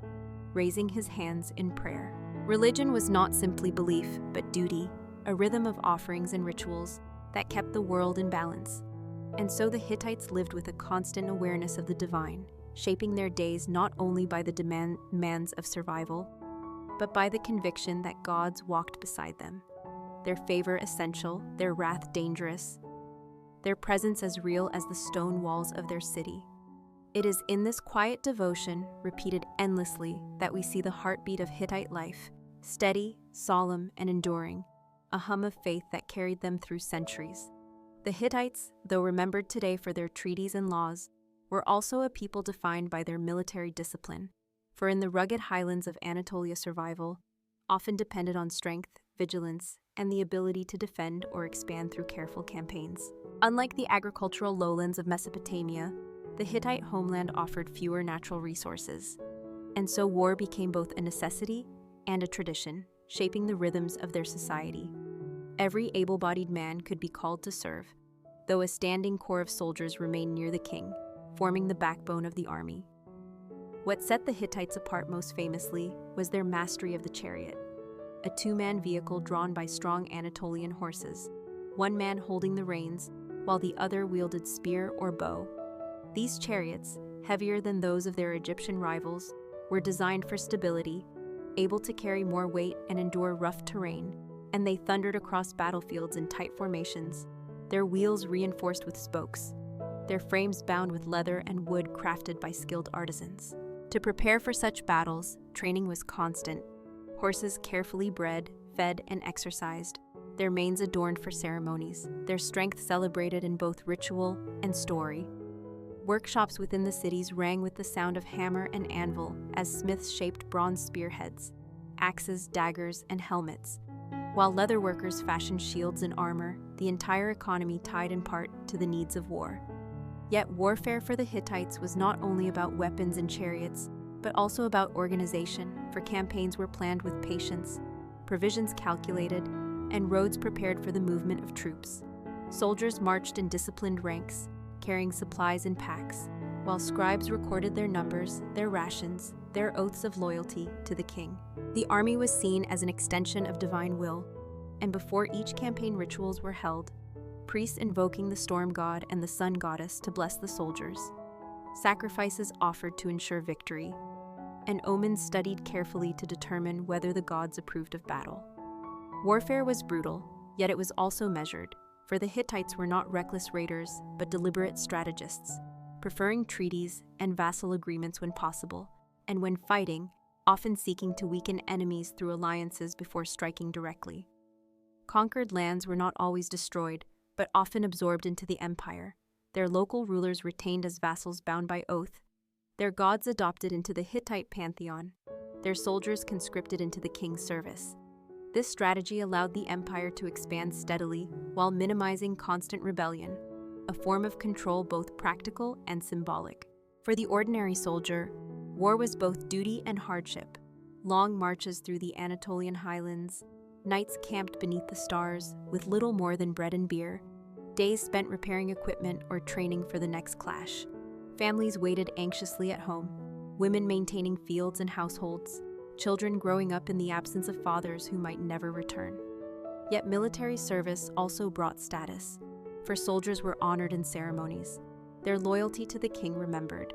raising his hands in prayer. Religion was not simply belief, but duty, a rhythm of offerings and rituals that kept the world in balance. And so the Hittites lived with a constant awareness of the divine, shaping their days not only by the demands of survival, but by the conviction that gods walked beside them, their favor essential, their wrath dangerous, their presence as real as the stone walls of their city. It is in this quiet devotion, repeated endlessly, that we see the heartbeat of Hittite life, steady, solemn, and enduring, a hum of faith that carried them through centuries. The Hittites, though remembered today for their treaties and laws, were also a people defined by their military discipline, for in the rugged highlands of Anatolia survival often depended on strength, vigilance, and the ability to defend or expand through careful campaigns. Unlike the agricultural lowlands of Mesopotamia, the Hittite homeland offered fewer natural resources, and so war became both a necessity and a tradition, shaping the rhythms of their society. Every able-bodied man could be called to serve, though a standing corps of soldiers remained near the king, forming the backbone of the army. What set the Hittites apart most famously was their mastery of the chariot, a two-man vehicle drawn by strong Anatolian horses, one man holding the reins, while the other wielded spear or bow. These chariots, heavier than those of their Egyptian rivals, were designed for stability, able to carry more weight and endure rough terrain, and they thundered across battlefields in tight formations, their wheels reinforced with spokes, their frames bound with leather and wood crafted by skilled artisans. To prepare for such battles, training was constant. Horses carefully bred, fed, and exercised, their manes adorned for ceremonies, their strength celebrated in both ritual and story. Workshops within the cities rang with the sound of hammer and anvil as smiths shaped bronze spearheads, axes, daggers, and helmets, while leatherworkers fashioned shields and armor, the entire economy tied in part to the needs of war. Yet warfare for the Hittites was not only about weapons and chariots, but also about organization, for campaigns were planned with patience, provisions calculated, and roads prepared for the movement of troops. Soldiers marched in disciplined ranks, carrying supplies in packs, while scribes recorded their numbers, their rations, their oaths of loyalty to the king. The army was seen as an extension of divine will, and before each campaign rituals were held, priests invoking the storm god and the sun goddess to bless the soldiers, sacrifices offered to ensure victory, and omens studied carefully to determine whether the gods approved of battle. Warfare was brutal, yet it was also measured, for the Hittites were not reckless raiders, but deliberate strategists, preferring treaties and vassal agreements when possible, and when fighting, often seeking to weaken enemies through alliances before striking directly. Conquered lands were not always destroyed, but often absorbed into the empire, their local rulers retained as vassals bound by oath, their gods adopted into the Hittite pantheon, their soldiers conscripted into the king's service. This strategy allowed the empire to expand steadily while minimizing constant rebellion, a form of control both practical and symbolic. For the ordinary soldier, war was both duty and hardship. Long marches through the Anatolian highlands, nights camped beneath the stars with little more than bread and beer, days spent repairing equipment or training for the next clash. Families waited anxiously at home, women maintaining fields and households, children growing up in the absence of fathers who might never return. Yet military service also brought status, for soldiers were honored in ceremonies, their loyalty to the king remembered,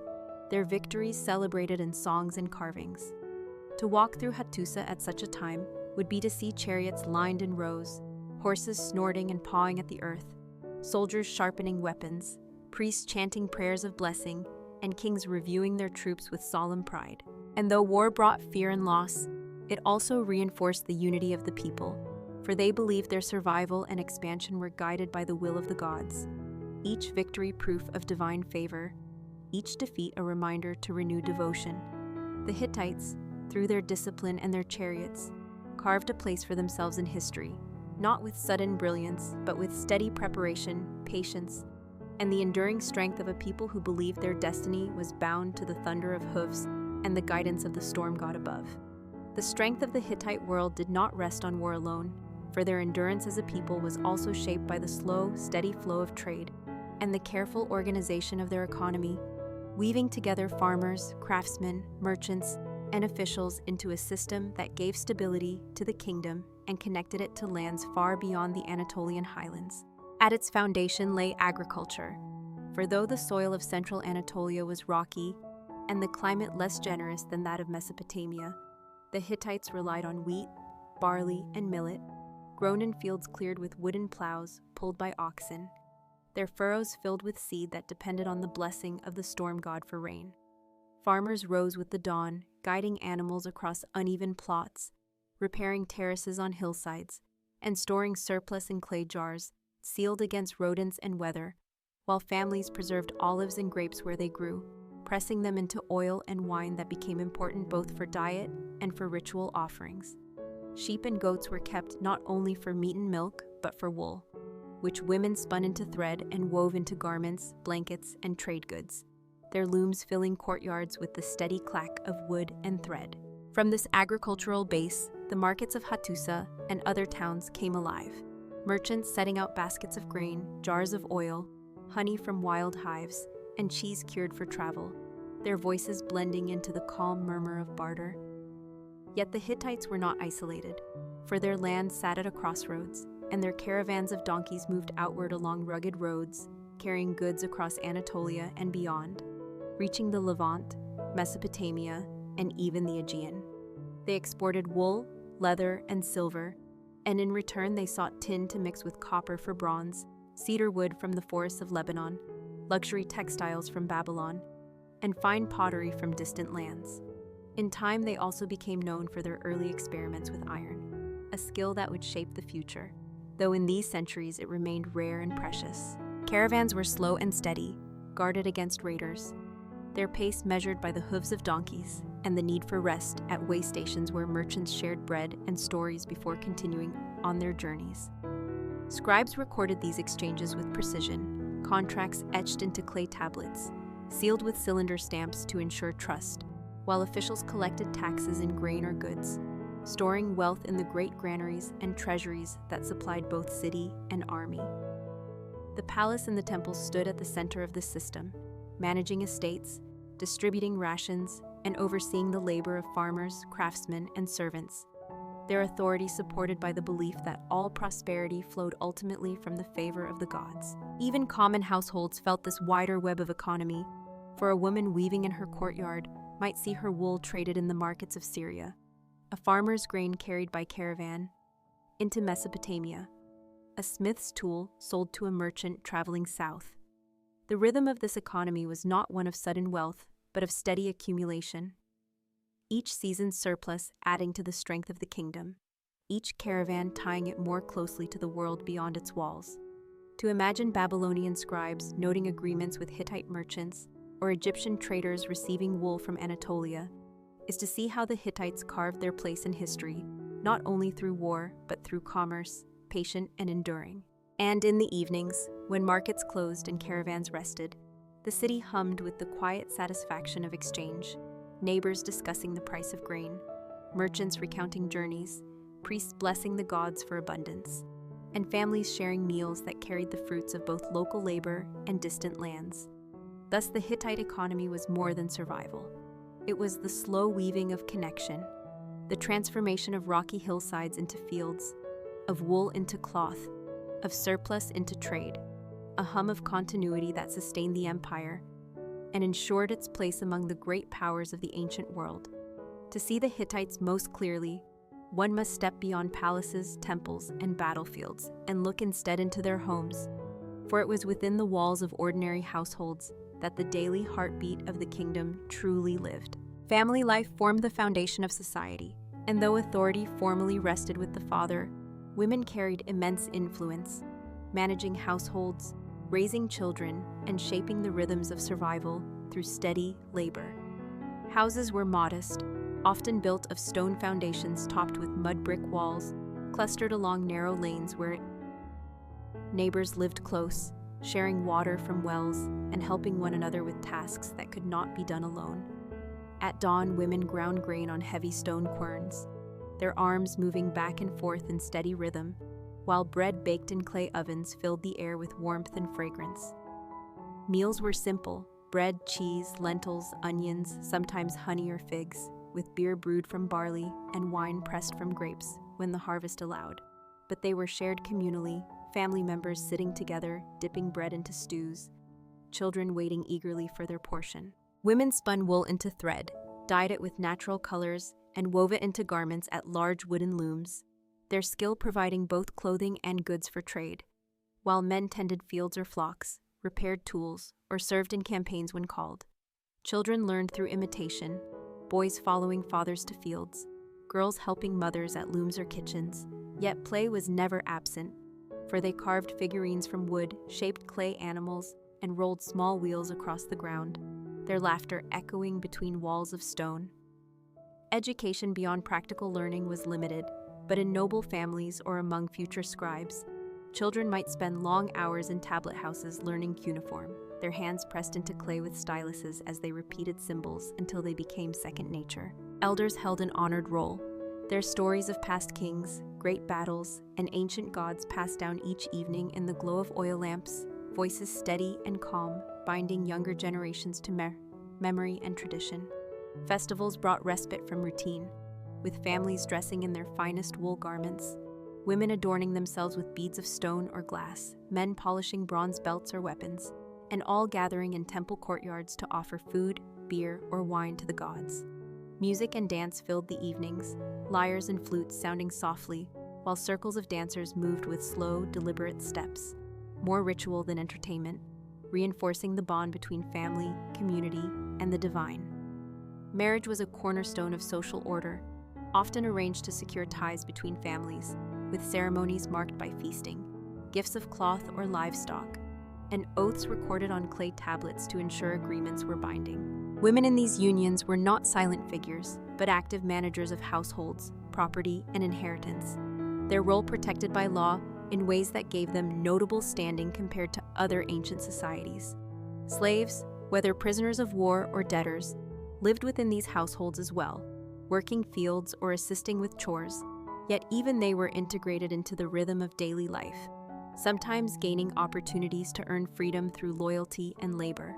their victories celebrated in songs and carvings. To walk through Hattusa at such a time would be to see chariots lined in rows, horses snorting and pawing at the earth, soldiers sharpening weapons, priests chanting prayers of blessing, and kings reviewing their troops with solemn pride. And though war brought fear and loss, it also reinforced the unity of the people, for they believed their survival and expansion were guided by the will of the gods. Each victory proof of divine favor, each defeat a reminder to renew devotion. The Hittites, through their discipline and their chariots, carved a place for themselves in history, not with sudden brilliance, but with steady preparation, patience, and the enduring strength of a people who believed their destiny was bound to the thunder of hoofs and the guidance of the storm god above. The strength of the Hittite world did not rest on war alone, for their endurance as a people was also shaped by the slow, steady flow of trade and the careful organization of their economy, weaving together farmers, craftsmen, merchants, and officials into a system that gave stability to the kingdom and connected it to lands far beyond the Anatolian highlands. At its foundation lay agriculture, for though the soil of central Anatolia was rocky and the climate less generous than that of Mesopotamia, the Hittites relied on wheat, barley, and millet, grown in fields cleared with wooden plows pulled by oxen, their furrows filled with seed that depended on the blessing of the storm god for rain. Farmers rose with the dawn, guiding animals across uneven plots, repairing terraces on hillsides, and storing surplus in clay jars, sealed against rodents and weather, while families preserved olives and grapes where they grew, pressing them into oil and wine that became important both for diet and for ritual offerings. Sheep and goats were kept not only for meat and milk, but for wool, which women spun into thread and wove into garments, blankets, and trade goods, their looms filling courtyards with the steady clack of wood and thread. From this agricultural base, the markets of Hattusa and other towns came alive, merchants setting out baskets of grain, jars of oil, honey from wild hives, and cheese cured for travel, their voices blending into the calm murmur of barter. Yet the Hittites were not isolated, for their land sat at a crossroads, and their caravans of donkeys moved outward along rugged roads, carrying goods across Anatolia and beyond, reaching the Levant, Mesopotamia, and even the Aegean. They exported wool, leather, and silver, and in return they sought tin to mix with copper for bronze, cedar wood from the forests of Lebanon, luxury textiles from Babylon, and fine pottery from distant lands. In time, they also became known for their early experiments with iron, a skill that would shape the future, though in these centuries it remained rare and precious. Caravans were slow and steady, guarded against raiders, their pace measured by the hooves of donkeys and the need for rest at way stations where merchants shared bread and stories before continuing on their journeys. Scribes recorded these exchanges with precision, contracts etched into clay tablets, sealed with cylinder stamps to ensure trust, while officials collected taxes in grain or goods, storing wealth in the great granaries and treasuries that supplied both city and army. The palace and the temple stood at the center of the system, managing estates, distributing rations, and overseeing the labor of farmers, craftsmen, and servants, their authority supported by the belief that all prosperity flowed ultimately from the favor of the gods. Even common households felt this wider web of economy, for a woman weaving in her courtyard might see her wool traded in the markets of Syria, a farmer's grain carried by caravan into Mesopotamia, a smith's tool sold to a merchant traveling south. The rhythm of this economy was not one of sudden wealth, but of steady accumulation, each season's surplus adding to the strength of the kingdom, each caravan tying it more closely to the world beyond its walls. To imagine Babylonian scribes noting agreements with Hittite merchants or Egyptian traders receiving wool from Anatolia is to see how the Hittites carved their place in history, not only through war, but through commerce, patient and enduring. And in the evenings, when markets closed and caravans rested, the city hummed with the quiet satisfaction of exchange, neighbors discussing the price of grain, merchants recounting journeys, priests blessing the gods for abundance, and families sharing meals that carried the fruits of both local labor and distant lands. Thus, the Hittite economy was more than survival. It was the slow weaving of connection, the transformation of rocky hillsides into fields, of wool into cloth, of surplus into trade, a hum of continuity that sustained the empire and ensured its place among the great powers of the ancient world. To see the Hittites most clearly, one must step beyond palaces, temples, and battlefields and look instead into their homes, for it was within the walls of ordinary households that the daily heartbeat of the kingdom truly lived. Family life formed the foundation of society, and though authority formally rested with the father, women carried immense influence, managing households, raising children, and shaping the rhythms of survival through steady labor. Houses were modest, often built of stone foundations topped with mud brick walls, clustered along narrow lanes where neighbors lived close, sharing water from wells and helping one another with tasks that could not be done alone. At dawn, women ground grain on heavy stone querns, their arms moving back and forth in steady rhythm, while bread baked in clay ovens filled the air with warmth and fragrance. Meals were simple: bread, cheese, lentils, onions, sometimes honey or figs, with beer brewed from barley and wine pressed from grapes when the harvest allowed. But they were shared communally, family members sitting together, dipping bread into stews, children waiting eagerly for their portion. Women spun wool into thread, dyed it with natural colors, and wove it into garments at large wooden looms, their skill providing both clothing and goods for trade, while men tended fields or flocks, repaired tools, or served in campaigns when called. Children learned through imitation, boys following fathers to fields, girls helping mothers at looms or kitchens. Yet play was never absent, for they carved figurines from wood, shaped clay animals, and rolled small wheels across the ground, their laughter echoing between walls of stone. Education beyond practical learning was limited, but in noble families or among future scribes, children might spend long hours in tablet houses learning cuneiform, their hands pressed into clay with styluses as they repeated symbols until they became second nature. Elders held an honored role. Their stories of past kings, great battles, and ancient gods passed down each evening in the glow of oil lamps, voices steady and calm, binding younger generations to memory and tradition. Festivals brought respite from routine, with families dressing in their finest wool garments, women adorning themselves with beads of stone or glass, men polishing bronze belts or weapons, and all gathering in temple courtyards to offer food, beer, or wine to the gods. Music and dance filled the evenings, lyres and flutes sounding softly, while circles of dancers moved with slow, deliberate steps, more ritual than entertainment, reinforcing the bond between family, community, and the divine. Marriage was a cornerstone of social order, often arranged to secure ties between families, with ceremonies marked by feasting, gifts of cloth or livestock, and oaths recorded on clay tablets to ensure agreements were binding. Women in these unions were not silent figures, but active managers of households, property, and inheritance, their role protected by law in ways that gave them notable standing compared to other ancient societies. Slaves, whether prisoners of war or debtors, lived within these households as well, working fields or assisting with chores, yet even they were integrated into the rhythm of daily life, sometimes gaining opportunities to earn freedom through loyalty and labor.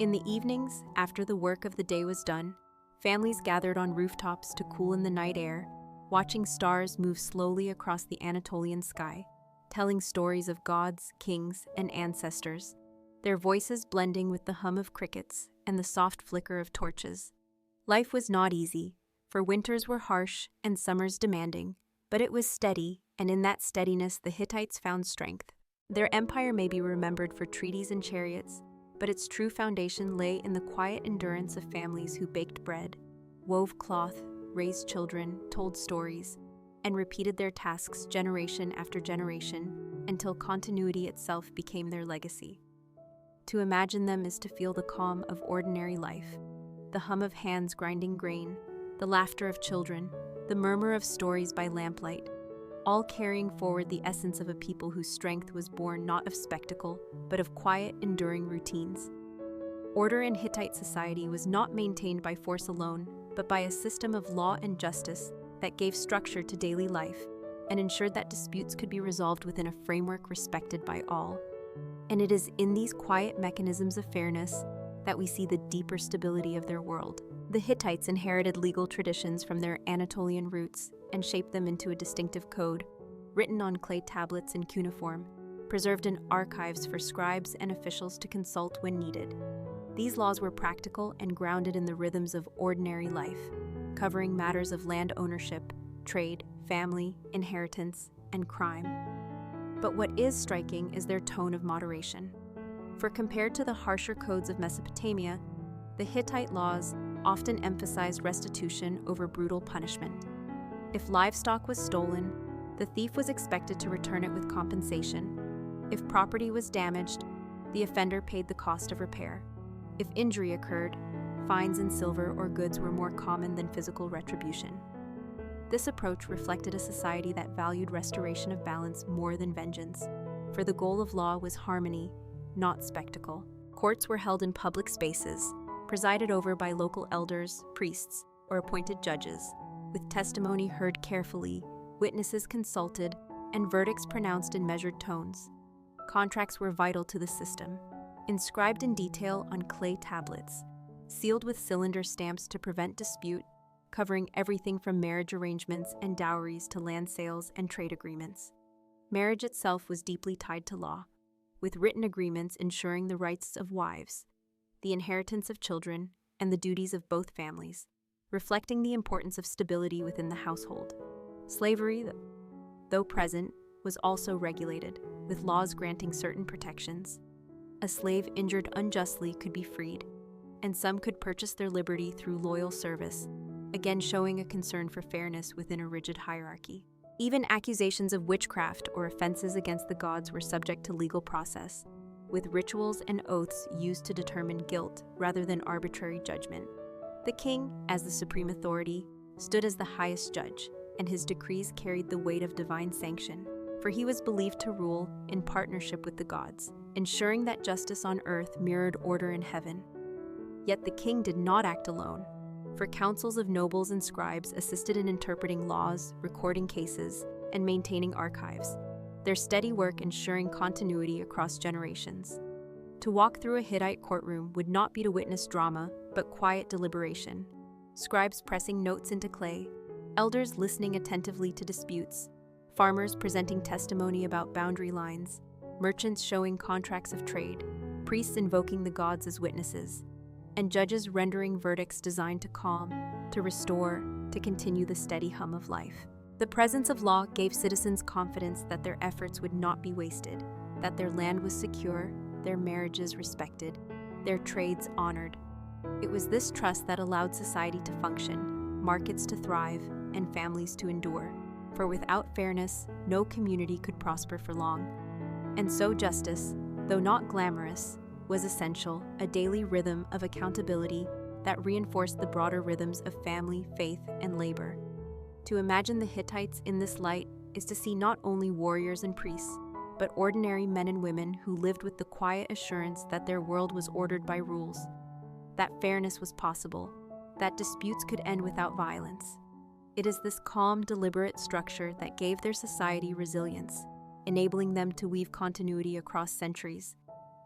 In the evenings, after the work of the day was done, families gathered on rooftops to cool in the night air, watching stars move slowly across the Anatolian sky, telling stories of gods, kings, and ancestors, their voices blending with the hum of crickets and the soft flicker of torches. Life was not easy, for winters were harsh and summers demanding, but it was steady, and in that steadiness the Hittites found strength. Their empire may be remembered for treaties and chariots, but its true foundation lay in the quiet endurance of families who baked bread, wove cloth, raised children, told stories, and repeated their tasks generation after generation until continuity itself became their legacy. To imagine them is to feel the calm of ordinary life, the hum of hands grinding grain, the laughter of children, the murmur of stories by lamplight, all carrying forward the essence of a people whose strength was born not of spectacle, but of quiet, enduring routines. Order in Hittite society was not maintained by force alone, but by a system of law and justice that gave structure to daily life and ensured that disputes could be resolved within a framework respected by all. And it is in these quiet mechanisms of fairness that we see the deeper stability of their world. The Hittites inherited legal traditions from their Anatolian roots and shaped them into a distinctive code, written on clay tablets in cuneiform, preserved in archives for scribes and officials to consult when needed. These laws were practical and grounded in the rhythms of ordinary life, covering matters of land ownership, trade, family, inheritance, and crime. But what is striking is their tone of moderation. For compared to the harsher codes of Mesopotamia, the Hittite laws often emphasized restitution over brutal punishment. If livestock was stolen, the thief was expected to return it with compensation. If property was damaged, the offender paid the cost of repair. If injury occurred, fines in silver or goods were more common than physical retribution. This approach reflected a society that valued restoration of balance more than vengeance, for the goal of law was harmony not spectacle. Courts were held in public spaces, presided over by local elders, priests, or appointed judges, with testimony heard carefully, witnesses consulted, and verdicts pronounced in measured tones. Contracts were vital to the system, inscribed in detail on clay tablets, sealed with cylinder stamps to prevent dispute, covering everything from marriage arrangements and dowries to land sales and trade agreements. Marriage itself was deeply tied to law, with written agreements ensuring the rights of wives, the inheritance of children, and the duties of both families, reflecting the importance of stability within the household. Slavery, though present, was also regulated, with laws granting certain protections. A slave injured unjustly could be freed, and some could purchase their liberty through loyal service, again showing a concern for fairness within a rigid hierarchy. Even accusations of witchcraft or offenses against the gods were subject to legal process, with rituals and oaths used to determine guilt rather than arbitrary judgment. The king, as the supreme authority, stood as the highest judge, and his decrees carried the weight of divine sanction, for he was believed to rule in partnership with the gods, ensuring that justice on earth mirrored order in heaven. Yet the king did not act alone, for councils of nobles and scribes assisted in interpreting laws, recording cases, and maintaining archives, their steady work ensuring continuity across generations. To walk through a Hittite courtroom would not be to witness drama, but quiet deliberation. Scribes pressing notes into clay, elders listening attentively to disputes, farmers presenting testimony about boundary lines, merchants showing contracts of trade, priests invoking the gods as witnesses, and judges rendering verdicts designed to calm, to restore, to continue the steady hum of life. The presence of law gave citizens confidence that their efforts would not be wasted, that their land was secure, their marriages respected, their trades honored. It was this trust that allowed society to function, markets to thrive, and families to endure. For without fairness, no community could prosper for long. And so justice, though not glamorous, was essential, a daily rhythm of accountability that reinforced the broader rhythms of family, faith, and labor. To imagine the Hittites in this light is to see not only warriors and priests, but ordinary men and women who lived with the quiet assurance that their world was ordered by rules, that fairness was possible, that disputes could end without violence. It is this calm, deliberate structure that gave their society resilience, enabling them to weave continuity across centuries,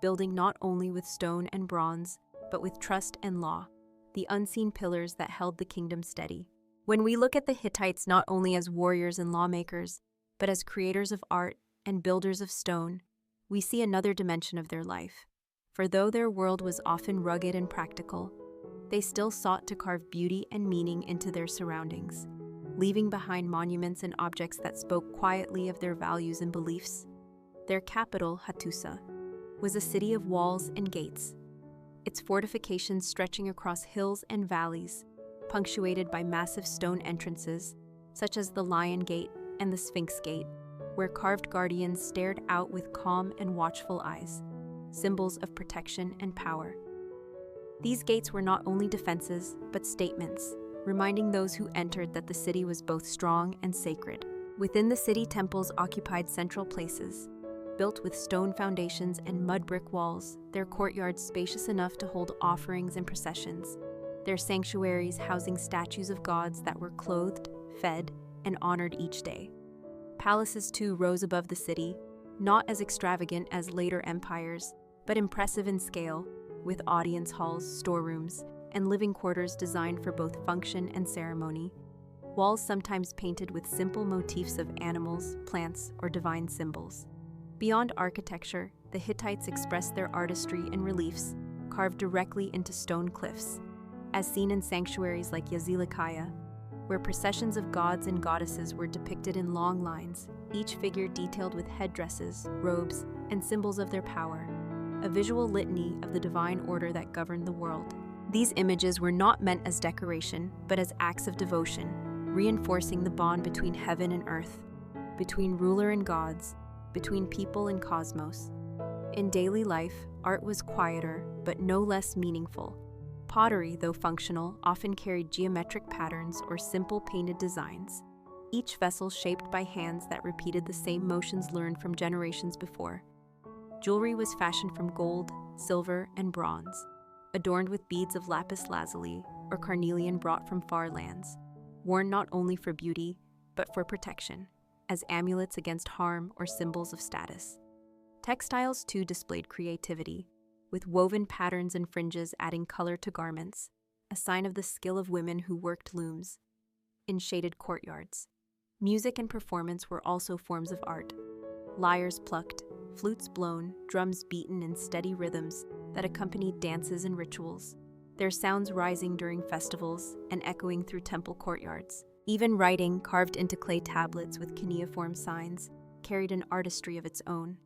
building not only with stone and bronze, but with trust and law, the unseen pillars that held the kingdom steady. When we look at the Hittites not only as warriors and lawmakers, but as creators of art and builders of stone, we see another dimension of their life. For though their world was often rugged and practical, they still sought to carve beauty and meaning into their surroundings, leaving behind monuments and objects that spoke quietly of their values and beliefs. Their capital, Hattusa, was a city of walls and gates, its fortifications stretching across hills and valleys, punctuated by massive stone entrances, such as the Lion Gate and the Sphinx Gate, where carved guardians stared out with calm and watchful eyes, symbols of protection and power. These gates were not only defenses, but statements, reminding those who entered that the city was both strong and sacred. Within the city, temples occupied central places, built with stone foundations and mud brick walls, their courtyards spacious enough to hold offerings and processions, their sanctuaries housing statues of gods that were clothed, fed, and honored each day. Palaces too rose above the city, not as extravagant as later empires, but impressive in scale, with audience halls, storerooms, and living quarters designed for both function and ceremony. Walls sometimes painted with simple motifs of animals, plants, or divine symbols. Beyond architecture, the Hittites expressed their artistry in reliefs, carved directly into stone cliffs, as seen in sanctuaries like Yazilikaya, where processions of gods and goddesses were depicted in long lines, each figure detailed with headdresses, robes, and symbols of their power, a visual litany of the divine order that governed the world. These images were not meant as decoration, but as acts of devotion, reinforcing the bond between heaven and earth, between ruler and gods, between people and cosmos. In daily life, art was quieter, but no less meaningful. Pottery, though functional, often carried geometric patterns or simple painted designs, each vessel shaped by hands that repeated the same motions learned from generations before. Jewelry was fashioned from gold, silver, and bronze, adorned with beads of lapis lazuli or carnelian brought from far lands, worn not only for beauty, but for protection, as amulets against harm or symbols of status. Textiles too displayed creativity, with woven patterns and fringes adding color to garments, a sign of the skill of women who worked looms. In shaded courtyards, music and performance were also forms of art. Lyres plucked, flutes blown, drums beaten in steady rhythms that accompanied dances and rituals, their sounds rising during festivals and echoing through temple courtyards. Even writing, carved into clay tablets with cuneiform signs, carried an artistry of its own,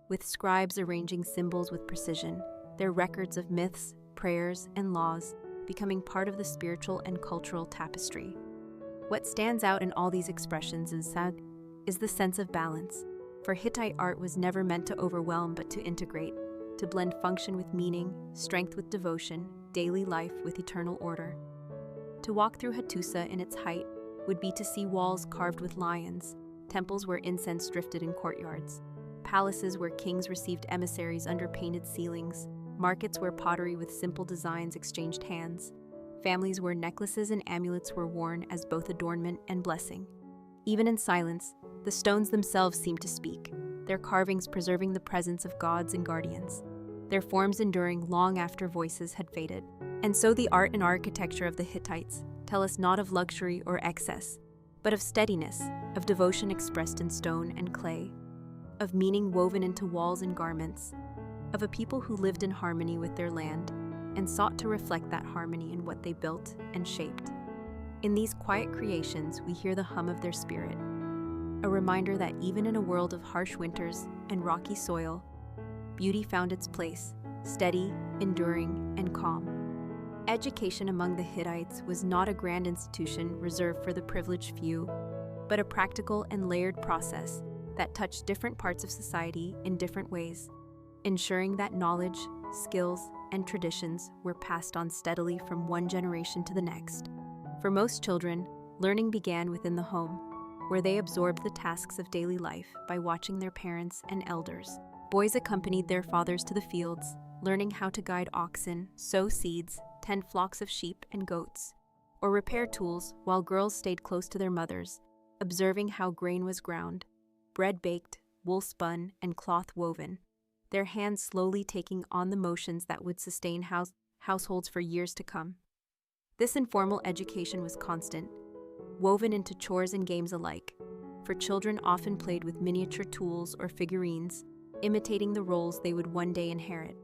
with scribes arranging symbols with precision, their records of myths, prayers, and laws becoming part of the spiritual and cultural tapestry. What stands out in all these expressions is the sense of balance, for Hittite art was never meant to overwhelm but to integrate, to blend function with meaning, strength with devotion, daily life with eternal order. To walk through Hattusa in its height would be to see walls carved with lions, temples where incense drifted in courtyards, palaces where kings received emissaries under painted ceilings, markets where pottery with simple designs exchanged hands, families where necklaces and amulets were worn as both adornment and blessing. Even in silence, the stones themselves seemed to speak, their carvings preserving the presence of gods and guardians, their forms enduring long after voices had faded. And so the art and architecture of the Hittites tell us not of luxury or excess, but of steadiness, of devotion expressed in stone and clay, of meaning woven into walls and garments, of a people who lived in harmony with their land and sought to reflect that harmony in what they built and shaped. In these quiet creations, we hear the hum of their spirit, a reminder that even in a world of harsh winters and rocky soil, beauty found its place, steady, enduring, and calm. Education among the Hittites was not a grand institution reserved for the privileged few, but a practical and layered process that touched different parts of society in different ways, ensuring that knowledge, skills, and traditions were passed on steadily from one generation to the next. For most children, learning began within the home, where they absorbed the tasks of daily life by watching their parents and elders. Boys accompanied their fathers to the fields, learning how to guide oxen, sow seeds, tend flocks of sheep and goats, or repair tools, while girls stayed close to their mothers, observing how grain was ground, bread baked, wool spun, and cloth woven, their hands slowly taking on the motions that would sustain households for years to come. This informal education was constant, woven into chores and games alike, for children often played with miniature tools or figurines, imitating the roles they would one day inherit.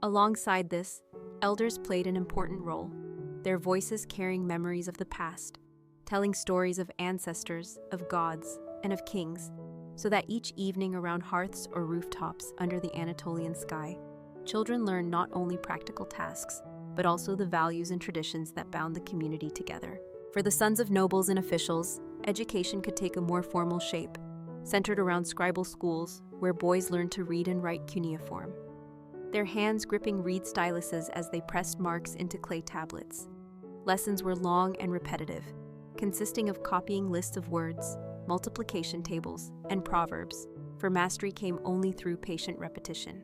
Alongside this, elders played an important role, their voices carrying memories of the past, telling stories of ancestors, of gods, and of kings, so that each evening around hearths or rooftops under the Anatolian sky, children learned not only practical tasks, but also the values and traditions that bound the community together. For the sons of nobles and officials, education could take a more formal shape, centered around scribal schools where boys learned to read and write cuneiform, their hands gripping reed styluses as they pressed marks into clay tablets. Lessons were long and repetitive, consisting of copying lists of words, multiplication tables, and proverbs, for mastery came only through patient repetition.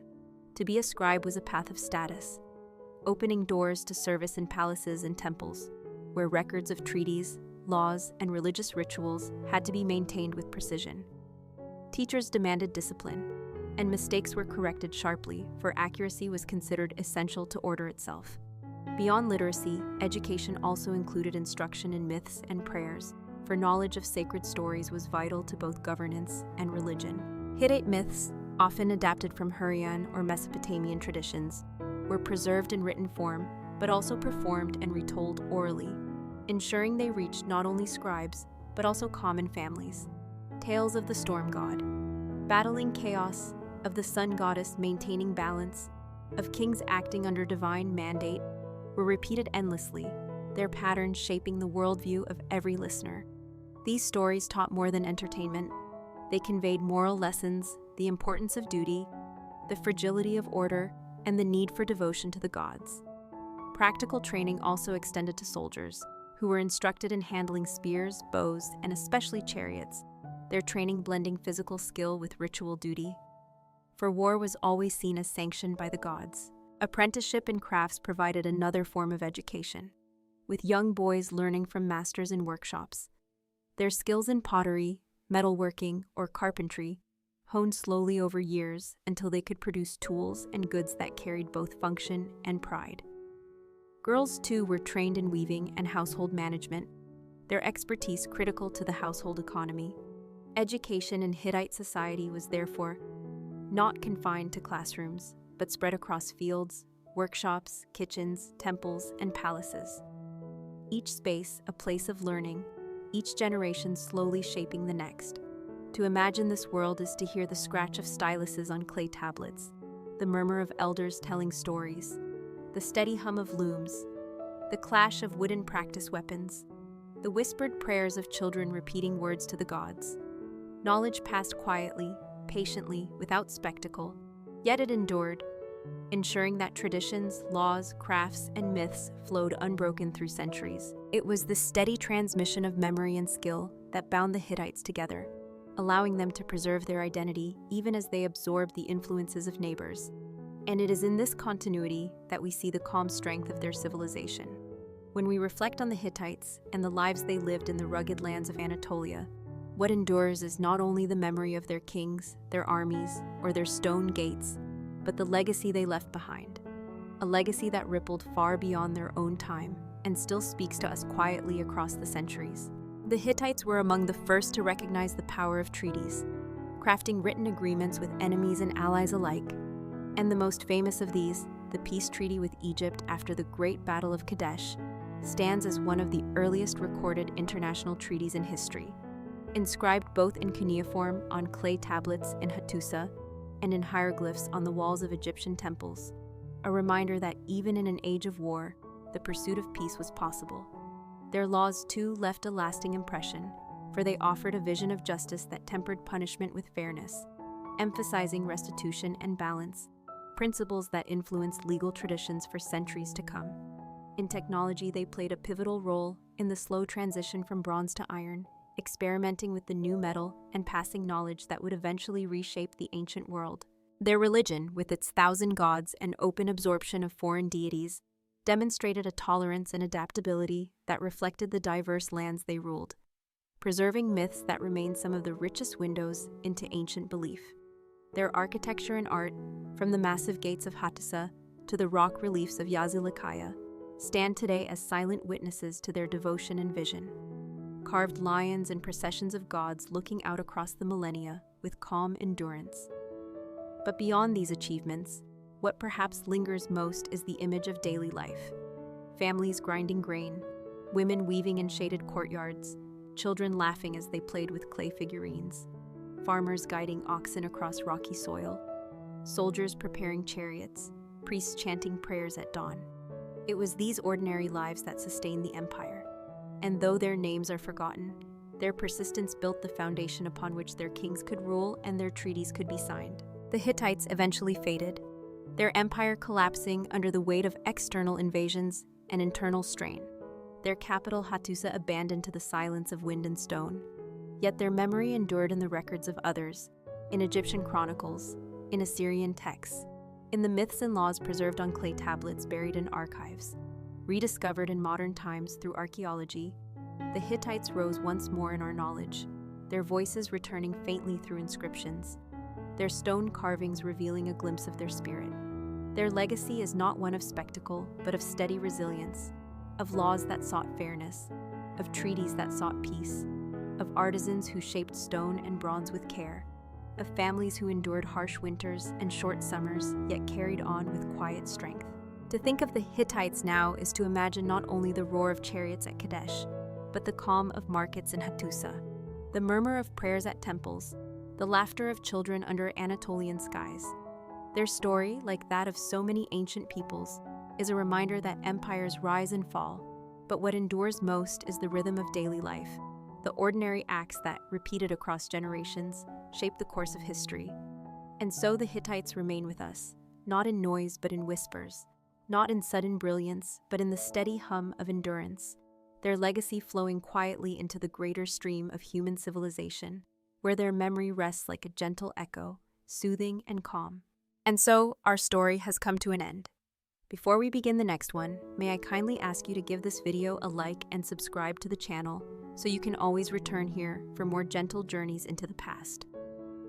To be a scribe was a path of status, opening doors to service in palaces and temples, where records of treaties, laws, and religious rituals had to be maintained with precision. Teachers demanded discipline, and mistakes were corrected sharply, for accuracy was considered essential to order itself. Beyond literacy, education also included instruction in myths and prayers, for knowledge of sacred stories was vital to both governance and religion. Hittite myths, often adapted from Hurrian or Mesopotamian traditions, were preserved in written form, but also performed and retold orally, ensuring they reached not only scribes, but also common families. Tales of the storm god, battling chaos, of the sun goddess maintaining balance, of kings acting under divine mandate, were repeated endlessly, their patterns shaping the worldview of every listener. These stories taught more than entertainment. They conveyed moral lessons, the importance of duty, the fragility of order, and the need for devotion to the gods. Practical training also extended to soldiers, who were instructed in handling spears, bows, and especially chariots, their training blending physical skill with ritual duty. for war was always seen as sanctioned by the gods. Apprenticeship in crafts provided another form of education, with young boys learning from masters in workshops. Their skills in pottery, metalworking, or carpentry honed slowly over years until they could produce tools and goods that carried both function and pride. Girls, too, were trained in weaving and household management, their expertise critical to the household economy. Education in Hittite society was therefore not confined to classrooms, but spread across fields, workshops, kitchens, temples, and palaces. Each space a place of learning, each generation slowly shaping the next. To imagine this world is to hear the scratch of styluses on clay tablets, the murmur of elders telling stories, the steady hum of looms, the clash of wooden practice weapons, the whispered prayers of children repeating words to the gods. Knowledge passed quietly, patiently, without spectacle, yet it endured, ensuring that traditions, laws, crafts, and myths flowed unbroken through centuries. It was the steady transmission of memory and skill that bound the Hittites together, allowing them to preserve their identity even as they absorbed the influences of neighbors. And it is in this continuity that we see the calm strength of their civilization. When we reflect on the Hittites and the lives they lived in the rugged lands of Anatolia, what endures is not only the memory of their kings, their armies, or their stone gates, but the legacy they left behind. A legacy that rippled far beyond their own time and still speaks to us quietly across the centuries. The Hittites were among the first to recognize the power of treaties, crafting written agreements with enemies and allies alike. And the most famous of these, the peace treaty with Egypt after the Great Battle of Kadesh, stands as one of the earliest recorded international treaties in history. Inscribed both in cuneiform on clay tablets in Hattusa and in hieroglyphs on the walls of Egyptian temples, a reminder that even in an age of war, the pursuit of peace was possible. Their laws, too, left a lasting impression, for they offered a vision of justice that tempered punishment with fairness, emphasizing restitution and balance, principles that influenced legal traditions for centuries to come. In technology, they played a pivotal role in the slow transition from bronze to iron, experimenting with the new metal and passing knowledge that would eventually reshape the ancient world. Their religion, with its 1,000 gods and open absorption of foreign deities, demonstrated a tolerance and adaptability that reflected the diverse lands they ruled, preserving myths that remain some of the richest windows into ancient belief. Their architecture and art, from the massive gates of Hattusa to the rock reliefs of Yazilikaya, stand today as silent witnesses to their devotion and vision. Carved lions and processions of gods looking out across the millennia with calm endurance. But beyond these achievements, what perhaps lingers most is the image of daily life. Families grinding grain, women weaving in shaded courtyards, children laughing as they played with clay figurines, farmers guiding oxen across rocky soil, soldiers preparing chariots, priests chanting prayers at dawn. It was these ordinary lives that sustained the empire. And though their names are forgotten, their persistence built the foundation upon which their kings could rule and their treaties could be signed. The Hittites eventually faded, their empire collapsing under the weight of external invasions and internal strain, their capital Hattusa abandoned to the silence of wind and stone. Yet their memory endured in the records of others, in Egyptian chronicles, in Assyrian texts, in the myths and laws preserved on clay tablets buried in archives. Rediscovered in modern times through archaeology, the Hittites rose once more in our knowledge, their voices returning faintly through inscriptions, their stone carvings revealing a glimpse of their spirit. Their legacy is not one of spectacle, but of steady resilience, of laws that sought fairness, of treaties that sought peace, of artisans who shaped stone and bronze with care, of families who endured harsh winters and short summers, yet carried on with quiet strength. To think of the Hittites now is to imagine not only the roar of chariots at Kadesh, but the calm of markets in Hattusa, the murmur of prayers at temples, the laughter of children under Anatolian skies. Their story, like that of so many ancient peoples, is a reminder that empires rise and fall, but what endures most is the rhythm of daily life, the ordinary acts that, repeated across generations, shape the course of history. And so the Hittites remain with us, not in noise but in whispers, not in sudden brilliance but in the steady hum of endurance, their legacy flowing quietly into the greater stream of human civilization, where their memory rests like a gentle echo, soothing, and calm. And so, our story has come to an end. Before we begin the next one, may I kindly ask you to give this video a like and subscribe to the channel so you can always return here for more gentle journeys into the past.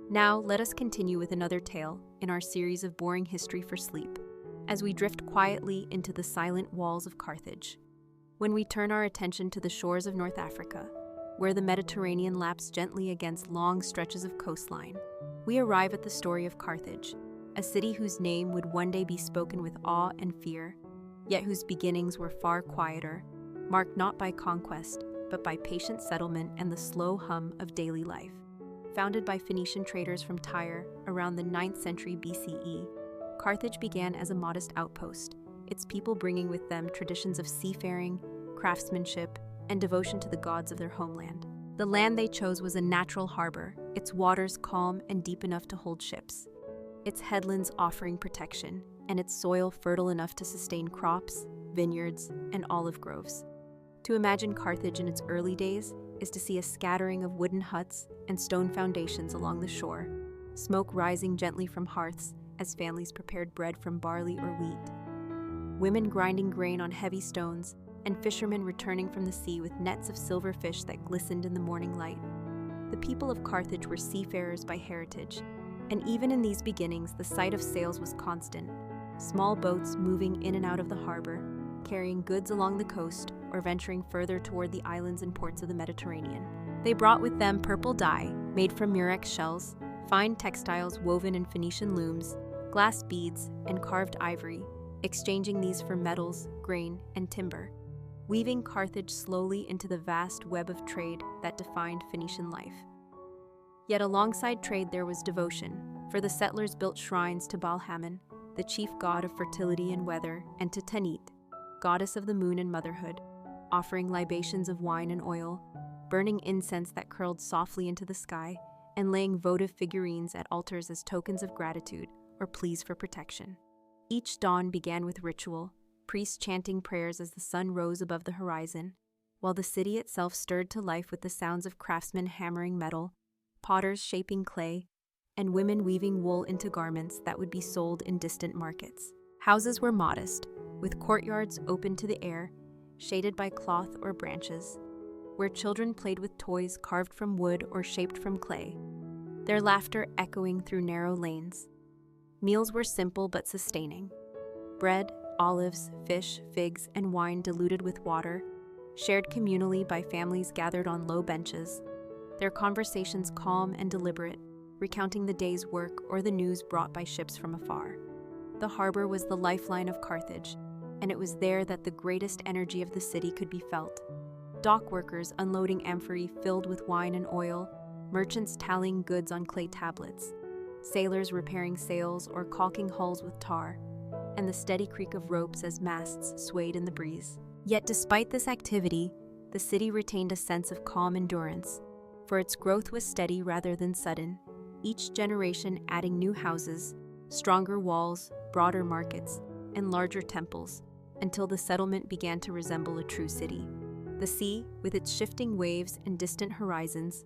Now, let us continue with another tale in our series of boring history for sleep, as we drift quietly into the silent walls of Carthage. When we turn our attention to the shores of North Africa, where the Mediterranean laps gently against long stretches of coastline, we arrive at the story of Carthage, a city whose name would one day be spoken with awe and fear, yet whose beginnings were far quieter, marked not by conquest, but by patient settlement and the slow hum of daily life. Founded by Phoenician traders from Tyre around the 9th century BCE, Carthage began as a modest outpost, its people bringing with them traditions of seafaring, craftsmanship, and devotion to the gods of their homeland. The land they chose was a natural harbor, its waters calm and deep enough to hold ships, its headlands offering protection, and its soil fertile enough to sustain crops, vineyards, and olive groves. To imagine Carthage in its early days is to see a scattering of wooden huts and stone foundations along the shore, smoke rising gently from hearths as families prepared bread from barley or wheat, women grinding grain on heavy stones, and fishermen returning from the sea with nets of silver fish that glistened in the morning light. The people of Carthage were seafarers by heritage, and even in these beginnings, the sight of sails was constant, small boats moving in and out of the harbor, carrying goods along the coast or venturing further toward the islands and ports of the Mediterranean. They brought with them purple dye, made from murex shells, fine textiles woven in Phoenician looms, glass beads, and carved ivory, exchanging these for metals, grain, and timber, weaving Carthage slowly into the vast web of trade that defined Phoenician life. Yet alongside trade there was devotion, for the settlers built shrines to Baal-Hamon, the chief god of fertility and weather, and to Tanit, goddess of the moon and motherhood, offering libations of wine and oil, burning incense that curled softly into the sky, and laying votive figurines at altars as tokens of gratitude or pleas for protection. Each dawn began with ritual, priests chanting prayers as the sun rose above the horizon, while the city itself stirred to life with the sounds of craftsmen hammering metal, potters shaping clay, and women weaving wool into garments that would be sold in distant markets. Houses were modest, with courtyards open to the air, shaded by cloth or branches, where children played with toys carved from wood or shaped from clay, their laughter echoing through narrow lanes. Meals were simple but sustaining. Bread, olives, fish, figs, and wine diluted with water, shared communally by families gathered on low benches, their conversations calm and deliberate, recounting the day's work or the news brought by ships from afar. The harbor was the lifeline of Carthage, and it was there that the greatest energy of the city could be felt. Dock workers unloading amphorae filled with wine and oil, merchants tallying goods on clay tablets, sailors repairing sails or caulking hulls with tar, and the steady creak of ropes as masts swayed in the breeze. Yet despite this activity, the city retained a sense of calm endurance, for its growth was steady rather than sudden, each generation adding new houses, stronger walls, broader markets, and larger temples, until the settlement began to resemble a true city. The sea, with its shifting waves and distant horizons,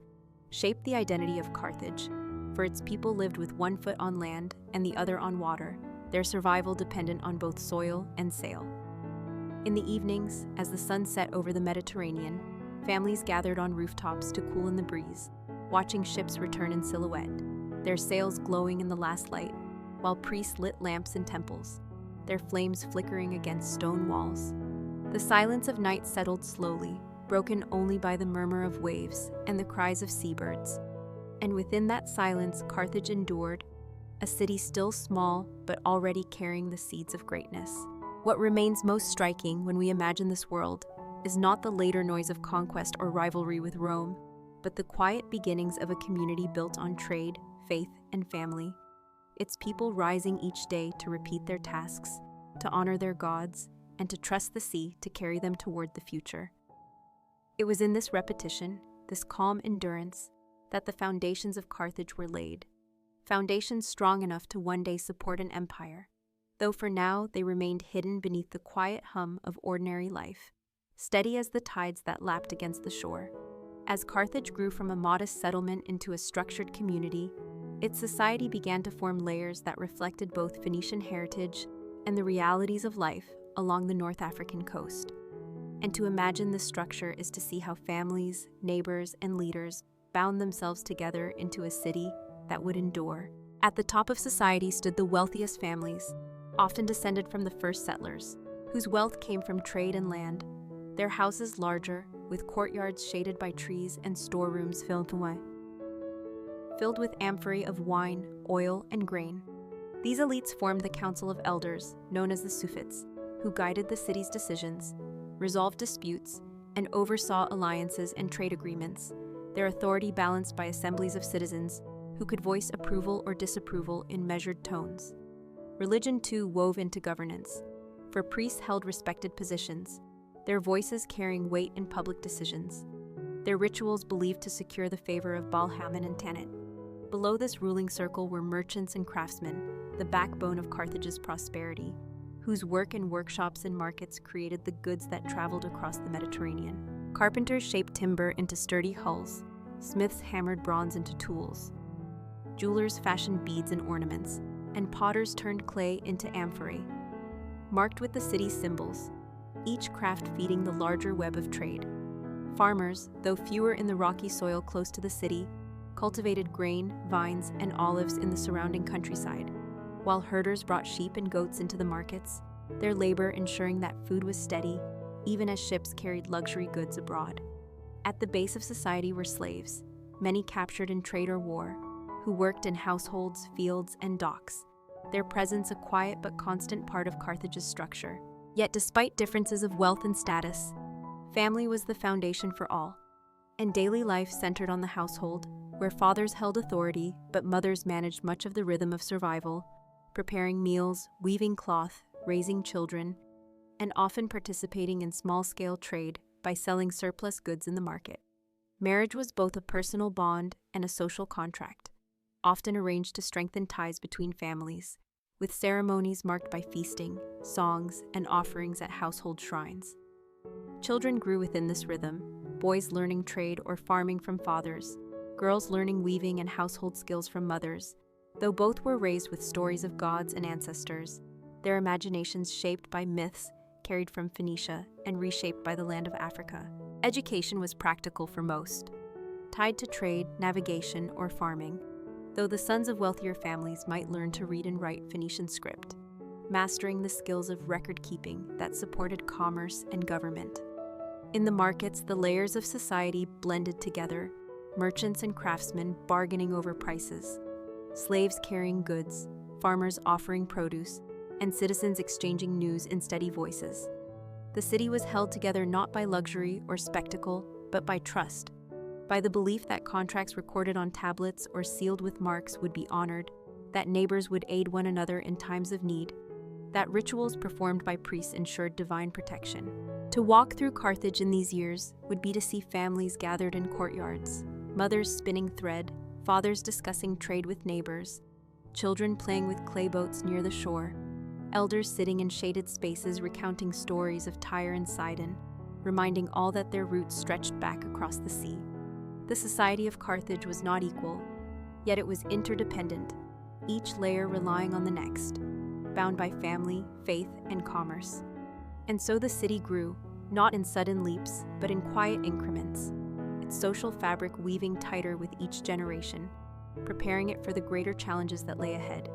shaped the identity of Carthage, for its people lived with one foot on land and the other on water, their survival dependent on both soil and sail. In the evenings, as the sun set over the Mediterranean, families gathered on rooftops to cool in the breeze, watching ships return in silhouette, their sails glowing in the last light, while priests lit lamps in temples, their flames flickering against stone walls. The silence of night settled slowly, broken only by the murmur of waves and the cries of seabirds. And within that silence, Carthage endured, a city still small but already carrying the seeds of greatness. What remains most striking when we imagine this world is not the later noise of conquest or rivalry with Rome, but the quiet beginnings of a community built on trade, faith, and family, its people rising each day to repeat their tasks, to honor their gods, and to trust the sea to carry them toward the future. It was in this repetition, this calm endurance, that the foundations of Carthage were laid, foundations strong enough to one day support an empire, though for now they remained hidden beneath the quiet hum of ordinary life, steady as the tides that lapped against the shore. As Carthage grew from a modest settlement into a structured community, its society began to form layers that reflected both Phoenician heritage and the realities of life along the North African coast. And to imagine this structure is to see how families, neighbors, and leaders bound themselves together into a city that would endure. At the top of society stood the wealthiest families, often descended from the first settlers, whose wealth came from trade and land, their houses larger, with courtyards shaded by trees and storerooms filled with amphorae of wine, oil, and grain. These elites formed the Council of Elders, known as the Sufits, who guided the city's decisions, resolved disputes, and oversaw alliances and trade agreements, their authority balanced by assemblies of citizens who could voice approval or disapproval in measured tones. Religion, too, wove into governance, for priests held respected positions, their voices carrying weight in public decisions, their rituals believed to secure the favor of Baal-Hamon and Tanit. Below this ruling circle were merchants and craftsmen, the backbone of Carthage's prosperity, whose work in workshops and markets created the goods that traveled across the Mediterranean. Carpenters shaped timber into sturdy hulls, smiths hammered bronze into tools, jewelers fashioned beads and ornaments, and potters turned clay into amphorae, marked with the city's symbols, each craft feeding the larger web of trade. Farmers, though fewer in the rocky soil close to the city, cultivated grain, vines, and olives in the surrounding countryside, while herders brought sheep and goats into the markets, their labor ensuring that food was steady, even as ships carried luxury goods abroad. At the base of society were slaves, many captured in trade or war, who worked in households, fields, and docks, their presence a quiet but constant part of Carthage's structure. Yet despite differences of wealth and status, family was the foundation for all, and daily life centered on the household, where fathers held authority but mothers managed much of the rhythm of survival, preparing meals, weaving cloth, raising children, and often participating in small-scale trade by selling surplus goods in the market. Marriage was both a personal bond and a social contract, often arranged to strengthen ties between families, with ceremonies marked by feasting, songs, and offerings at household shrines. Children grew within this rhythm, boys learning trade or farming from fathers, girls learning weaving and household skills from mothers. Though both were raised with stories of gods and ancestors, their imaginations shaped by myths carried from Phoenicia and reshaped by the land of Africa. Education was practical for most, tied to trade, navigation, or farming, though the sons of wealthier families might learn to read and write Phoenician script, mastering the skills of record-keeping that supported commerce and government. In the markets, the layers of society blended together, merchants and craftsmen bargaining over prices, slaves carrying goods, farmers offering produce, and citizens exchanging news in steady voices. The city was held together not by luxury or spectacle, but by trust, by the belief that contracts recorded on tablets or sealed with marks would be honored, that neighbors would aid one another in times of need, that rituals performed by priests ensured divine protection. To walk through Carthage in these years would be to see families gathered in courtyards, mothers spinning thread, fathers discussing trade with neighbors, children playing with clay boats near the shore, elders sitting in shaded spaces recounting stories of Tyre and Sidon, reminding all that their roots stretched back across the sea. The society of Carthage was not equal, yet it was interdependent, each layer relying on the next, bound by family, faith, and commerce. And so the city grew, not in sudden leaps, but in quiet increments, its social fabric weaving tighter with each generation, preparing it for the greater challenges that lay ahead.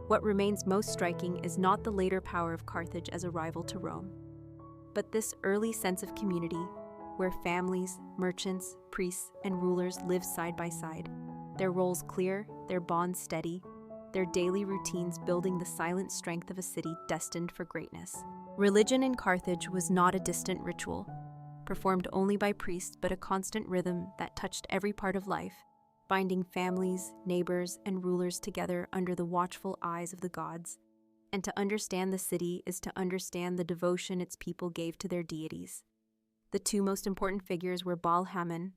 What remains most striking is not the later power of Carthage as a rival to Rome, but this early sense of community, where families, merchants, priests, and rulers lived side by side, their roles clear, their bonds steady, their daily routines building the silent strength of a city destined for greatness. Religion in Carthage was not a distant ritual, performed only by priests, but a constant rhythm that touched every part of life, binding families, neighbors, and rulers together under the watchful eyes of the gods. And to understand the city is to understand the devotion its people gave to their deities. The two most important figures were Baal-Hamon,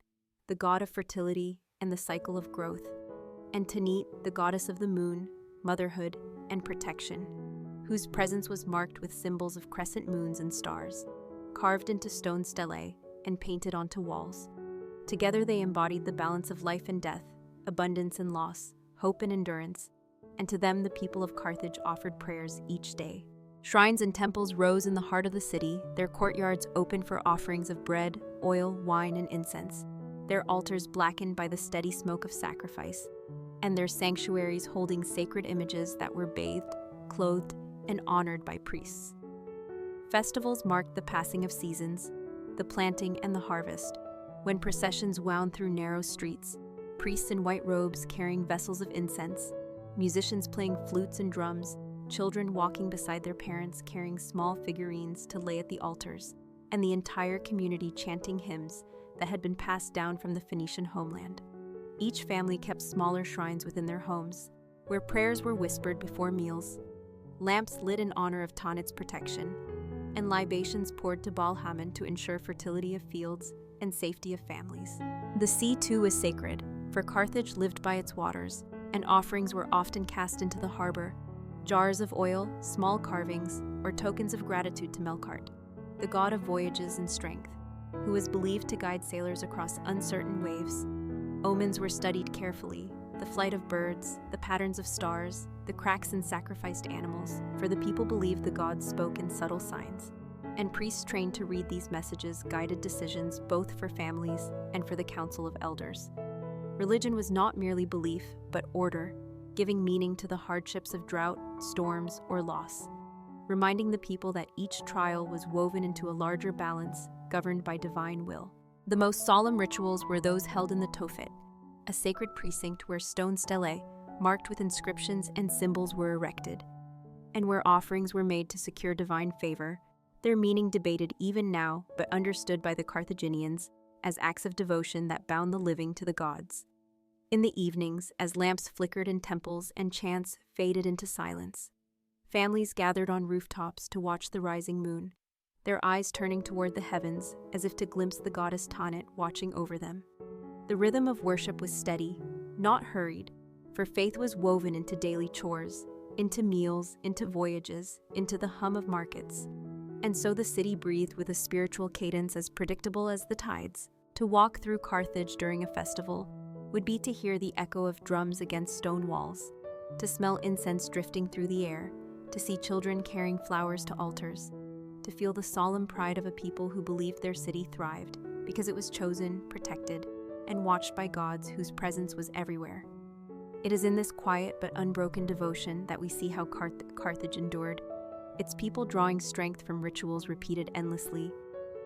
the god of fertility and the cycle of growth, and Tanit, the goddess of the moon, motherhood, and protection, whose presence was marked with symbols of crescent moons and stars, carved into stone stelae and painted onto walls. Together they embodied the balance of life and death, abundance and loss, hope, and endurance, and to them the people of Carthage offered prayers each day. Shrines and temples rose in the heart of the city, their courtyards open for offerings of bread, oil, wine, and incense, their altars blackened by the steady smoke of sacrifice, and their sanctuaries holding sacred images that were bathed, clothed, and honored by priests. Festivals marked the passing of seasons, the planting and the harvest, when processions wound through narrow streets, priests in white robes carrying vessels of incense, musicians playing flutes and drums, children walking beside their parents carrying small figurines to lay at the altars, and the entire community chanting hymns that had been passed down from the Phoenician homeland. Each family kept smaller shrines within their homes, where prayers were whispered before meals, lamps lit in honor of Tanit's protection, and libations poured to Baal-Hamon to ensure fertility of fields and safety of families. The sea, too, was sacred, for Carthage lived by its waters, and offerings were often cast into the harbor, jars of oil, small carvings, or tokens of gratitude to Melkart, the god of voyages and strength, who was believed to guide sailors across uncertain waves. Omens were studied carefully, the flight of birds, the patterns of stars, the cracks in sacrificed animals, for the people believed the gods spoke in subtle signs, and priests trained to read these messages guided decisions both for families and for the council of elders. Religion was not merely belief, but order, giving meaning to the hardships of drought, storms, or loss, reminding the people that each trial was woven into a larger balance governed by divine will. The most solemn rituals were those held in the Tophet, a sacred precinct where stone stelae, marked with inscriptions and symbols, were erected, and where offerings were made to secure divine favor, their meaning debated even now but understood by the Carthaginians as acts of devotion that bound the living to the gods. In the evenings, as lamps flickered in temples and chants faded into silence, families gathered on rooftops to watch the rising moon, their eyes turning toward the heavens as if to glimpse the goddess Tanit watching over them. The rhythm of worship was steady, not hurried, for faith was woven into daily chores, into meals, into voyages, into the hum of markets. And so the city breathed with a spiritual cadence as predictable as the tides. To walk through Carthage during a festival would be to hear the echo of drums against stone walls, to smell incense drifting through the air, to see children carrying flowers to altars, to feel the solemn pride of a people who believed their city thrived because it was chosen, protected, and watched by gods whose presence was everywhere. It is in this quiet but unbroken devotion that we see how Carthage endured, its people drawing strength from rituals repeated endlessly,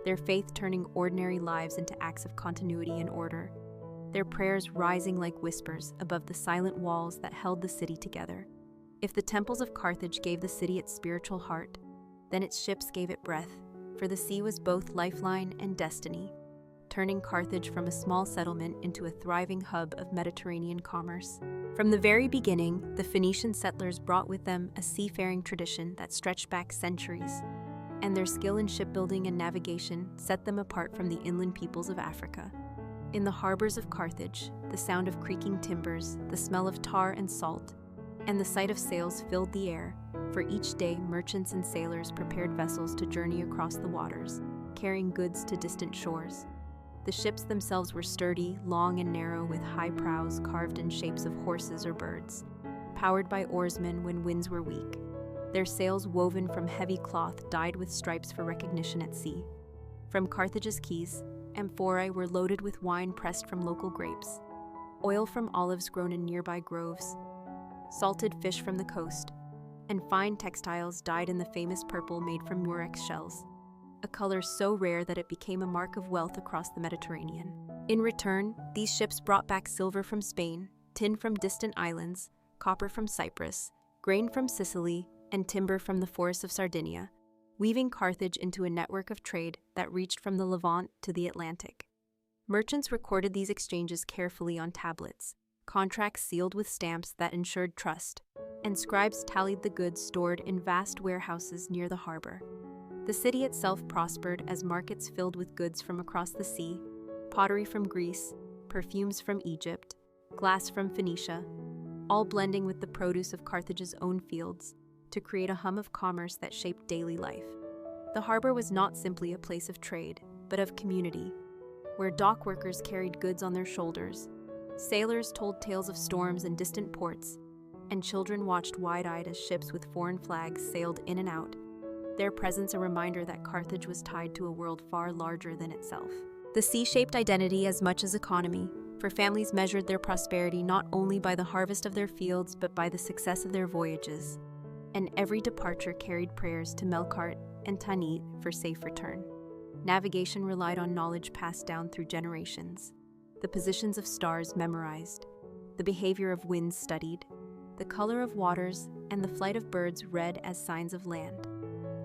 their faith turning ordinary lives into acts of continuity and order, their prayers rising like whispers above the silent walls that held the city together. If the temples of Carthage gave the city its spiritual heart, then its ships gave it breath, for the sea was both lifeline and destiny, turning Carthage from a small settlement into a thriving hub of Mediterranean commerce. From the very beginning, the Phoenician settlers brought with them a seafaring tradition that stretched back centuries, and their skill in shipbuilding and navigation set them apart from the inland peoples of Africa. In the harbors of Carthage, the sound of creaking timbers, the smell of tar and salt, and the sight of sails filled the air, for each day merchants and sailors prepared vessels to journey across the waters, carrying goods to distant shores. The ships themselves were sturdy, long and narrow, with high prows carved in shapes of horses or birds, powered by oarsmen when winds were weak. Their sails, woven from heavy cloth dyed with stripes for recognition at sea. From Carthage's quays, amphorae were loaded with wine pressed from local grapes, oil from olives grown in nearby groves, salted fish from the coast, and fine textiles dyed in the famous purple made from murex shells, a color so rare that it became a mark of wealth across the Mediterranean. In return, these ships brought back silver from Spain, tin from distant islands, copper from Cyprus, grain from Sicily, and timber from the forests of Sardinia, weaving Carthage into a network of trade that reached from the Levant to the Atlantic. Merchants recorded these exchanges carefully on tablets, contracts sealed with stamps that ensured trust, and scribes tallied the goods stored in vast warehouses near the harbor. The city itself prospered as markets filled with goods from across the sea, pottery from Greece, perfumes from Egypt, glass from Phoenicia, all blending with the produce of Carthage's own fields to create a hum of commerce that shaped daily life. The harbor was not simply a place of trade, but of community, where dock workers carried goods on their shoulders, Sailors told tales of storms and distant ports, and children watched wide-eyed as ships with foreign flags sailed in and out, their presence a reminder that Carthage was tied to a world far larger than itself. The sea shaped identity as much as economy, for families measured their prosperity not only by the harvest of their fields but by the success of their voyages, and every departure carried prayers to Melkart and Tanit for safe return. Navigation relied on knowledge passed down through generations, the positions of stars memorized, the behavior of winds studied, the color of waters and the flight of birds read as signs of land.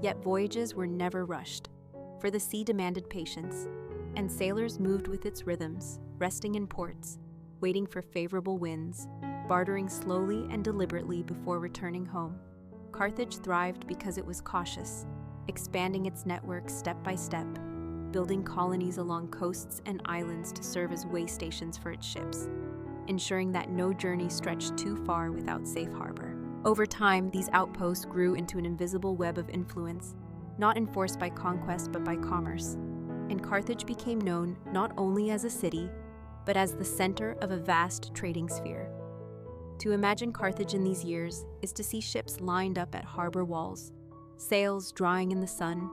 Yet voyages were never rushed, for the sea demanded patience, and sailors moved with its rhythms, resting in ports, waiting for favorable winds, bartering slowly and deliberately before returning home. Carthage thrived because it was cautious, expanding its network step by step, building colonies along coasts and islands to serve as way stations for its ships, ensuring that no journey stretched too far without safe harbor. Over time, these outposts grew into an invisible web of influence, not enforced by conquest but by commerce, and Carthage became known not only as a city, but as the center of a vast trading sphere. To imagine Carthage in these years is to see ships lined up at harbor walls, sails drying in the sun,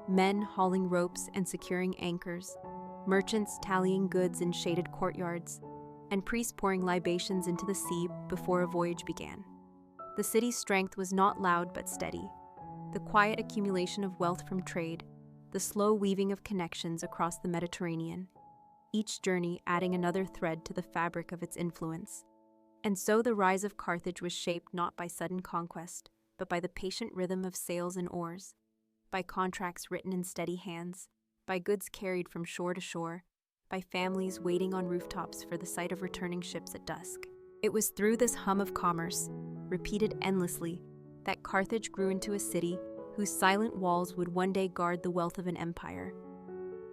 men hauling ropes and securing anchors, merchants tallying goods in shaded courtyards, and priests pouring libations into the sea before a voyage began. The city's strength was not loud but steady, the quiet accumulation of wealth from trade, the slow weaving of connections across the Mediterranean, each journey adding another thread to the fabric of its influence. And so the rise of Carthage was shaped not by sudden conquest, but by the patient rhythm of sails and oars, by contracts written in steady hands, by goods carried from shore to shore, by families waiting on rooftops for the sight of returning ships at dusk. It was through this hum of commerce, repeated endlessly, that Carthage grew into a city whose silent walls would one day guard the wealth of an empire.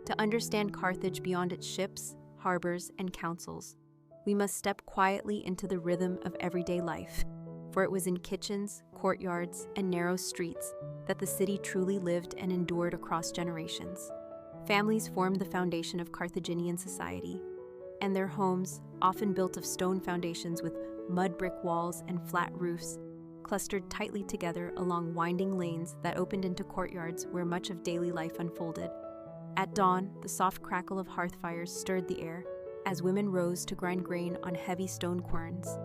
To understand Carthage beyond its ships, harbors, and councils, we must step quietly into the rhythm of everyday life, for it was in kitchens, courtyards, and narrow streets that the city truly lived and endured across generations. Families formed the foundation of Carthaginian society, and their homes, often built of stone foundations with mud brick walls and flat roofs, clustered tightly together along winding lanes that opened into courtyards where much of daily life unfolded. At dawn, the soft crackle of hearth fires stirred the air as women rose to grind grain on heavy stone querns,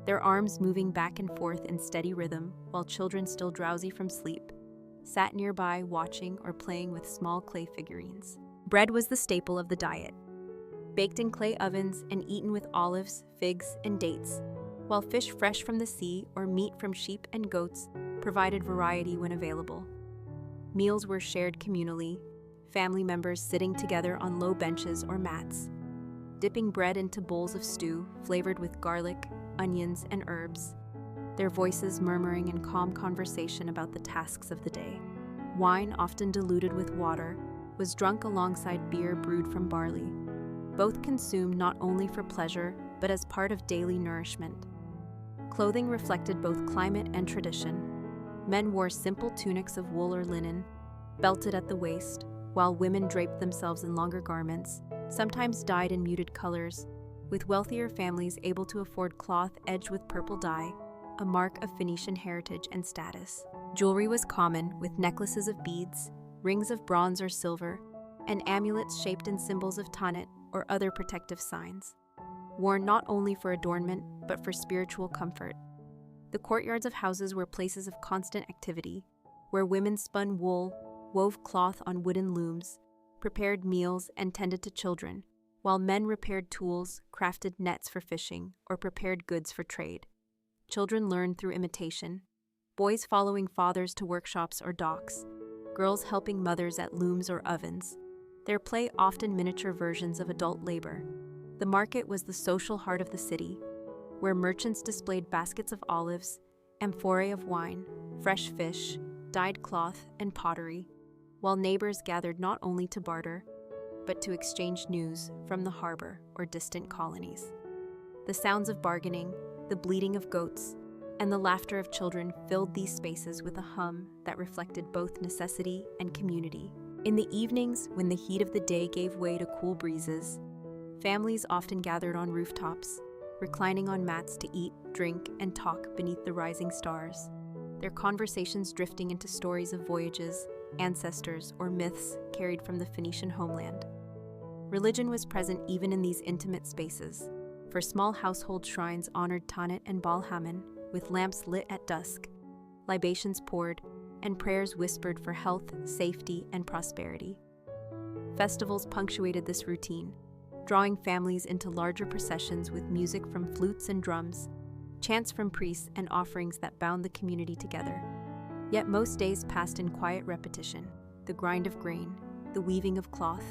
their arms moving back and forth in steady rhythm while children, still drowsy from sleep, sat nearby watching or playing with small clay figurines. Bread was the staple of the diet, baked in clay ovens and eaten with olives, figs, and dates, while fish fresh from the sea or meat from sheep and goats provided variety when available. Meals were shared communally, family members sitting together on low benches or mats, dipping bread into bowls of stew flavored with garlic, onions, and herbs, their voices murmuring in calm conversation about the tasks of the day. Wine, often diluted with water, was drunk alongside beer brewed from barley, both consumed not only for pleasure but as part of daily nourishment. Clothing reflected both climate and tradition. Men wore simple tunics of wool or linen, belted at the waist, while women draped themselves in longer garments, sometimes dyed in muted colors, with wealthier families able to afford cloth edged with purple dye, a mark of Phoenician heritage and status. Jewelry was common, with necklaces of beads, rings of bronze or silver, and amulets shaped in symbols of Tanit or other protective signs, worn not only for adornment but for spiritual comfort. The courtyards of houses were places of constant activity, where women spun wool, wove cloth on wooden looms, prepared meals, and tended to children, while men repaired tools, crafted nets for fishing, or prepared goods for trade. Children learned through imitation, boys following fathers to workshops or docks, girls helping mothers at looms or ovens, their play often miniature versions of adult labor. The market was the social heart of the city, where merchants displayed baskets of olives, amphorae of wine, fresh fish, dyed cloth, and pottery, while neighbors gathered not only to barter, but to exchange news from the harbor or distant colonies. The sounds of bargaining, the bleating of goats, and the laughter of children filled these spaces with a hum that reflected both necessity and community. In the evenings, when the heat of the day gave way to cool breezes, Families often gathered on rooftops, reclining on mats to eat, drink, and talk beneath the rising stars, their conversations drifting into stories of voyages, ancestors, or myths carried from the Phoenician homeland. Religion was present even in these intimate spaces, for small household shrines honored Tanit and Baal-Hamon, with lamps lit at dusk, libations poured, and prayers whispered for health, safety, and prosperity. Festivals punctuated this routine, drawing families into larger processions with music from flutes and drums, chants from priests, and offerings that bound the community together. Yet most days passed in quiet repetition: the grind of grain, the weaving of cloth,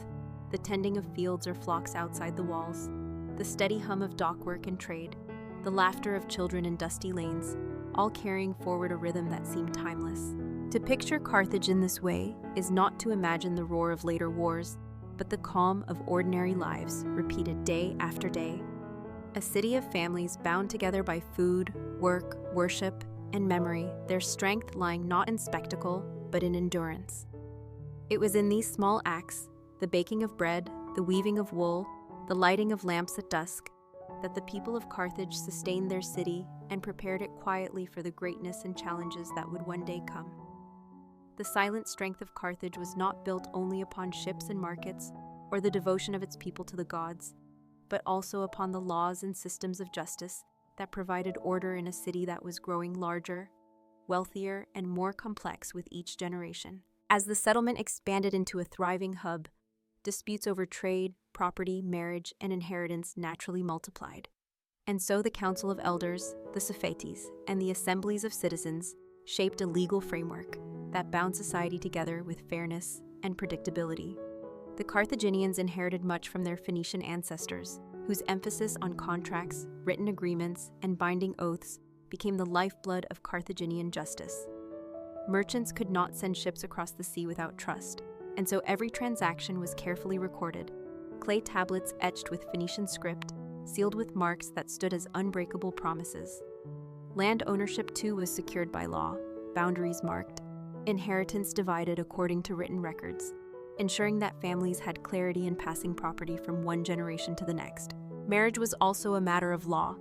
the tending of fields or flocks outside the walls, the steady hum of dockwork and trade, the laughter of children in dusty lanes, all carrying forward a rhythm that seemed timeless. To picture Carthage in this way is not to imagine the roar of later wars, but the calm of ordinary lives repeated day after day. A city of families bound together by food, work, worship, and memory, their strength lying not in spectacle, but in endurance. It was in these small acts, the baking of bread, the weaving of wool, the lighting of lamps at dusk, that the people of Carthage sustained their city and prepared it quietly for the greatness and challenges that would one day come. The silent strength of Carthage was not built only upon ships and markets, or the devotion of its people to the gods, but also upon the laws and systems of justice that provided order in a city that was growing larger, wealthier, and more complex with each generation. As the settlement expanded into a thriving hub, disputes over trade, property, marriage, and inheritance naturally multiplied. And so the Council of Elders, the Sophetes, and the assemblies of citizens shaped a legal framework that bound society together with fairness and predictability. The Carthaginians inherited much from their Phoenician ancestors, whose emphasis on contracts, written agreements, and binding oaths became the lifeblood of Carthaginian justice. Merchants could not send ships across the sea without trust, and so every transaction was carefully recorded. Clay tablets etched with Phoenician script, sealed with marks that stood as unbreakable promises. Land ownership too was secured by law, boundaries marked, inheritance divided according to written records, ensuring that families had clarity in passing property from one generation to the next. Marriage was also a matter of law,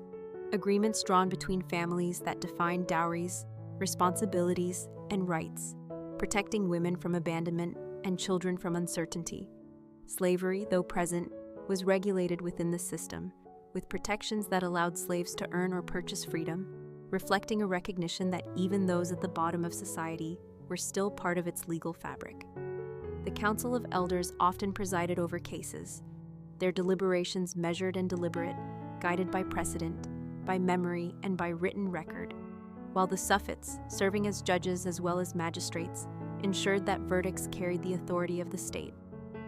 agreements drawn between families that defined dowries, responsibilities, and rights, protecting women from abandonment and children from uncertainty. Slavery, though present, was regulated within the system, with protections that allowed slaves to earn or purchase freedom, reflecting a recognition that even those at the bottom of society were still part of its legal fabric. The Council of Elders often presided over cases, their deliberations measured and deliberate, guided by precedent, by memory, and by written record, while the Sophetes, serving as judges as well as magistrates, ensured that verdicts carried the authority of the state.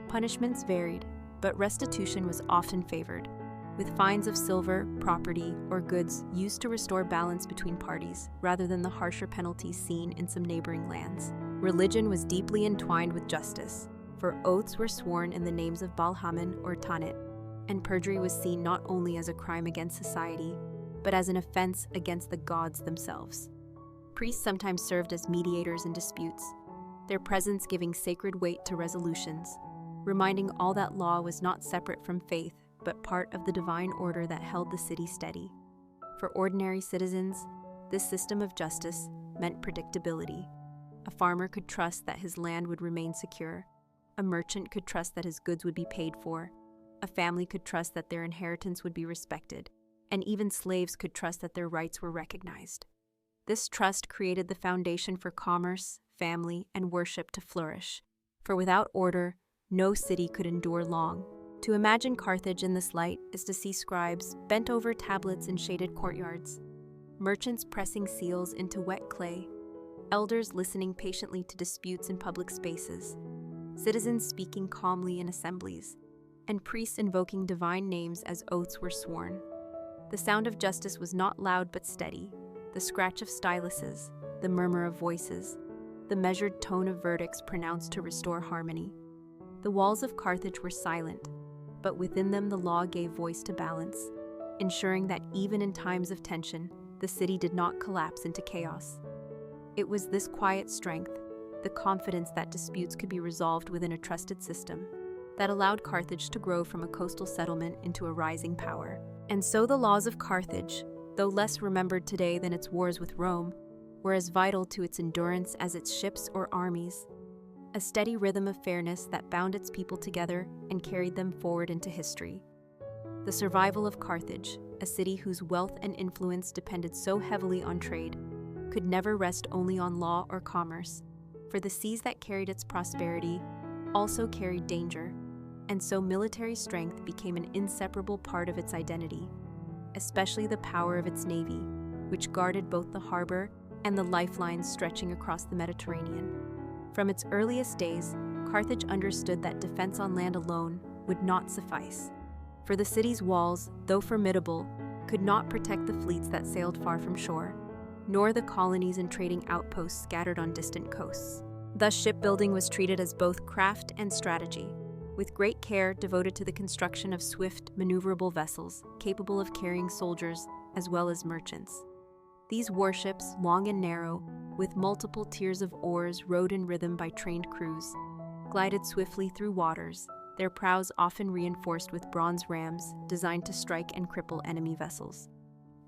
Punishments varied, but restitution was often favored, with fines of silver, property, or goods used to restore balance between parties rather than the harsher penalties seen in some neighboring lands. Religion was deeply entwined with justice, for oaths were sworn in the names of Baal-Hamon or Tanit, and perjury was seen not only as a crime against society, but as an offense against the gods themselves. Priests sometimes served as mediators in disputes, their presence giving sacred weight to resolutions, reminding all that law was not separate from faith, but part of the divine order that held the city steady. For ordinary citizens, this system of justice meant predictability. A farmer could trust that his land would remain secure. A merchant could trust that his goods would be paid for. A family could trust that their inheritance would be respected. And even slaves could trust that their rights were recognized. This trust created the foundation for commerce, family, and worship to flourish. For without order, no city could endure long. To imagine Carthage in this light is to see scribes bent over tablets in shaded courtyards, merchants pressing seals into wet clay, elders listening patiently to disputes in public spaces, citizens speaking calmly in assemblies, and priests invoking divine names as oaths were sworn. The sound of justice was not loud but steady, the scratch of styluses, the murmur of voices, the measured tone of verdicts pronounced to restore harmony. The walls of Carthage were silent, but within them the law gave voice to balance, ensuring that even in times of tension, the city did not collapse into chaos. It was this quiet strength, the confidence that disputes could be resolved within a trusted system, that allowed Carthage to grow from a coastal settlement into a rising power. And so the laws of Carthage, though less remembered today than its wars with Rome, were as vital to its endurance as its ships or armies, a steady rhythm of fairness that bound its people together and carried them forward into history. The survival of Carthage, a city whose wealth and influence depended so heavily on trade, could never rest only on law or commerce, for the seas that carried its prosperity also carried danger, and so military strength became an inseparable part of its identity, especially the power of its navy, which guarded both the harbor and the lifelines stretching across the Mediterranean. From its earliest days, Carthage understood that defense on land alone would not suffice, for the city's walls, though formidable, could not protect the fleets that sailed far from shore, nor the colonies and trading outposts scattered on distant coasts. Thus, shipbuilding was treated as both craft and strategy, with great care devoted to the construction of swift, maneuverable vessels capable of carrying soldiers as well as merchants. These warships, long and narrow, with multiple tiers of oars rowed in rhythm by trained crews, glided swiftly through waters, their prows often reinforced with bronze rams designed to strike and cripple enemy vessels.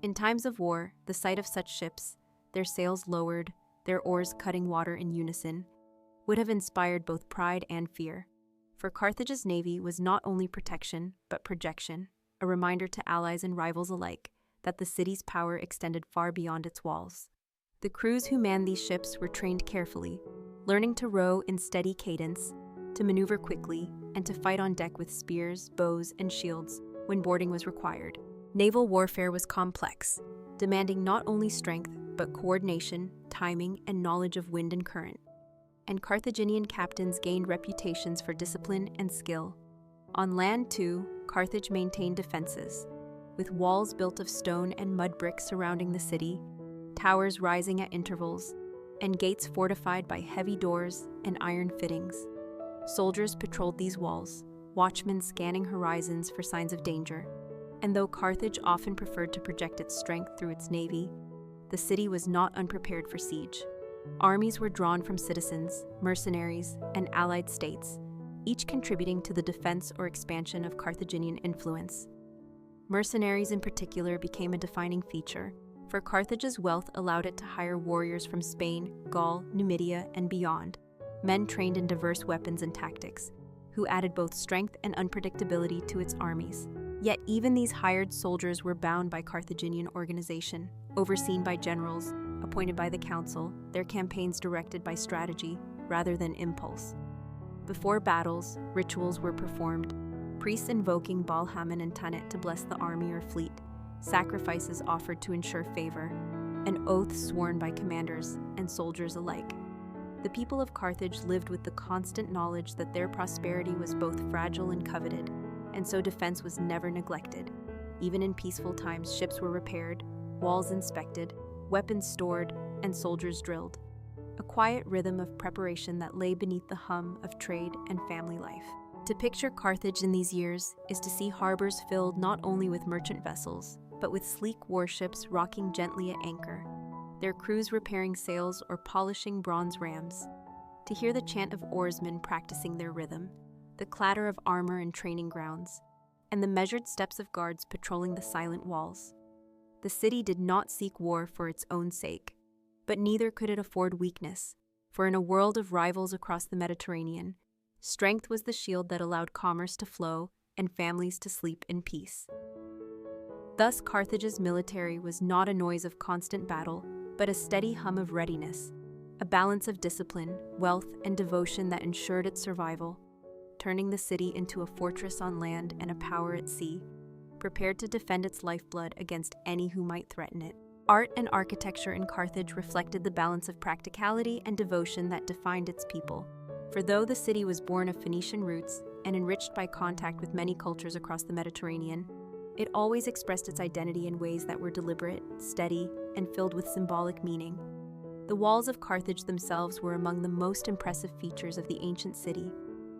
In times of war, the sight of such ships, their sails lowered, their oars cutting water in unison, would have inspired both pride and fear. For Carthage's navy was not only protection, but projection, a reminder to allies and rivals alike that the city's power extended far beyond its walls. The crews who manned these ships were trained carefully, learning to row in steady cadence, to maneuver quickly, and to fight on deck with spears, bows, and shields when boarding was required. Naval warfare was complex, demanding not only strength, but coordination, timing, and knowledge of wind and current. And Carthaginian captains gained reputations for discipline and skill. On land, too, Carthage maintained defenses, with walls built of stone and mud bricks surrounding the city, towers rising at intervals, and gates fortified by heavy doors and iron fittings. Soldiers patrolled these walls, watchmen scanning horizons for signs of danger. And though Carthage often preferred to project its strength through its navy, the city was not unprepared for siege. Armies were drawn from citizens, mercenaries, and allied states, each contributing to the defense or expansion of Carthaginian influence. Mercenaries in particular became a defining feature, for Carthage's wealth allowed it to hire warriors from Spain, Gaul, Numidia, and beyond, men trained in diverse weapons and tactics, who added both strength and unpredictability to its armies. Yet even these hired soldiers were bound by Carthaginian organization, overseen by generals, appointed by the council, their campaigns directed by strategy rather than impulse. Before battles, rituals were performed, priests invoking Baal-Hamon and Tanit to bless the army or fleet, sacrifices offered to ensure favor, and oaths sworn by commanders and soldiers alike. The people of Carthage lived with the constant knowledge that their prosperity was both fragile and coveted, and so defense was never neglected. Even in peaceful times, ships were repaired, walls inspected, weapons stored, and soldiers drilled. A quiet rhythm of preparation that lay beneath the hum of trade and family life. To picture Carthage in these years is to see harbors filled not only with merchant vessels, but with sleek warships rocking gently at anchor, their crews repairing sails or polishing bronze rams. To hear the chant of oarsmen practicing their rhythm, the clatter of armor in training grounds, and the measured steps of guards patrolling the silent walls. The city did not seek war for its own sake, but neither could it afford weakness, for in a world of rivals across the Mediterranean, strength was the shield that allowed commerce to flow and families to sleep in peace. Thus, Carthage's military was not a noise of constant battle, but a steady hum of readiness, a balance of discipline, wealth, and devotion that ensured its survival, turning the city into a fortress on land and a power at sea, prepared to defend its lifeblood against any who might threaten it. Art and architecture in Carthage reflected the balance of practicality and devotion that defined its people. For though the city was born of Phoenician roots and enriched by contact with many cultures across the Mediterranean, it always expressed its identity in ways that were deliberate, steady, and filled with symbolic meaning. The walls of Carthage themselves were among the most impressive features of the ancient city.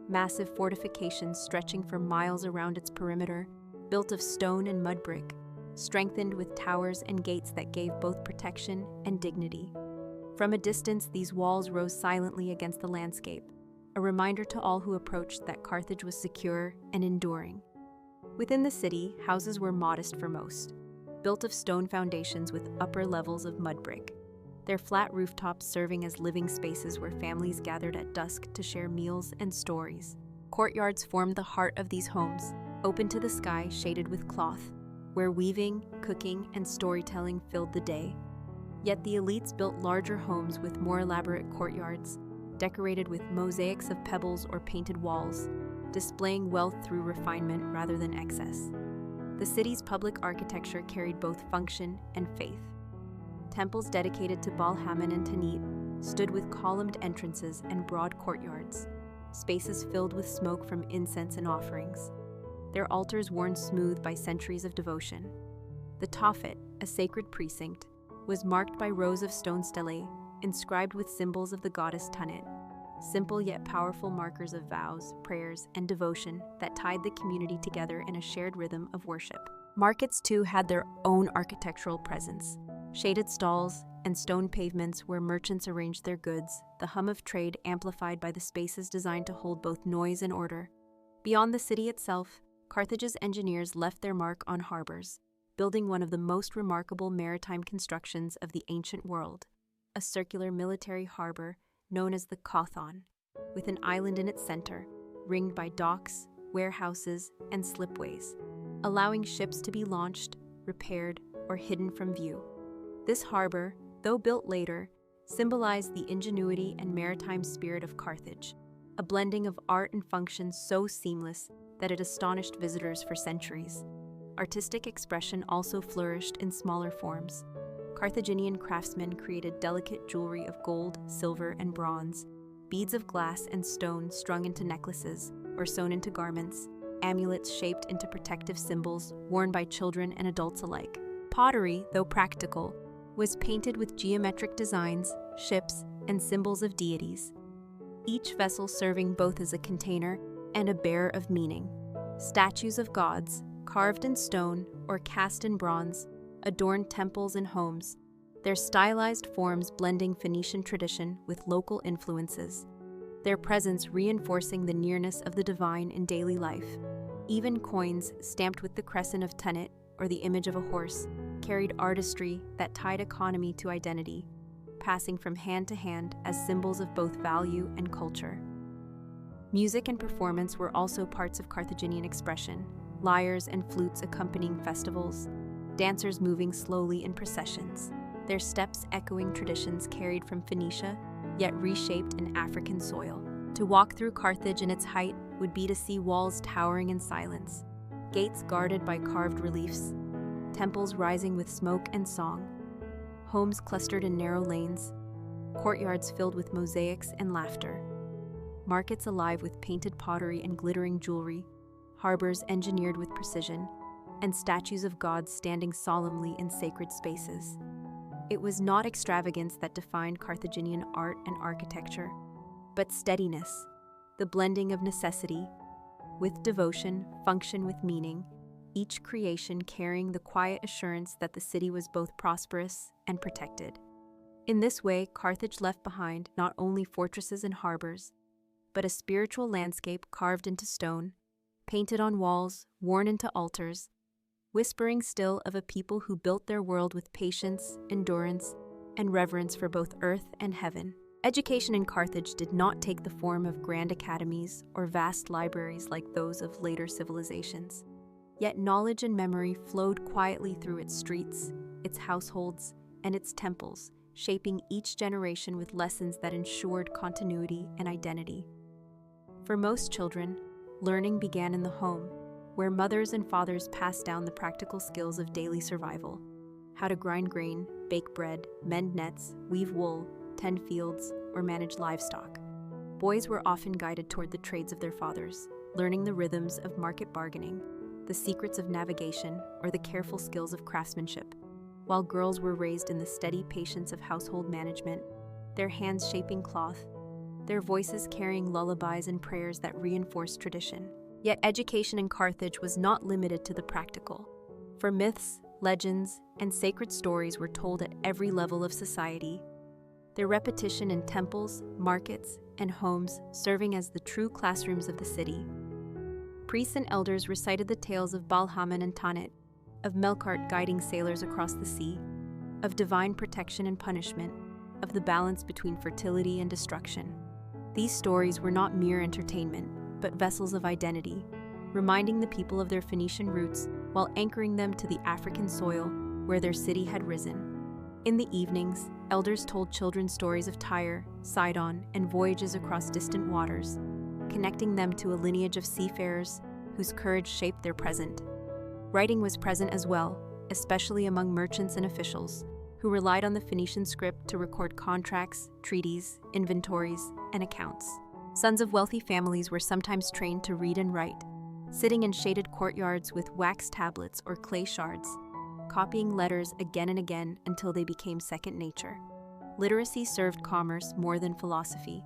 Massive fortifications stretching for miles around its perimeter, built of stone and mud brick, strengthened with towers and gates that gave both protection and dignity. From a distance, these walls rose silently against the landscape, a reminder to all who approached that Carthage was secure and enduring. Within the city, houses were modest for most, built of stone foundations with upper levels of mud brick, their flat rooftops serving as living spaces where families gathered at dusk to share meals and stories. Courtyards formed the heart of these homes, open to the sky, shaded with cloth, where weaving, cooking, and storytelling filled the day. Yet the elites built larger homes with more elaborate courtyards, decorated with mosaics of pebbles or painted walls, displaying wealth through refinement rather than excess. The city's public architecture carried both function and faith. Temples dedicated to Baal-Hamon and Tanit stood with columned entrances and broad courtyards, spaces filled with smoke from incense and offerings, their altars worn smooth by centuries of devotion. The Tophet, a sacred precinct, was marked by rows of stone stelae inscribed with symbols of the goddess Tanit, simple yet powerful markers of vows, prayers, and devotion that tied the community together in a shared rhythm of worship. Markets, too, had their own architectural presence. Shaded stalls and stone pavements where merchants arranged their goods, the hum of trade amplified by the spaces designed to hold both noise and order. Beyond the city itself, Carthage's engineers left their mark on harbors, building one of the most remarkable maritime constructions of the ancient world, a circular military harbor known as the Kothon, with an island in its center, ringed by docks, warehouses, and slipways, allowing ships to be launched, repaired, or hidden from view. This harbor, though built later, symbolized the ingenuity and maritime spirit of Carthage, a blending of art and function so seamless that it astonished visitors for centuries. Artistic expression also flourished in smaller forms. Carthaginian craftsmen created delicate jewelry of gold, silver, and bronze, beads of glass and stone strung into necklaces or sewn into garments, amulets shaped into protective symbols worn by children and adults alike. Pottery, though practical, was painted with geometric designs, ships, and symbols of deities, each vessel serving both as a container and a bearer of meaning. Statues of gods, carved in stone or cast in bronze, adorned temples and homes, their stylized forms blending Phoenician tradition with local influences, their presence reinforcing the nearness of the divine in daily life. Even coins stamped with the crescent of Tanit or the image of a horse carried artistry that tied economy to identity, passing from hand to hand as symbols of both value and culture. Music and performance were also parts of Carthaginian expression, lyres and flutes accompanying festivals, dancers moving slowly in processions, their steps echoing traditions carried from Phoenicia, yet reshaped in African soil. To walk through Carthage in its height would be to see walls towering in silence, gates guarded by carved reliefs, temples rising with smoke and song, homes clustered in narrow lanes, courtyards filled with mosaics and laughter, markets alive with painted pottery and glittering jewelry, harbors engineered with precision, and statues of gods standing solemnly in sacred spaces. It was not extravagance that defined Carthaginian art and architecture, but steadiness, the blending of necessity with devotion, function with meaning, each creation carrying the quiet assurance that the city was both prosperous and protected. In this way, Carthage left behind not only fortresses and harbors, but a spiritual landscape carved into stone, painted on walls, worn into altars, whispering still of a people who built their world with patience, endurance, and reverence for both earth and heaven. Education in Carthage did not take the form of grand academies or vast libraries like those of later civilizations. Yet knowledge and memory flowed quietly through its streets, its households, and its temples, shaping each generation with lessons that ensured continuity and identity. For most children, learning began in the home, where mothers and fathers passed down the practical skills of daily survival: how to grind grain, bake bread, mend nets, weave wool, tend fields, or manage livestock. Boys were often guided toward the trades of their fathers, learning the rhythms of market bargaining, the secrets of navigation, or the careful skills of craftsmanship, while girls were raised in the steady patience of household management, their hands shaping cloth, their voices carrying lullabies and prayers that reinforced tradition. Yet education in Carthage was not limited to the practical, for myths, legends, and sacred stories were told at every level of society. their repetition in temples, markets, and homes serving as the true classrooms of the city. Priests and elders recited the tales of Balhaman and Tanit, of Melkart guiding sailors across the sea, of divine protection and punishment, of the balance between fertility and destruction. These stories were not mere entertainment, but vessels of identity, reminding the people of their Phoenician roots while anchoring them to the African soil where their city had risen. In the evenings, elders told children stories of Tyre, Sidon, and voyages across distant waters, connecting them to a lineage of seafarers whose courage shaped their present. Writing was present as well, especially among merchants and officials, who relied on the Phoenician script to record contracts, treaties, inventories, and accounts. Sons of wealthy families were sometimes trained to read and write, sitting in shaded courtyards with wax tablets or clay shards, copying letters again and again until they became second nature. Literacy served commerce more than philosophy,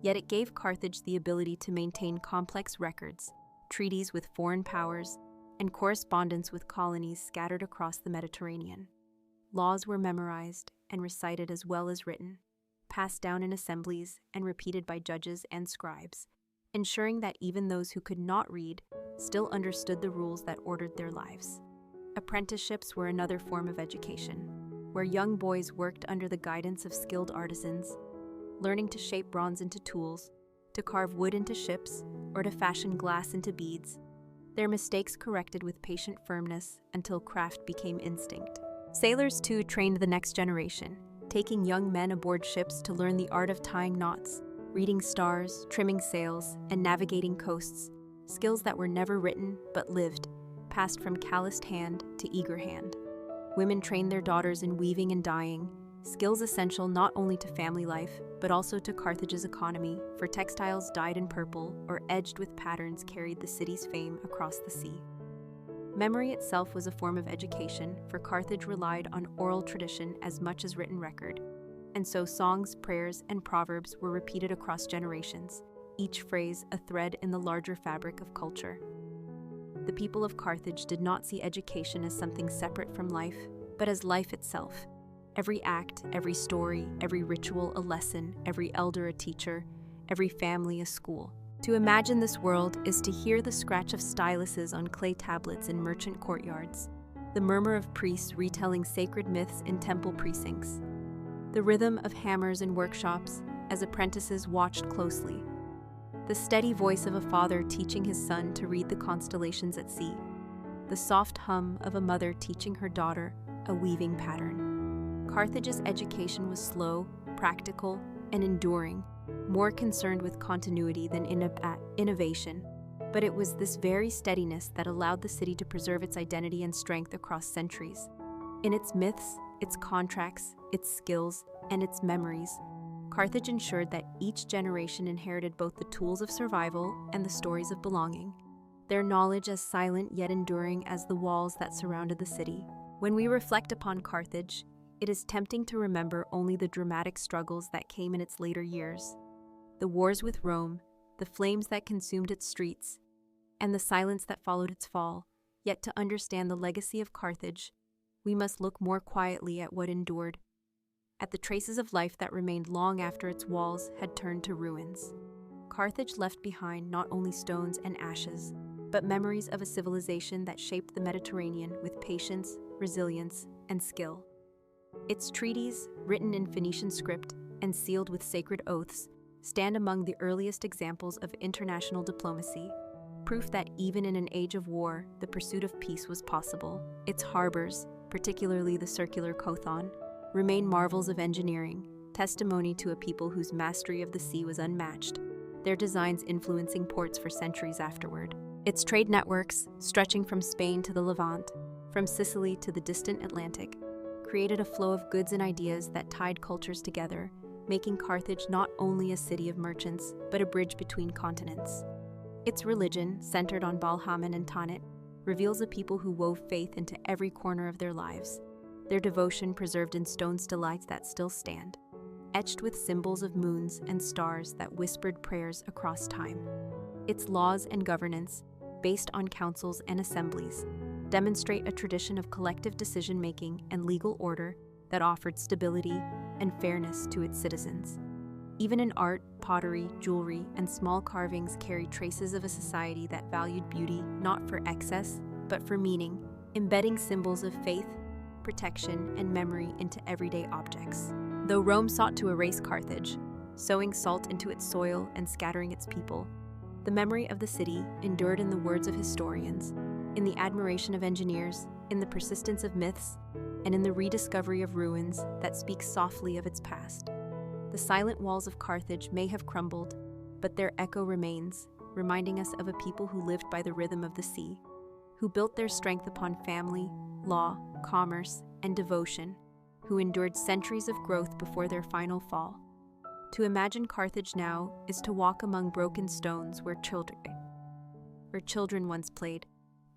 yet it gave Carthage the ability to maintain complex records, treaties with foreign powers, and correspondence with colonies scattered across the Mediterranean. Laws were memorized and recited as well as written, passed down in assemblies and repeated by judges and scribes, ensuring that even those who could not read still understood the rules that ordered their lives. Apprenticeships were another form of education, where young boys worked under the guidance of skilled artisans, learning to shape bronze into tools, to carve wood into ships, or to fashion glass into beads, their mistakes corrected with patient firmness until craft became instinct. Sailors, too, trained the next generation, taking young men aboard ships to learn the art of tying knots, reading stars, trimming sails, and navigating coasts, skills that were never written but lived, passed from calloused hand to eager hand. Women trained their daughters in weaving and dyeing, skills essential not only to family life, but also to Carthage's economy, for textiles dyed in purple or edged with patterns carried the city's fame across the sea. Memory itself was a form of education, for Carthage relied on oral tradition as much as written record, and so songs, prayers, and proverbs were repeated across generations, each phrase a thread in the larger fabric of culture. The people of Carthage did not see education as something separate from life, but as life itself. Every act, every story, every ritual a lesson, every elder a teacher, every family a school. To imagine this world is to hear the scratch of styluses on clay tablets in merchant courtyards, the murmur of priests retelling sacred myths in temple precincts, the rhythm of hammers in workshops as apprentices watched closely, the steady voice of a father teaching his son to read the constellations at sea, the soft hum of a mother teaching her daughter a weaving pattern. Carthage's education was slow, practical, and enduring, more concerned with continuity than innovation, but it was this very steadiness that allowed the city to preserve its identity and strength across centuries. In its myths, its contracts, its skills, and its memories, Carthage ensured that each generation inherited both the tools of survival and the stories of belonging, their knowledge as silent yet enduring as the walls that surrounded the city. When we reflect upon Carthage, it is tempting to remember only the dramatic struggles that came in its later years, the wars with Rome, the flames that consumed its streets, and the silence that followed its fall. Yet to understand the legacy of Carthage, we must look more quietly at what endured, at the traces of life that remained long after its walls had turned to ruins. Carthage left behind not only stones and ashes, but memories of a civilization that shaped the Mediterranean with patience, resilience, and skill. Its treaties, written in Phoenician script and sealed with sacred oaths, stand among the earliest examples of international diplomacy, proof that even in an age of war, the pursuit of peace was possible. Its harbors, particularly the circular Kothon, remain marvels of engineering, testimony to a people whose mastery of the sea was unmatched, their designs influencing ports for centuries afterward. Its trade networks, stretching from Spain to the Levant, from Sicily to the distant Atlantic, created a flow of goods and ideas that tied cultures together, making Carthage not only a city of merchants, but a bridge between continents. Its religion, centered on Balhaman and Tanit, reveals a people who wove faith into every corner of their lives, their devotion preserved in stone stalactites that still stand, etched with symbols of moons and stars that whispered prayers across time. Its laws and governance, based on councils and assemblies, demonstrate a tradition of collective decision-making and legal order that offered stability, and fairness to its citizens. Even in art, pottery, jewelry, and small carvings carry traces of a society that valued beauty not for excess, but for meaning, embedding symbols of faith, protection, and memory into everyday objects. Though Rome sought to erase Carthage, sowing salt into its soil and scattering its people, the memory of the city endured in the words of historians, in the admiration of engineers, in the persistence of myths, and in the rediscovery of ruins that speak softly of its past. The silent walls of Carthage may have crumbled, but their echo remains, reminding us of a people who lived by the rhythm of the sea, who built their strength upon family, law, commerce, and devotion, who endured centuries of growth before their final fall. To imagine Carthage now is to walk among broken stones where children once played,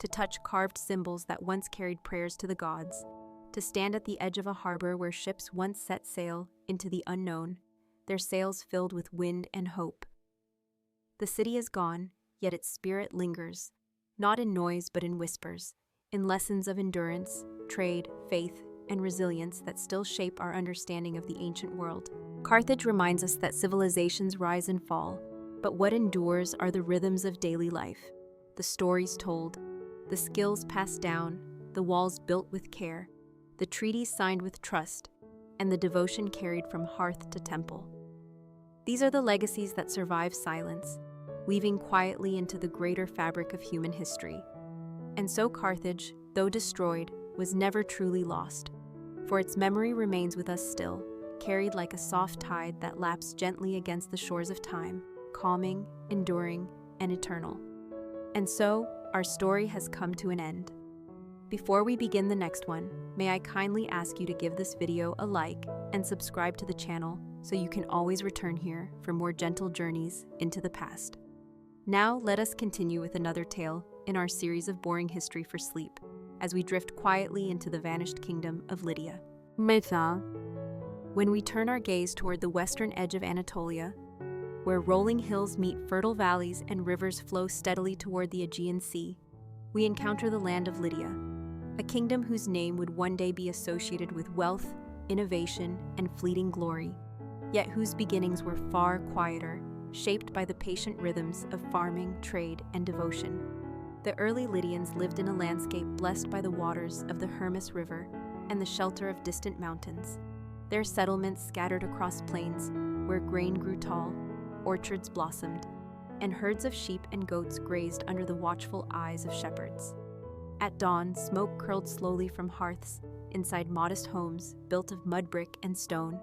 to touch carved symbols that once carried prayers to the gods, to stand at the edge of a harbor where ships once set sail into the unknown, their sails filled with wind and hope. The city is gone, yet its spirit lingers, not in noise but in whispers, in lessons of endurance, trade, faith, and resilience that still shape our understanding of the ancient world. Carthage reminds us that civilizations rise and fall, but what endures are the rhythms of daily life, the stories told, the skills passed down, the walls built with care, the treaties signed with trust, and the devotion carried from hearth to temple. These are the legacies that survive silence, weaving quietly into the greater fabric of human history. And so Carthage, though destroyed, was never truly lost, for its memory remains with us still, carried like a soft tide that laps gently against the shores of time, calming, enduring, and eternal. And so, our story has come to an end. Before we begin the next one, may I kindly ask you to give this video a like and subscribe to the channel so you can always return here for more gentle journeys into the past. Now, let us continue with another tale in our series of boring history for sleep, as we drift quietly into the vanished kingdom of Lydia. Meta. When we turn our gaze toward the western edge of Anatolia, where rolling hills meet fertile valleys and rivers flow steadily toward the Aegean Sea, we encounter the land of Lydia, a kingdom whose name would one day be associated with wealth, innovation, and fleeting glory, yet whose beginnings were far quieter, shaped by the patient rhythms of farming, trade, and devotion. The early Lydians lived in a landscape blessed by the waters of the Hermus River and the shelter of distant mountains. Their settlements scattered across plains where grain grew tall, orchards blossomed, and herds of sheep and goats grazed under the watchful eyes of shepherds. At dawn, smoke curled slowly from hearths inside modest homes built of mud brick and stone,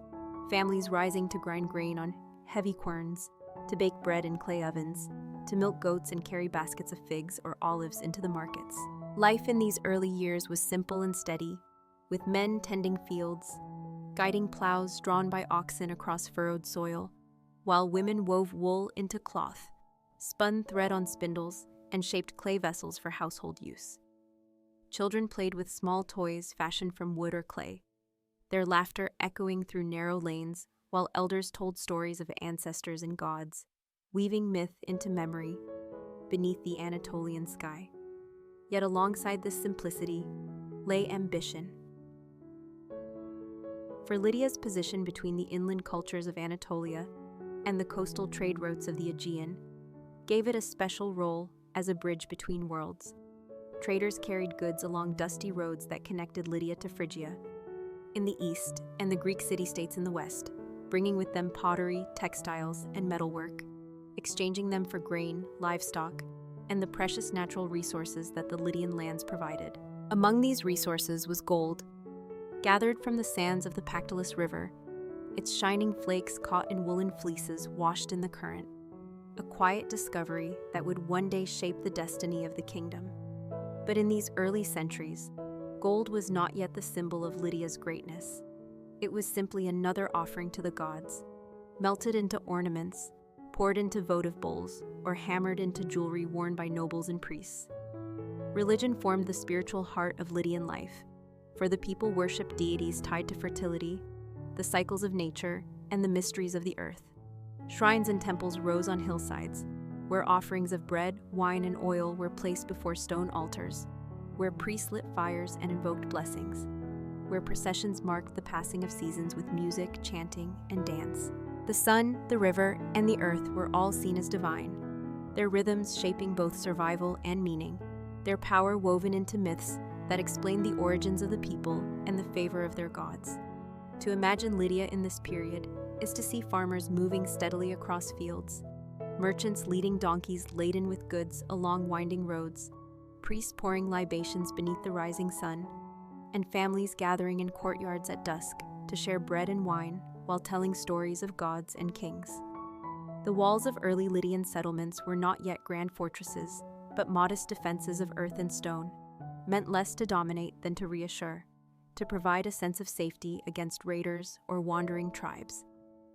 families rising to grind grain on heavy querns, to bake bread in clay ovens, to milk goats and carry baskets of figs or olives into the markets. Life in these early years was simple and steady, with men tending fields, guiding plows drawn by oxen across furrowed soil, while women wove wool into cloth, spun thread on spindles, and shaped clay vessels for household use. Children played with small toys fashioned from wood or clay, their laughter echoing through narrow lanes, while elders told stories of ancestors and gods, weaving myth into memory beneath the Anatolian sky. Yet alongside this simplicity lay ambition. For Lydia's position between the inland cultures of Anatolia and the coastal trade routes of the Aegean gave it a special role as a bridge between worlds. Traders carried goods along dusty roads that connected Lydia to Phrygia in the east and the Greek city-states in the west, bringing with them pottery, textiles, and metalwork, exchanging them for grain, livestock, and the precious natural resources that the Lydian lands provided. Among these resources was gold, gathered from the sands of the Pactolus River, its shining flakes caught in woolen fleeces washed in the current, a quiet discovery that would one day shape the destiny of the kingdom. But in these early centuries, gold was not yet the symbol of Lydia's greatness. It was simply another offering to the gods, melted into ornaments, poured into votive bowls, or hammered into jewelry worn by nobles and priests. Religion formed the spiritual heart of Lydian life, for the people worshipped deities tied to fertility, the cycles of nature, and the mysteries of the earth. Shrines and temples rose on hillsides, where offerings of bread, wine, and oil were placed before stone altars, where priests lit fires and invoked blessings. where processions marked the passing of seasons with music, chanting, and dance. The sun, the river, and the earth were all seen as divine, their rhythms shaping both survival and meaning, their power woven into myths that explain the origins of the people and the favor of their gods. To imagine Lydia in this period is to see farmers moving steadily across fields, merchants leading donkeys laden with goods along winding roads, priests pouring libations beneath the rising sun, and families gathering in courtyards at dusk to share bread and wine while telling stories of gods and kings. The walls of early Lydian settlements were not yet grand fortresses, but modest defenses of earth and stone, meant less to dominate than to reassure, to provide a sense of safety against raiders or wandering tribes.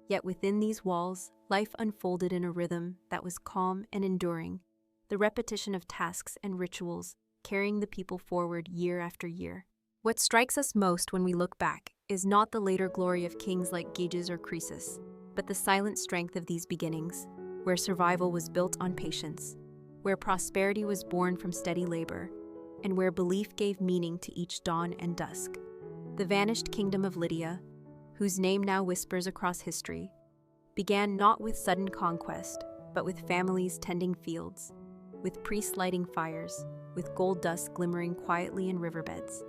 Yet within these walls, life unfolded in a rhythm that was calm and enduring, the repetition of tasks and rituals carrying the people forward year after year. What strikes us most when we look back is not the later glory of kings like Gyges or Croesus, but the silent strength of these beginnings, where survival was built on patience, where prosperity was born from steady labor, and where belief gave meaning to each dawn and dusk. The vanished kingdom of Lydia, whose name now whispers across history, began not with sudden conquest, but with families tending fields, with priests lighting fires, with gold dust glimmering quietly in riverbeds,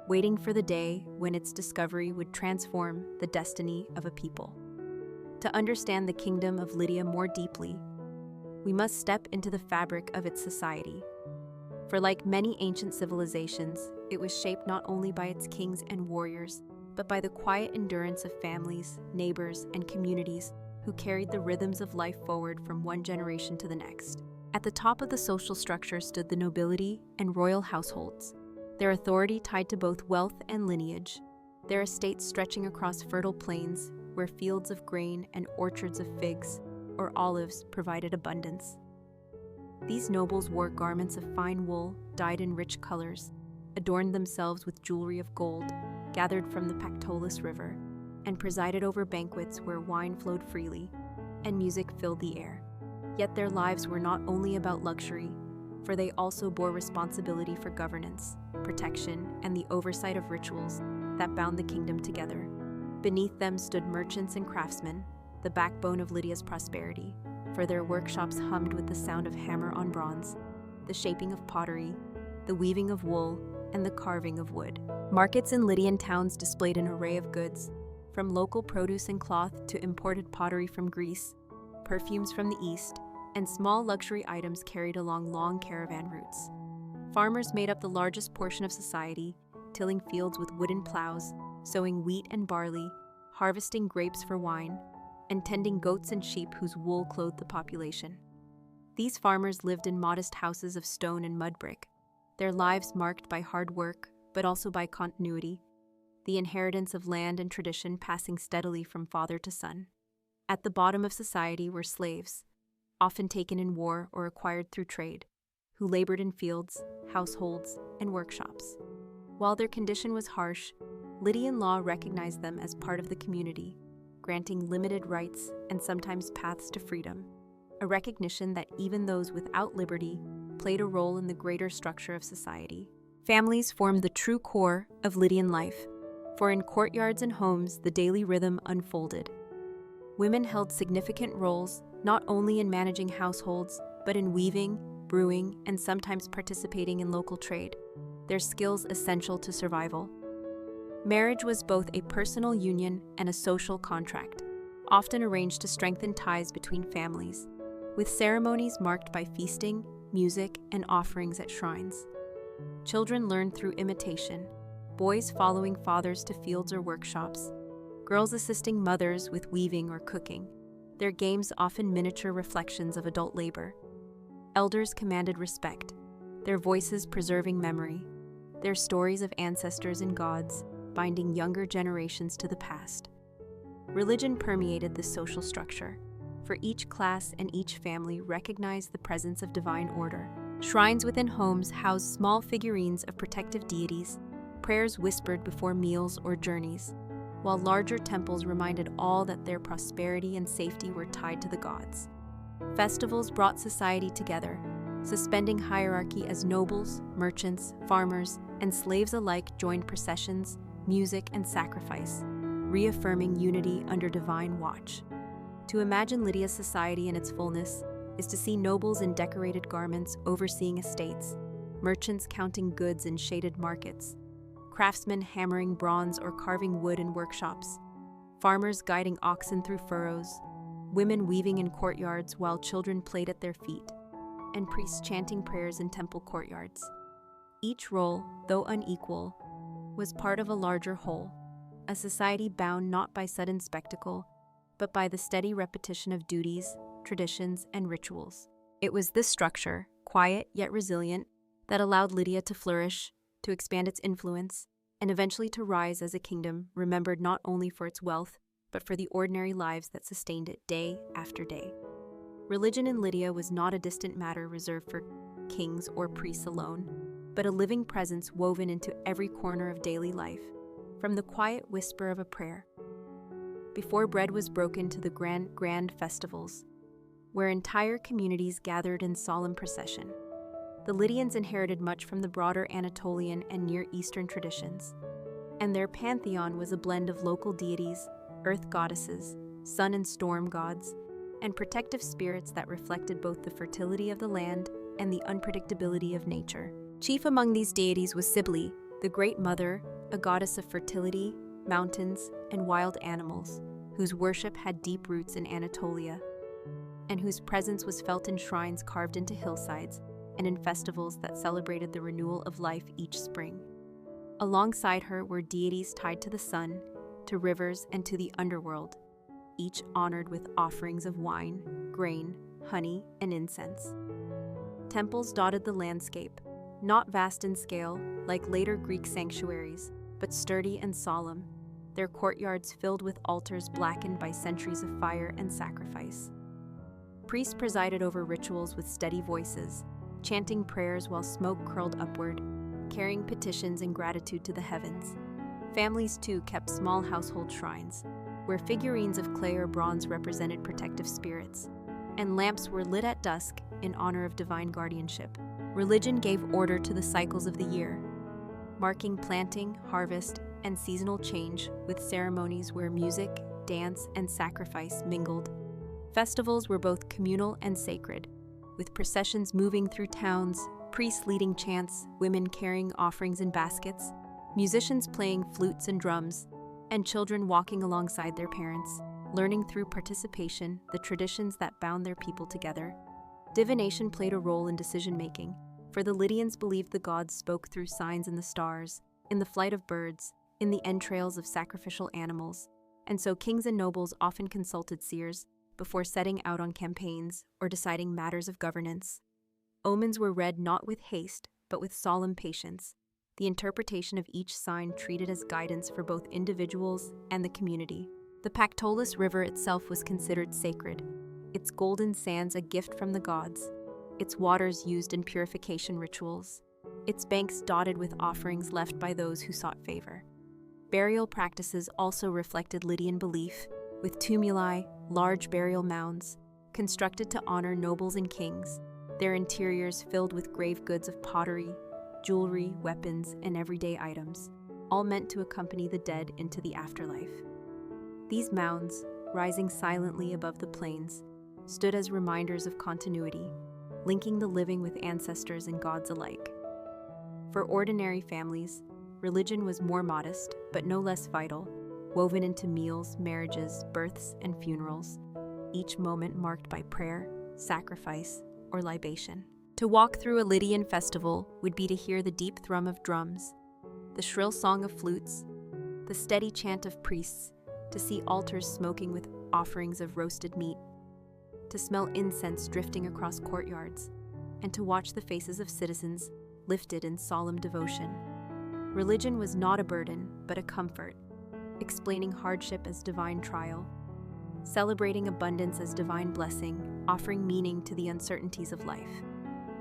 waiting for the day when its discovery would transform the destiny of a people. To understand the kingdom of Lydia more deeply, we must step into the fabric of its society. For like many ancient civilizations, it was shaped not only by its kings and warriors, but by the quiet endurance of families, neighbors, and communities who carried the rhythms of life forward from one generation to the next. At the top of the social structure stood the nobility and royal households, their authority tied to both wealth and lineage, their estates stretching across fertile plains where fields of grain and orchards of figs or olives provided abundance. These nobles wore garments of fine wool dyed in rich colors, adorned themselves with jewelry of gold gathered from the Pactolus River, and presided over banquets where wine flowed freely and music filled the air. Yet their lives were not only about luxury, for they also bore responsibility for governance, protection, and the oversight of rituals that bound the kingdom together. Beneath them stood merchants and craftsmen, the backbone of Lydia's prosperity, for their workshops hummed with the sound of hammer on bronze, the shaping of pottery, the weaving of wool, and the carving of wood. Markets in Lydian towns displayed an array of goods, from local produce and cloth to imported pottery from Greece, perfumes from the East, and small luxury items carried along long caravan routes. Farmers made up the largest portion of society, tilling fields with wooden plows, sowing wheat and barley, harvesting grapes for wine, and tending goats and sheep whose wool clothed the population. These farmers lived in modest houses of stone and mud brick, their lives marked by hard work, but also by continuity, the inheritance of land and tradition passing steadily from father to son. At the bottom of society were slaves, often taken in war or acquired through trade, who labored in fields, households, and workshops. While their condition was harsh, Lydian law recognized them as part of the community, granting limited rights and sometimes paths to freedom, a recognition that even those without liberty played a role in the greater structure of society. Families formed the true core of Lydian life, for in courtyards and homes the daily rhythm unfolded. Women held significant roles not only in managing households, but in weaving, brewing, and sometimes participating in local trade, their skills essential to survival. Marriage was both a personal union and a social contract, often arranged to strengthen ties between families, with ceremonies marked by feasting, music, and offerings at shrines. Children learned through imitation, boys following fathers to fields or workshops, girls assisting mothers with weaving or cooking, their games often miniature reflections of adult labor. Elders commanded respect, their voices preserving memory, their stories of ancestors and gods binding younger generations to the past. Religion permeated this social structure, for each class and each family recognized the presence of divine order. Shrines within homes housed small figurines of protective deities, prayers whispered before meals or journeys, while larger temples reminded all that their prosperity and safety were tied to the gods. Festivals brought society together, suspending hierarchy as nobles, merchants, farmers, and slaves alike joined processions, music, and sacrifice, reaffirming unity under divine watch. To imagine Lydia's society in its fullness is to see nobles in decorated garments overseeing estates, merchants counting goods in shaded markets, craftsmen hammering bronze or carving wood in workshops, farmers guiding oxen through furrows, women weaving in courtyards while children played at their feet, and priests chanting prayers in temple courtyards. Each role, though unequal, was part of a larger whole, a society bound not by sudden spectacle, but by the steady repetition of duties, traditions, and rituals. It was this structure, quiet yet resilient, that allowed Lydia to flourish, to expand its influence, and eventually to rise as a kingdom remembered not only for its wealth, but for the ordinary lives that sustained it day after day. Religion in Lydia was not a distant matter reserved for kings or priests alone, but a living presence woven into every corner of daily life, from the quiet whisper of a prayer before bread was broken to the grand festivals, where entire communities gathered in solemn procession. The Lydians inherited much from the broader Anatolian and Near Eastern traditions, and their pantheon was a blend of local deities, earth goddesses, sun and storm gods, and protective spirits that reflected both the fertility of the land and the unpredictability of nature. Chief among these deities was Cybele, the Great Mother, a goddess of fertility, mountains, and wild animals, whose worship had deep roots in Anatolia, and whose presence was felt in shrines carved into hillsides and in festivals that celebrated the renewal of life each spring. Alongside her were deities tied to the sun, to rivers, and to the underworld, each honored with offerings of wine, grain, honey, and incense. Temples dotted the landscape, not vast in scale like later Greek sanctuaries, but sturdy and solemn, their courtyards filled with altars blackened by centuries of fire and sacrifice. Priests presided over rituals with steady voices, chanting prayers while smoke curled upward, carrying petitions in gratitude to the heavens. Families, too, kept small household shrines, where figurines of clay or bronze represented protective spirits, and lamps were lit at dusk in honor of divine guardianship. Religion gave order to the cycles of the year, marking planting, harvest, and seasonal change with ceremonies where music, dance, and sacrifice mingled. Festivals were both communal and sacred, with processions moving through towns, priests leading chants, women carrying offerings in baskets, musicians playing flutes and drums, and children walking alongside their parents, learning through participation the traditions that bound their people together. Divination played a role in decision-making, for the Lydians believed the gods spoke through signs in the stars, in the flight of birds, in the entrails of sacrificial animals, and so kings and nobles often consulted seers before setting out on campaigns or deciding matters of governance. Omens were read not with haste, but with solemn patience, the interpretation of each sign treated as guidance for both individuals and the community. The Pactolus River itself was considered sacred, its golden sands a gift from the gods, its waters used in purification rituals, its banks dotted with offerings left by those who sought favor. Burial practices also reflected Lydian belief, with tumuli, large burial mounds, constructed to honor nobles and kings, their interiors filled with grave goods of pottery, jewelry, weapons, and everyday items, all meant to accompany the dead into the afterlife. These mounds, rising silently above the plains, stood as reminders of continuity, linking the living with ancestors and gods alike. For ordinary families, religion was more modest, but no less vital, woven into meals, marriages, births, and funerals, each moment marked by prayer, sacrifice, or libation. To walk through a Lydian festival would be to hear the deep thrum of drums, the shrill song of flutes, the steady chant of priests, to see altars smoking with offerings of roasted meat, to smell incense drifting across courtyards, and to watch the faces of citizens lifted in solemn devotion. Religion was not a burden, but a comfort, explaining hardship as divine trial, celebrating abundance as divine blessing, offering meaning to the uncertainties of life.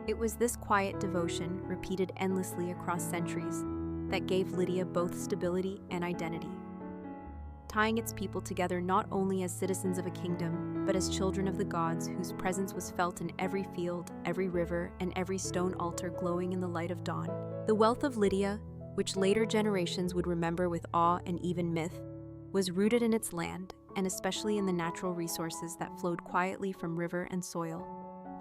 It was this quiet devotion, repeated endlessly across centuries, that gave Lydia both stability and identity, tying its people together not only as citizens of a kingdom, but as children of the gods whose presence was felt in every field, every river, and every stone altar glowing in the light of dawn. The wealth of Lydia, which later generations would remember with awe and even myth, was rooted in its land and especially in the natural resources that flowed quietly from river and soil,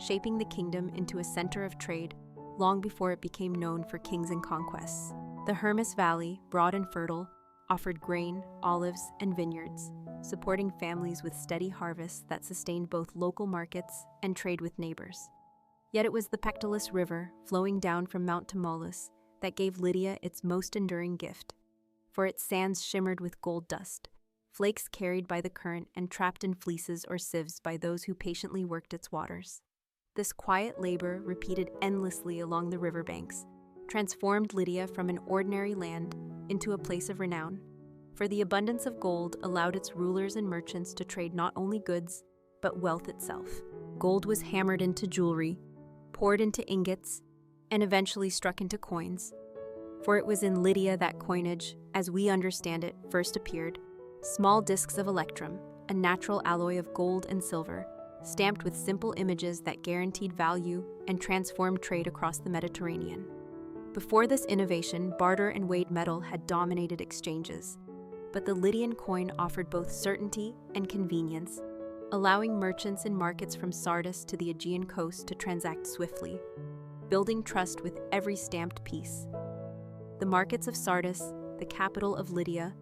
shaping the kingdom into a center of trade long before it became known for kings and conquests. The Hermus Valley, broad and fertile, offered grain, olives, and vineyards, supporting families with steady harvests that sustained both local markets and trade with neighbors. Yet it was the Pactolus River, flowing down from Mount Tmolus, that gave Lydia its most enduring gift, for its sands shimmered with gold dust, flakes carried by the current and trapped in fleeces or sieves by those who patiently worked its waters. This quiet labor, repeated endlessly along the riverbanks, transformed Lydia from an ordinary land into a place of renown, for the abundance of gold allowed its rulers and merchants to trade not only goods, but wealth itself. Gold was hammered into jewelry, poured into ingots, and eventually struck into coins. For it was in Lydia that coinage, as we understand it, first appeared, small discs of electrum, a natural alloy of gold and silver, stamped with simple images that guaranteed value and transformed trade across the Mediterranean. Before this innovation, barter and weighed metal had dominated exchanges, but the Lydian coin offered both certainty and convenience, allowing merchants in markets from Sardis to the Aegean coast to transact swiftly, building trust with every stamped piece. The markets of Sardis, the capital of Lydia,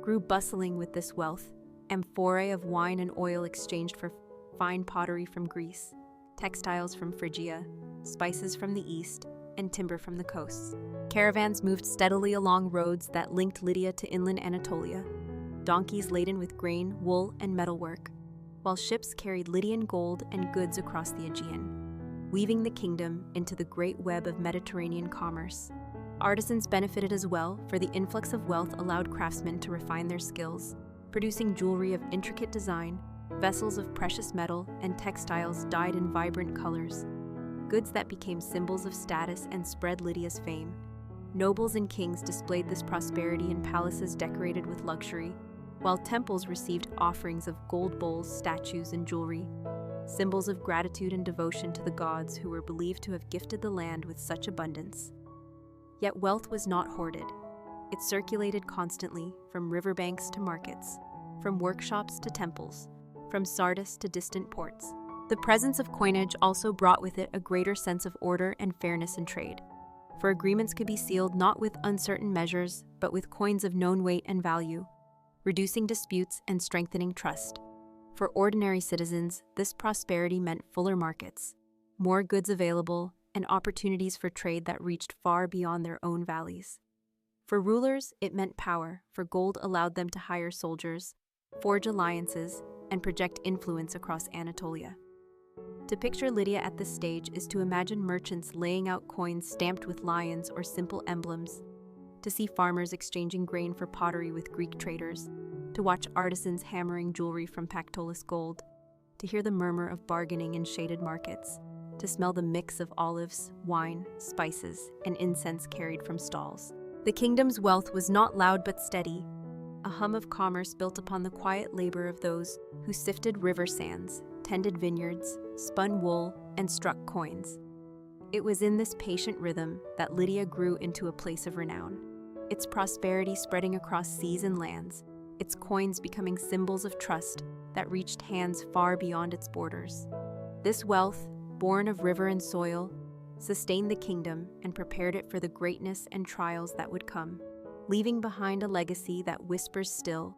grew bustling with this wealth, amphorae of wine and oil exchanged for fine pottery from Greece, textiles from Phrygia, spices from the east, and timber from the coasts. Caravans moved steadily along roads that linked Lydia to inland Anatolia, donkeys laden with grain, wool, and metalwork, while ships carried Lydian gold and goods across the Aegean, weaving the kingdom into the great web of Mediterranean commerce. Artisans benefited as well, for the influx of wealth allowed craftsmen to refine their skills, producing jewelry of intricate design, vessels of precious metal, and textiles dyed in vibrant colors, goods that became symbols of status and spread Lydia's fame. Nobles and kings displayed this prosperity in palaces decorated with luxury, while temples received offerings of gold bowls, statues, and jewelry, symbols of gratitude and devotion to the gods who were believed to have gifted the land with such abundance. Yet wealth was not hoarded. It circulated constantly, from riverbanks to markets, from workshops to temples, from Sardis to distant ports. The presence of coinage also brought with it a greater sense of order and fairness in trade, for agreements could be sealed not with uncertain measures, but with coins of known weight and value, reducing disputes and strengthening trust. For ordinary citizens, this prosperity meant fuller markets, more goods available, and opportunities for trade that reached far beyond their own valleys. For rulers, it meant power, for gold allowed them to hire soldiers, forge alliances, and project influence across Anatolia. To picture Lydia at this stage is to imagine merchants laying out coins stamped with lions or simple emblems, to see farmers exchanging grain for pottery with Greek traders, to watch artisans hammering jewelry from Pactolus gold, to hear the murmur of bargaining in shaded markets, to smell the mix of olives, wine, spices, and incense carried from stalls. The kingdom's wealth was not loud but steady, a hum of commerce built upon the quiet labor of those who sifted river sands, tended vineyards, spun wool, and struck coins. It was in this patient rhythm that Lydia grew into a place of renown, its prosperity spreading across seas and lands, its coins becoming symbols of trust that reached hands far beyond its borders. This wealth, born of river and soil, sustained the kingdom and prepared it for the greatness and trials that would come, leaving behind a legacy that whispers still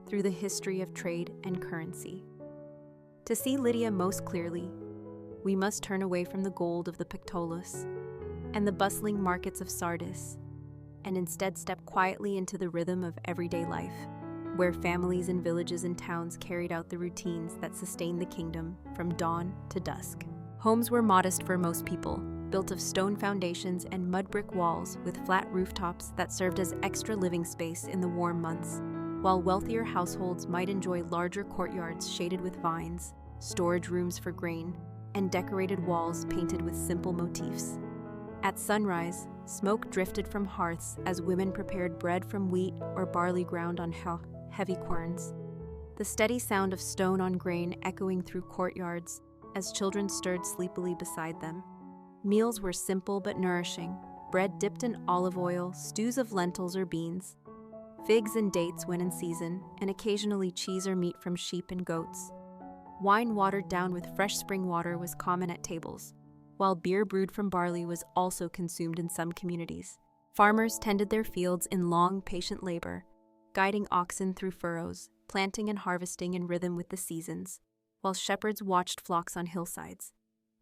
through the history of trade and currency. To see Lydia most clearly, we must turn away from the gold of the Pactolus and the bustling markets of Sardis, and instead step quietly into the rhythm of everyday life, where families and villages and towns carried out the routines that sustained the kingdom from dawn to dusk. Homes were modest for most people, built of stone foundations and mud brick walls with flat rooftops that served as extra living space in the warm months, while wealthier households might enjoy larger courtyards shaded with vines, storage rooms for grain, and decorated walls painted with simple motifs. At sunrise, smoke drifted from hearths as women prepared bread from wheat or barley ground on heavy querns, the steady sound of stone on grain echoing through courtyards as children stirred sleepily beside them. Meals were simple but nourishing, bread dipped in olive oil, stews of lentils or beans, figs and dates when in season, and occasionally cheese or meat from sheep and goats. Wine watered down with fresh spring water was common at tables, while beer brewed from barley was also consumed in some communities. Farmers tended their fields in long, patient labor, guiding oxen through furrows, planting and harvesting in rhythm with the seasons, while shepherds watched flocks on hillsides,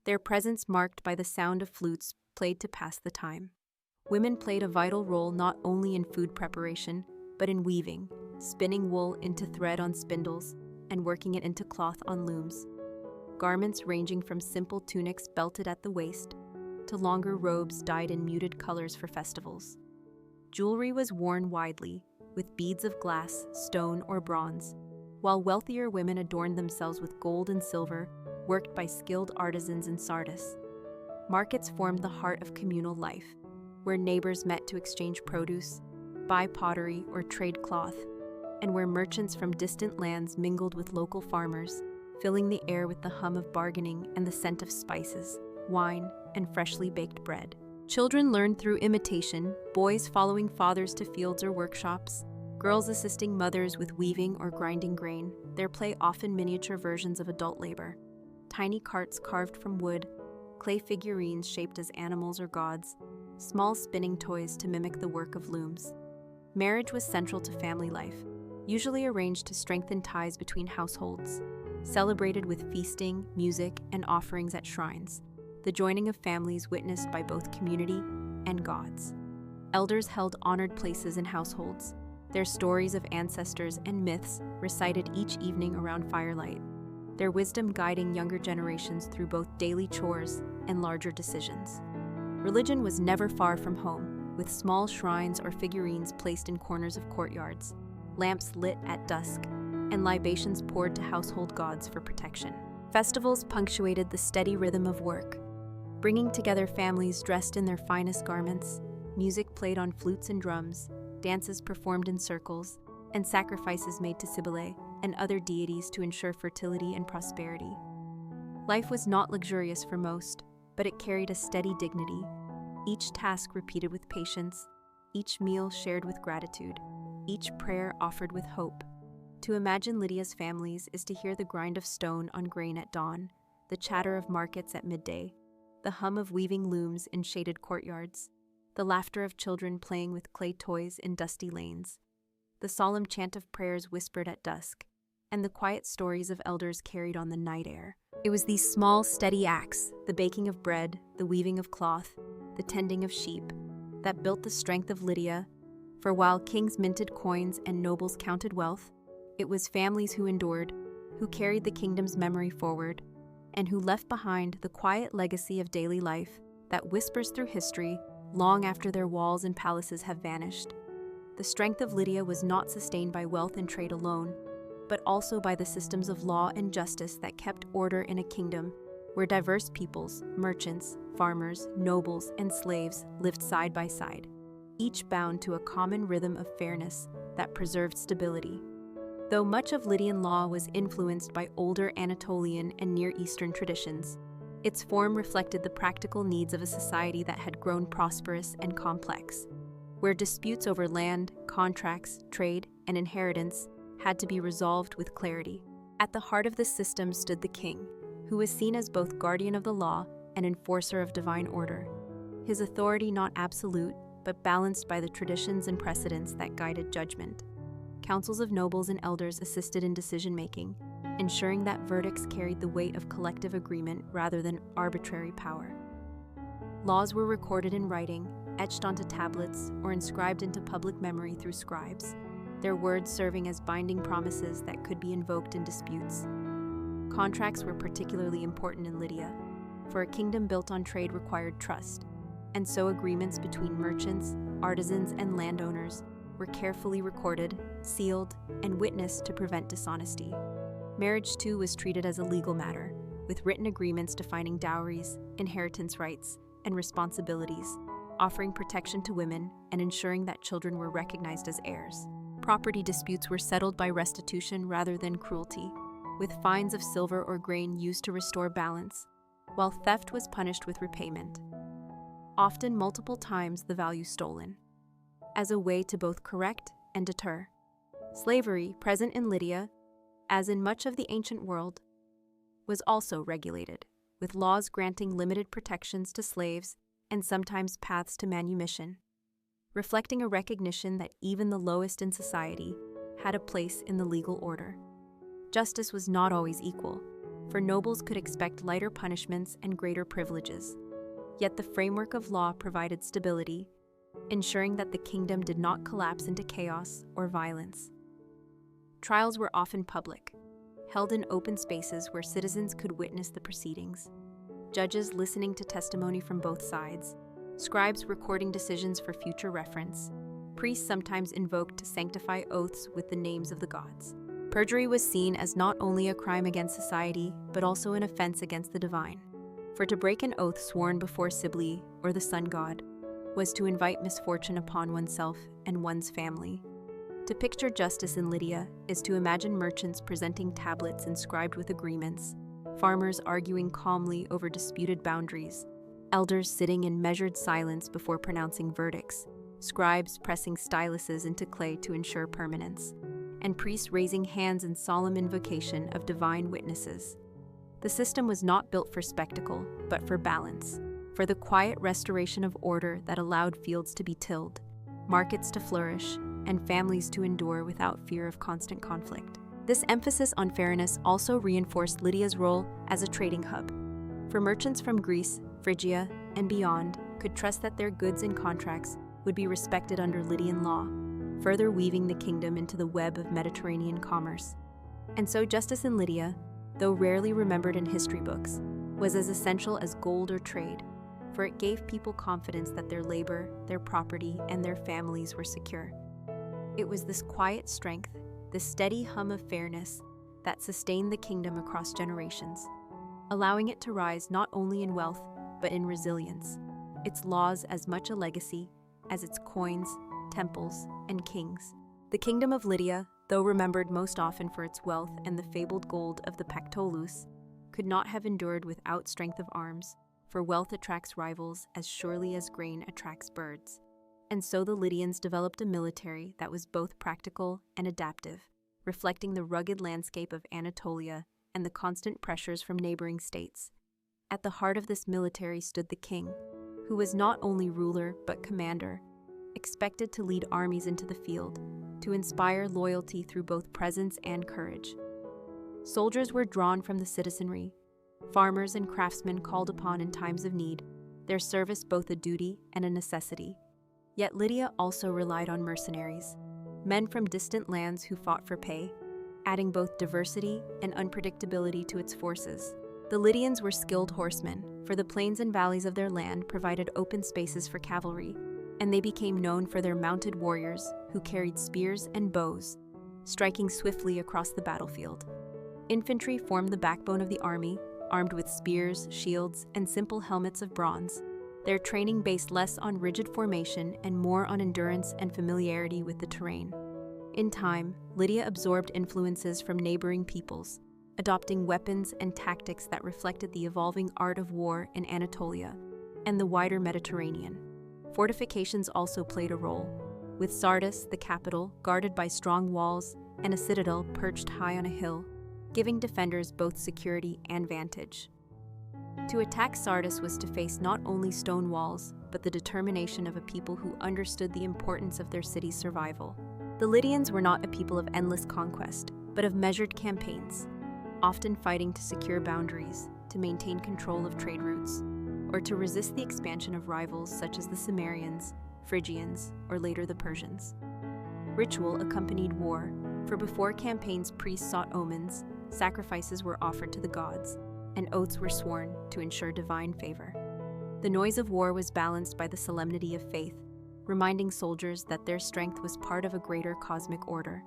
their presence marked by the sound of flutes played to pass the time. Women played a vital role not only in food preparation, but in weaving, spinning wool into thread on spindles, and working it into cloth on looms. Garments ranging from simple tunics belted at the waist to longer robes dyed in muted colors for festivals. Jewelry was worn widely, with beads of glass, stone, or bronze, while wealthier women adorned themselves with gold and silver, worked by skilled artisans in Sardis. Markets formed the heart of communal life, where neighbors met to exchange produce, buy pottery, or trade cloth, and where merchants from distant lands mingled with local farmers, filling the air with the hum of bargaining and the scent of spices, wine, and freshly baked bread. Children learned through imitation, boys following fathers to fields or workshops, girls assisting mothers with weaving or grinding grain, their play often miniature versions of adult labor. Tiny carts carved from wood, clay figurines shaped as animals or gods, small spinning toys to mimic the work of looms. Marriage was central to family life, usually arranged to strengthen ties between households, celebrated with feasting, music, and offerings at shrines, the joining of families witnessed by both community and gods. Elders held honored places in households, their stories of ancestors and myths recited each evening around firelight, their wisdom guiding younger generations through both daily chores and larger decisions. Religion was never far from home, with small shrines or figurines placed in corners of courtyards, lamps lit at dusk, and libations poured to household gods for protection. Festivals punctuated the steady rhythm of work, bringing together families dressed in their finest garments, music played on flutes and drums, dances performed in circles, and sacrifices made to Cybele and other deities to ensure fertility and prosperity. Life was not luxurious for most, but it carried a steady dignity, each task repeated with patience, each meal shared with gratitude, each prayer offered with hope. To imagine Lydia's families is to hear the grind of stone on grain at dawn, the chatter of markets at midday, the hum of weaving looms in shaded courtyards, the laughter of children playing with clay toys in dusty lanes, the solemn chant of prayers whispered at dusk, and the quiet stories of elders carried on the night air. It was these small, steady acts, the baking of bread, the weaving of cloth, the tending of sheep, that built the strength of Lydia, for while kings minted coins and nobles counted wealth, it was families who endured, who carried the kingdom's memory forward, and who left behind the quiet legacy of daily life that whispers through history long after their walls and palaces have vanished. The strength of Lydia was not sustained by wealth and trade alone, but also by the systems of law and justice that kept order in a kingdom where diverse peoples, merchants, farmers, nobles, and slaves lived side by side, each bound to a common rhythm of fairness that preserved stability. Though much of Lydian law was influenced by older Anatolian and Near Eastern traditions, its form reflected the practical needs of a society that had grown prosperous and complex, where disputes over land, contracts, trade, and inheritance had to be resolved with clarity. At the heart of this system stood the king, who was seen as both guardian of the law and enforcer of divine order, his authority not absolute, but balanced by the traditions and precedents that guided judgment. Councils of nobles and elders assisted in decision-making, ensuring that verdicts carried the weight of collective agreement rather than arbitrary power. Laws were recorded in writing, etched onto tablets, or inscribed into public memory through scribes, their words serving as binding promises that could be invoked in disputes. Contracts were particularly important in Lydia, for a kingdom built on trade required trust, and so agreements between merchants, artisans, and landowners were carefully recorded, sealed, and witnessed to prevent dishonesty. Marriage, too, was treated as a legal matter, with written agreements defining dowries, inheritance rights, and responsibilities, offering protection to women and ensuring that children were recognized as heirs. Property disputes were settled by restitution rather than cruelty, with fines of silver or grain used to restore balance, while theft was punished with repayment. often multiple times the value stolen, as a way to both correct and deter. Slavery, present in Lydia, as in much of the ancient world, was also regulated, with laws granting limited protections to slaves and sometimes paths to manumission, reflecting a recognition that even the lowest in society had a place in the legal order. Justice was not always equal, for nobles could expect lighter punishments and greater privileges. Yet the framework of law provided stability, ensuring that the kingdom did not collapse into chaos or violence. Trials were often public, held in open spaces where citizens could witness the proceedings, judges listening to testimony from both sides, scribes recording decisions for future reference. Priests sometimes invoked to sanctify oaths with the names of the gods. Perjury was seen as not only a crime against society, but also an offense against the divine. For to break an oath sworn before Sibyl or the sun god was to invite misfortune upon oneself and one's family. To picture justice in Lydia is to imagine merchants presenting tablets inscribed with agreements, farmers arguing calmly over disputed boundaries, elders sitting in measured silence before pronouncing verdicts, scribes pressing styluses into clay to ensure permanence, and priests raising hands in solemn invocation of divine witnesses. The system was not built for spectacle, but for balance, for the quiet restoration of order that allowed fields to be tilled, markets to flourish, and families to endure without fear of constant conflict. This emphasis on fairness also reinforced Lydia's role as a trading hub, for merchants from Greece, Phrygia, and beyond could trust that their goods and contracts would be respected under Lydian law, further weaving the kingdom into the web of Mediterranean commerce. And so justice in Lydia, though rarely remembered in history books, was as essential as gold or trade, for it gave people confidence that their labor, their property, and their families were secure. It was this quiet strength, this steady hum of fairness, that sustained the kingdom across generations, allowing it to rise not only in wealth, but in resilience, its laws as much a legacy as its coins, temples, and kings. The kingdom of Lydia, though remembered most often for its wealth and the fabled gold of the Pactolus, could not have endured without strength of arms, for wealth attracts rivals as surely as grain attracts birds. And so the Lydians developed a military that was both practical and adaptive, reflecting the rugged landscape of Anatolia and the constant pressures from neighboring states. At the heart of this military stood the king, who was not only ruler but commander, expected to lead armies into the field, to inspire loyalty through both presence and courage. Soldiers were drawn from the citizenry, farmers and craftsmen called upon in times of need, their service both a duty and a necessity. Yet Lydia also relied on mercenaries, men from distant lands who fought for pay, adding both diversity and unpredictability to its forces. The Lydians were skilled horsemen, for the plains and valleys of their land provided open spaces for cavalry, and they became known for their mounted warriors who carried spears and bows, striking swiftly across the battlefield. Infantry formed the backbone of the army, armed with spears, shields, and simple helmets of bronze, their training based less on rigid formation and more on endurance and familiarity with the terrain. In time, Lydia absorbed influences from neighboring peoples, adopting weapons and tactics that reflected the evolving art of war in Anatolia and the wider Mediterranean. Fortifications also played a role, with Sardis, the capital, guarded by strong walls and a citadel perched high on a hill, giving defenders both security and vantage. To attack Sardis was to face not only stone walls, but the determination of a people who understood the importance of their city's survival. The Lydians were not a people of endless conquest, but of measured campaigns, often fighting to secure boundaries, to maintain control of trade routes, or to resist the expansion of rivals such as the Cimmerians, Phrygians, or later the Persians. Ritual accompanied war, for before campaigns priests sought omens, sacrifices were offered to the gods, and oaths were sworn to ensure divine favor. The noise of war was balanced by the solemnity of faith, reminding soldiers that their strength was part of a greater cosmic order.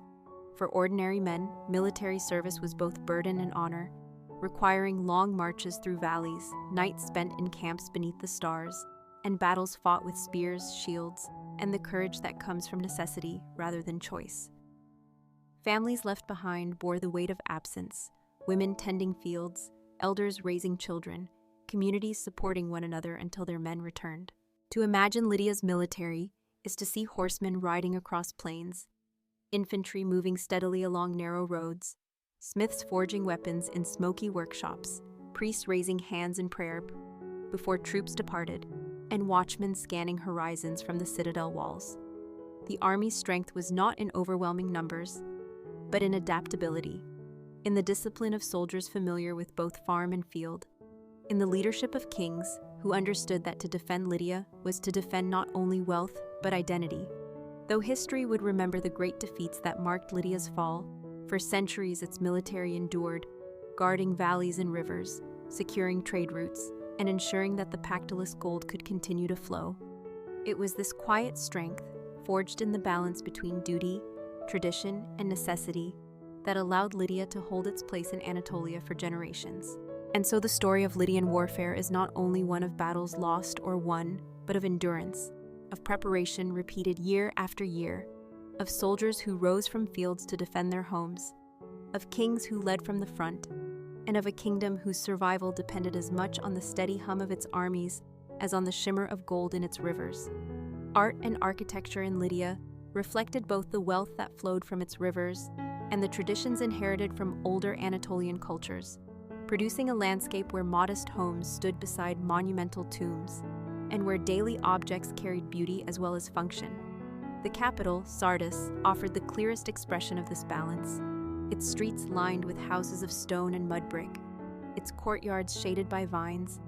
For ordinary men, military service was both burden and honor, requiring long marches through valleys, nights spent in camps beneath the stars, and battles fought with spears, shields, and the courage that comes from necessity rather than choice. Families left behind bore the weight of absence, women tending fields, elders raising children, communities supporting one another until their men returned. To imagine Lydia's military is to see horsemen riding across plains, infantry moving steadily along narrow roads, smiths forging weapons in smoky workshops, priests raising hands in prayer before troops departed, and watchmen scanning horizons from the citadel walls. The army's strength was not in overwhelming numbers, but in adaptability, in the discipline of soldiers familiar with both farm and field, in the leadership of kings who understood that to defend Lydia was to defend not only wealth but identity. Though history would remember the great defeats that marked Lydia's fall, for centuries its military endured, guarding valleys and rivers, securing trade routes, and ensuring that the Pactolus gold could continue to flow. It was this quiet strength, forged in the balance between duty, tradition, and necessity, that allowed Lydia to hold its place in Anatolia for generations. And so the story of Lydian warfare is not only one of battles lost or won, but of endurance, of preparation repeated year after year, of soldiers who rose from fields to defend their homes, of kings who led from the front, and of a kingdom whose survival depended as much on the steady hum of its armies as on the shimmer of gold in its rivers. Art and architecture in Lydia reflected both the wealth that flowed from its rivers and the traditions inherited from older Anatolian cultures, producing a landscape where modest homes stood beside monumental tombs, and where daily objects carried beauty as well as function. The capital, Sardis, offered the clearest expression of this balance, its streets lined with houses of stone and mud brick, its courtyards shaded by vines,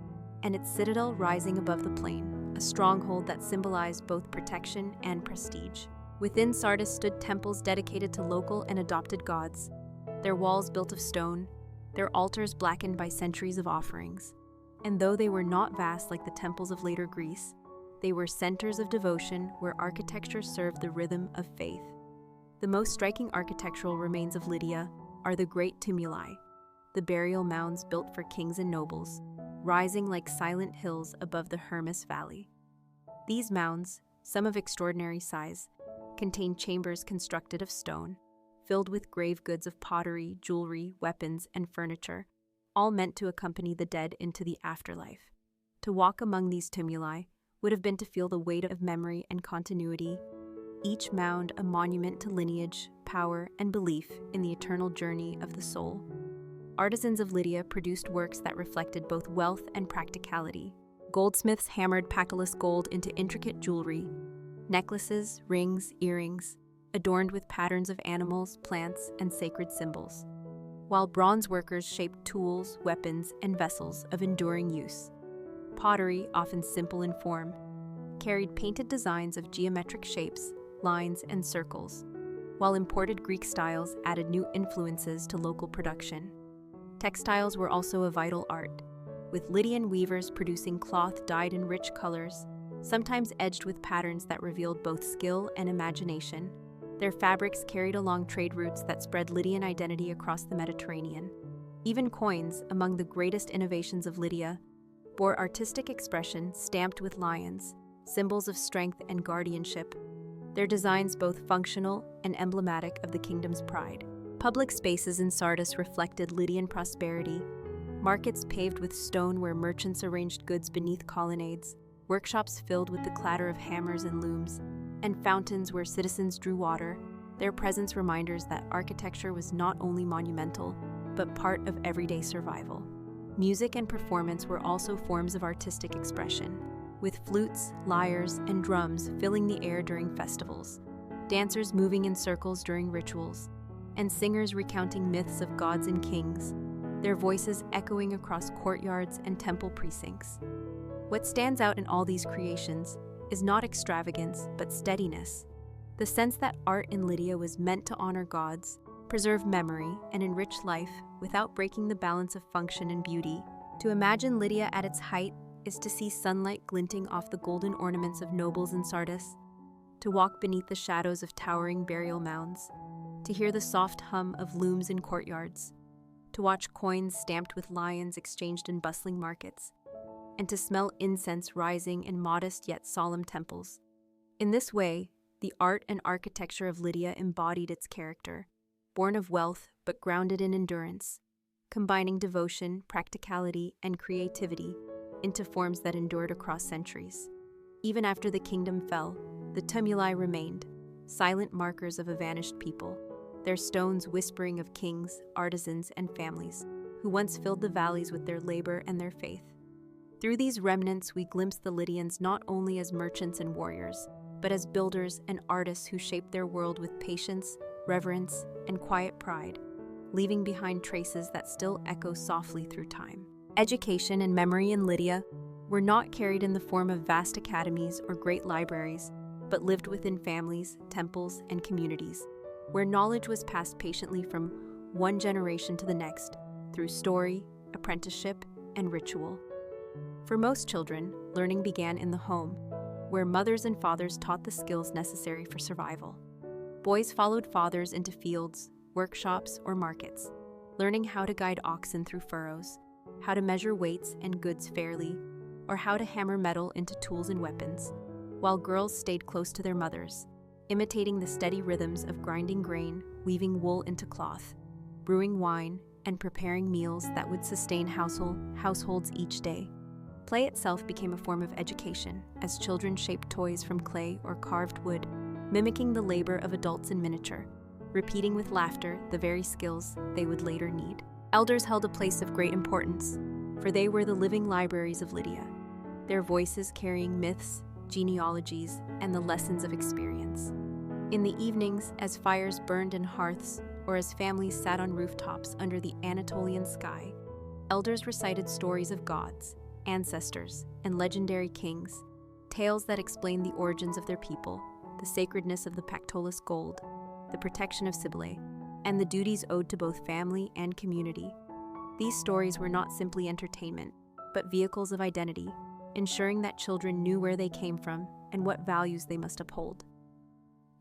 and its citadel rising above the plain, a stronghold that symbolized both protection and prestige. Within Sardis stood temples dedicated to local and adopted gods, their walls built of stone, their altars blackened by centuries of offerings. And though they were not vast like the temples of later Greece, they were centers of devotion where architecture served the rhythm of faith. The most striking architectural remains of Lydia are the great tumuli, the burial mounds built for kings and nobles, rising like silent hills above the Hermus Valley. These mounds, some of extraordinary size, contain chambers constructed of stone, filled with grave goods of pottery, jewelry, weapons, and furniture, all meant to accompany the dead into the afterlife. To walk among these tumuli would have been to feel the weight of memory and continuity, each mound a monument to lineage, power, and belief in the eternal journey of the soul. Artisans of Lydia produced works that reflected both wealth and practicality. Goldsmiths hammered Pactolus gold into intricate jewelry, necklaces, rings, earrings, adorned with patterns of animals, plants, and sacred symbols, while bronze workers shaped tools, weapons, and vessels of enduring use. Pottery, often simple in form, carried painted designs of geometric shapes, lines, and circles, while imported Greek styles added new influences to local production. Textiles were also a vital art, with Lydian weavers producing cloth dyed in rich colors, sometimes edged with patterns that revealed both skill and imagination. Their fabrics carried along trade routes that spread Lydian identity across the Mediterranean. Even coins, among the greatest innovations of Lydia, bore artistic expression stamped with lions, symbols of strength and guardianship, their designs both functional and emblematic of the kingdom's pride. Public spaces in Sardis reflected Lydian prosperity, markets paved with stone where merchants arranged goods beneath colonnades, workshops filled with the clatter of hammers and looms, and fountains where citizens drew water, their presence reminders that architecture was not only monumental, but part of everyday survival. Music and performance were also forms of artistic expression, with flutes, lyres, and drums filling the air during festivals, dancers moving in circles during rituals, and singers recounting myths of gods and kings, their voices echoing across courtyards and temple precincts. What stands out in all these creations is not extravagance, but steadiness. The sense that art in Lydia was meant to honor gods, preserve memory, and enrich life without breaking the balance of function and beauty. To imagine Lydia at its height is to see sunlight glinting off the golden ornaments of nobles in Sardis, to walk beneath the shadows of towering burial mounds, to hear the soft hum of looms in courtyards, to watch coins stamped with lions exchanged in bustling markets, and to smell incense rising in modest yet solemn temples. In this way, the art and architecture of Lydia embodied its character, born of wealth but grounded in endurance, combining devotion, practicality, and creativity into forms that endured across centuries. Even after the kingdom fell, the tumuli remained, silent markers of a vanished people, their stones whispering of kings, artisans, and families who once filled the valleys with their labor and their faith. Through these remnants, we glimpse the Lydians not only as merchants and warriors, but as builders and artists who shaped their world with patience, reverence, and quiet pride, leaving behind traces that still echo softly through time. Education and memory in Lydia were not carried in the form of vast academies or great libraries, but lived within families, temples, and communities, where knowledge was passed patiently from one generation to the next, through story, apprenticeship, and ritual. For most children, learning began in the home, where mothers and fathers taught the skills necessary for survival. Boys followed fathers into fields, workshops, or markets, learning how to guide oxen through furrows, how to measure weights and goods fairly, or how to hammer metal into tools and weapons, while girls stayed close to their mothers, imitating the steady rhythms of grinding grain, weaving wool into cloth, brewing wine, and preparing meals that would sustain households each day. Play itself became a form of education, as children shaped toys from clay or carved wood, mimicking the labor of adults in miniature, repeating with laughter the very skills they would later need. Elders held a place of great importance, for they were the living libraries of Lydia, their voices carrying myths, genealogies, and the lessons of experience. In the evenings, as fires burned in hearths, or as families sat on rooftops under the Anatolian sky, elders recited stories of gods, ancestors, and legendary kings, tales that explained the origins of their people, the sacredness of the Pactolus gold, the protection of Cybele, and the duties owed to both family and community. These stories were not simply entertainment, but vehicles of identity, ensuring that children knew where they came from and what values they must uphold.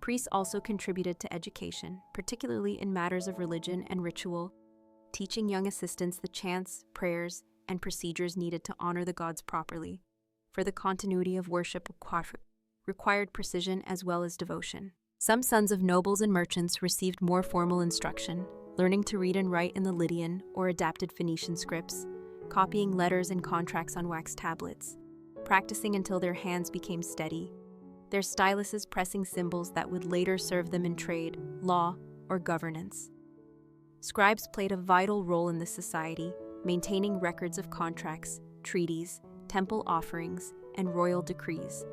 Priests also contributed to education, particularly in matters of religion and ritual, teaching young assistants the chants, prayers, and procedures needed to honor the gods properly, for the continuity of worship required precision as well as devotion. Some sons of nobles and merchants received more formal instruction, learning to read and write in the Lydian or adapted Phoenician scripts, copying letters and contracts on wax tablets, practicing until their hands became steady, their styluses pressing symbols that would later serve them in trade, law, or governance. Scribes played a vital role in this society, maintaining records of contracts, treaties, temple offerings, and royal decrees.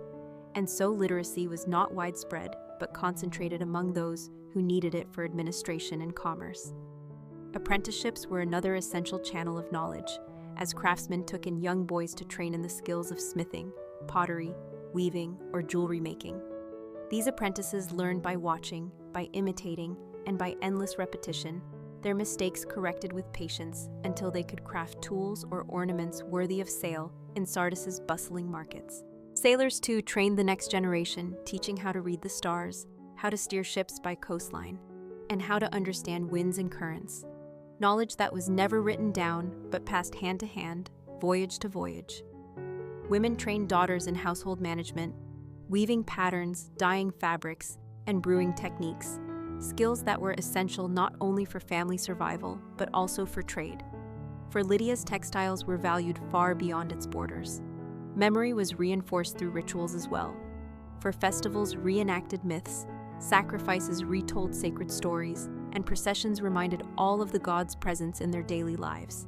And so literacy was not widespread, but concentrated among those who needed it for administration and commerce. Apprenticeships were another essential channel of knowledge, as craftsmen took in young boys to train in the skills of smithing, pottery, weaving, or jewelry making. These apprentices learned by watching, by imitating, and by endless repetition, their mistakes corrected with patience until they could craft tools or ornaments worthy of sale in Sardis's bustling markets. Sailors, too, trained the next generation, teaching how to read the stars, how to steer ships by coastline, and how to understand winds and currents. Knowledge that was never written down, but passed hand to hand, voyage to voyage. Women trained daughters in household management, weaving patterns, dyeing fabrics, and brewing techniques, skills that were essential not only for family survival, but also for trade. For Lydia's textiles were valued far beyond its borders. Memory was reinforced through rituals as well. For festivals reenacted myths, sacrifices retold sacred stories, and processions reminded all of the gods' presence in their daily lives.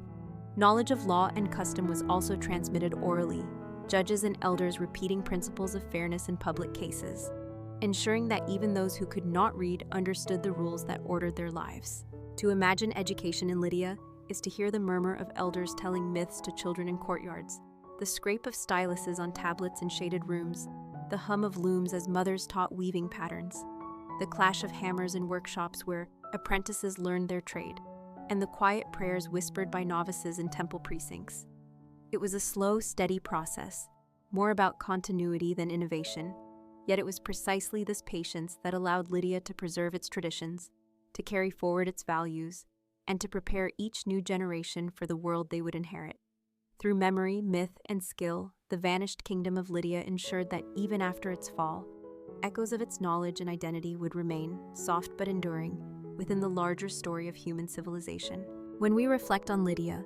Knowledge of law and custom was also transmitted orally, judges and elders repeating principles of fairness in public cases, ensuring that even those who could not read understood the rules that ordered their lives. To imagine education in Lydia is to hear the murmur of elders telling myths to children in courtyards, the scrape of styluses on tablets in shaded rooms, the hum of looms as mothers taught weaving patterns, the clash of hammers in workshops where apprentices learned their trade, and the quiet prayers whispered by novices in temple precincts. It was a slow, steady process, more about continuity than innovation, yet it was precisely this patience that allowed Lydia to preserve its traditions, to carry forward its values, and to prepare each new generation for the world they would inherit. Through memory, myth, and skill, the vanished kingdom of Lydia ensured that even after its fall, echoes of its knowledge and identity would remain, soft but enduring, within the larger story of human civilization. When we reflect on Lydia,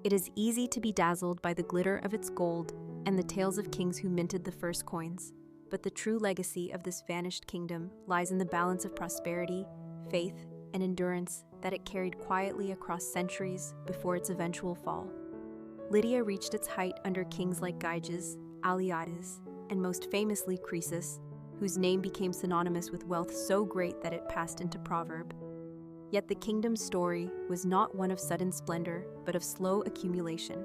it is easy to be dazzled by the glitter of its gold, and the tales of kings who minted the first coins. But the true legacy of this vanished kingdom lies in the balance of prosperity, faith, and endurance that it carried quietly across centuries before its eventual fall. Lydia reached its height under kings like Gyges, Alyattes, and most famously Croesus, whose name became synonymous with wealth so great that it passed into proverb. Yet the kingdom's story was not one of sudden splendor, but of slow accumulation,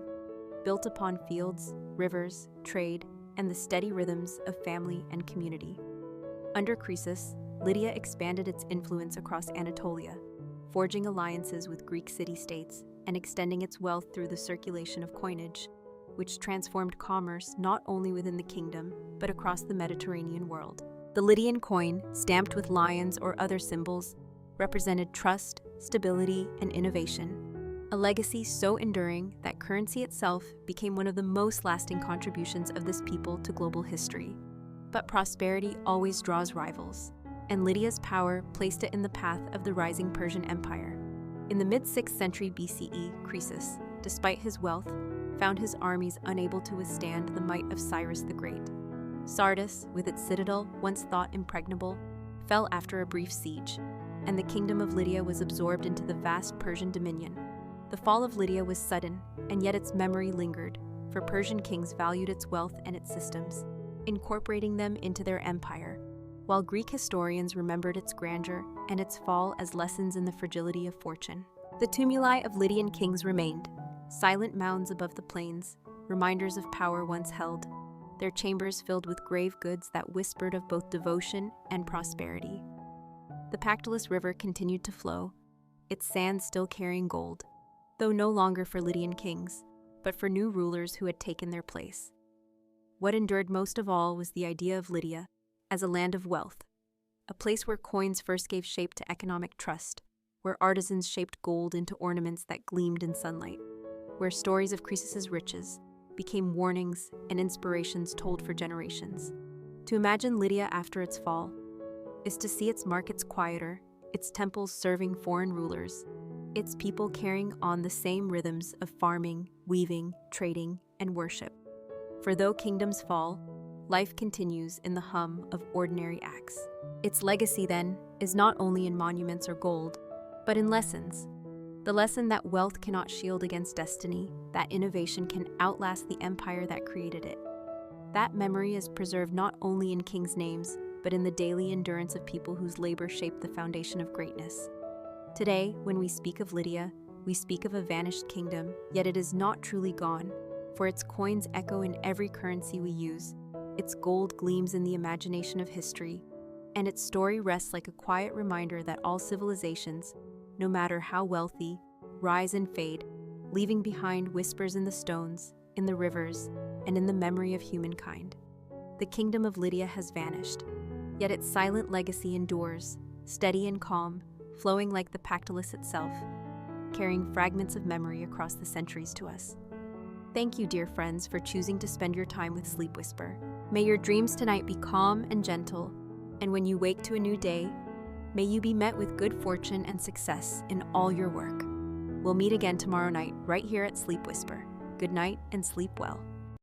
built upon fields, rivers, trade, and the steady rhythms of family and community. Under Croesus, Lydia expanded its influence across Anatolia, forging alliances with Greek city-states and extending its wealth through the circulation of coinage, which transformed commerce not only within the kingdom, but across the Mediterranean world. The Lydian coin, stamped with lions or other symbols, represented trust, stability, and innovation, a legacy so enduring that currency itself became one of the most lasting contributions of this people to global history. But prosperity always draws rivals, and Lydia's power placed it in the path of the rising Persian Empire. In the mid-6th century BCE, Croesus, despite his wealth, found his armies unable to withstand the might of Cyrus the Great. Sardis, with its citadel, once thought impregnable, fell after a brief siege, and the kingdom of Lydia was absorbed into the vast Persian dominion. The fall of Lydia was sudden, and yet its memory lingered, for Persian kings valued its wealth and its systems, incorporating them into their empire, while Greek historians remembered its grandeur and its fall as lessons in the fragility of fortune. The tumuli of Lydian kings remained, silent mounds above the plains, reminders of power once held, their chambers filled with grave goods that whispered of both devotion and prosperity. The Pactolus River continued to flow, its sands still carrying gold, though no longer for Lydian kings, but for new rulers who had taken their place. What endured most of all was the idea of Lydia as a land of wealth, a place where coins first gave shape to economic trust, where artisans shaped gold into ornaments that gleamed in sunlight, where stories of Croesus's riches became warnings and inspirations told for generations. To imagine Lydia after its fall is to see its markets quieter, its temples serving foreign rulers, its people carrying on the same rhythms of farming, weaving, trading, and worship. For though kingdoms fall, life continues in the hum of ordinary acts. Its legacy, then, is not only in monuments or gold, but in lessons. The lesson that wealth cannot shield against destiny, that innovation can outlast the empire that created it. That memory is preserved not only in kings' names, but in the daily endurance of people whose labor shaped the foundation of greatness. Today, when we speak of Lydia, we speak of a vanished kingdom, yet it is not truly gone, for its coins echo in every currency we use, its gold gleams in the imagination of history, and its story rests like a quiet reminder that all civilizations, no matter how wealthy, rise and fade, leaving behind whispers in the stones, in the rivers, and in the memory of humankind. The kingdom of Lydia has vanished, yet its silent legacy endures, steady and calm, flowing like the Pactolus itself, carrying fragments of memory across the centuries to us. Thank you, dear friends, for choosing to spend your time with Sleep Whisper. May your dreams tonight be calm and gentle, and when you wake to a new day, may you be met with good fortune and success in all your work. We'll meet again tomorrow night, right here at Sleep Whisper. Good night and sleep well.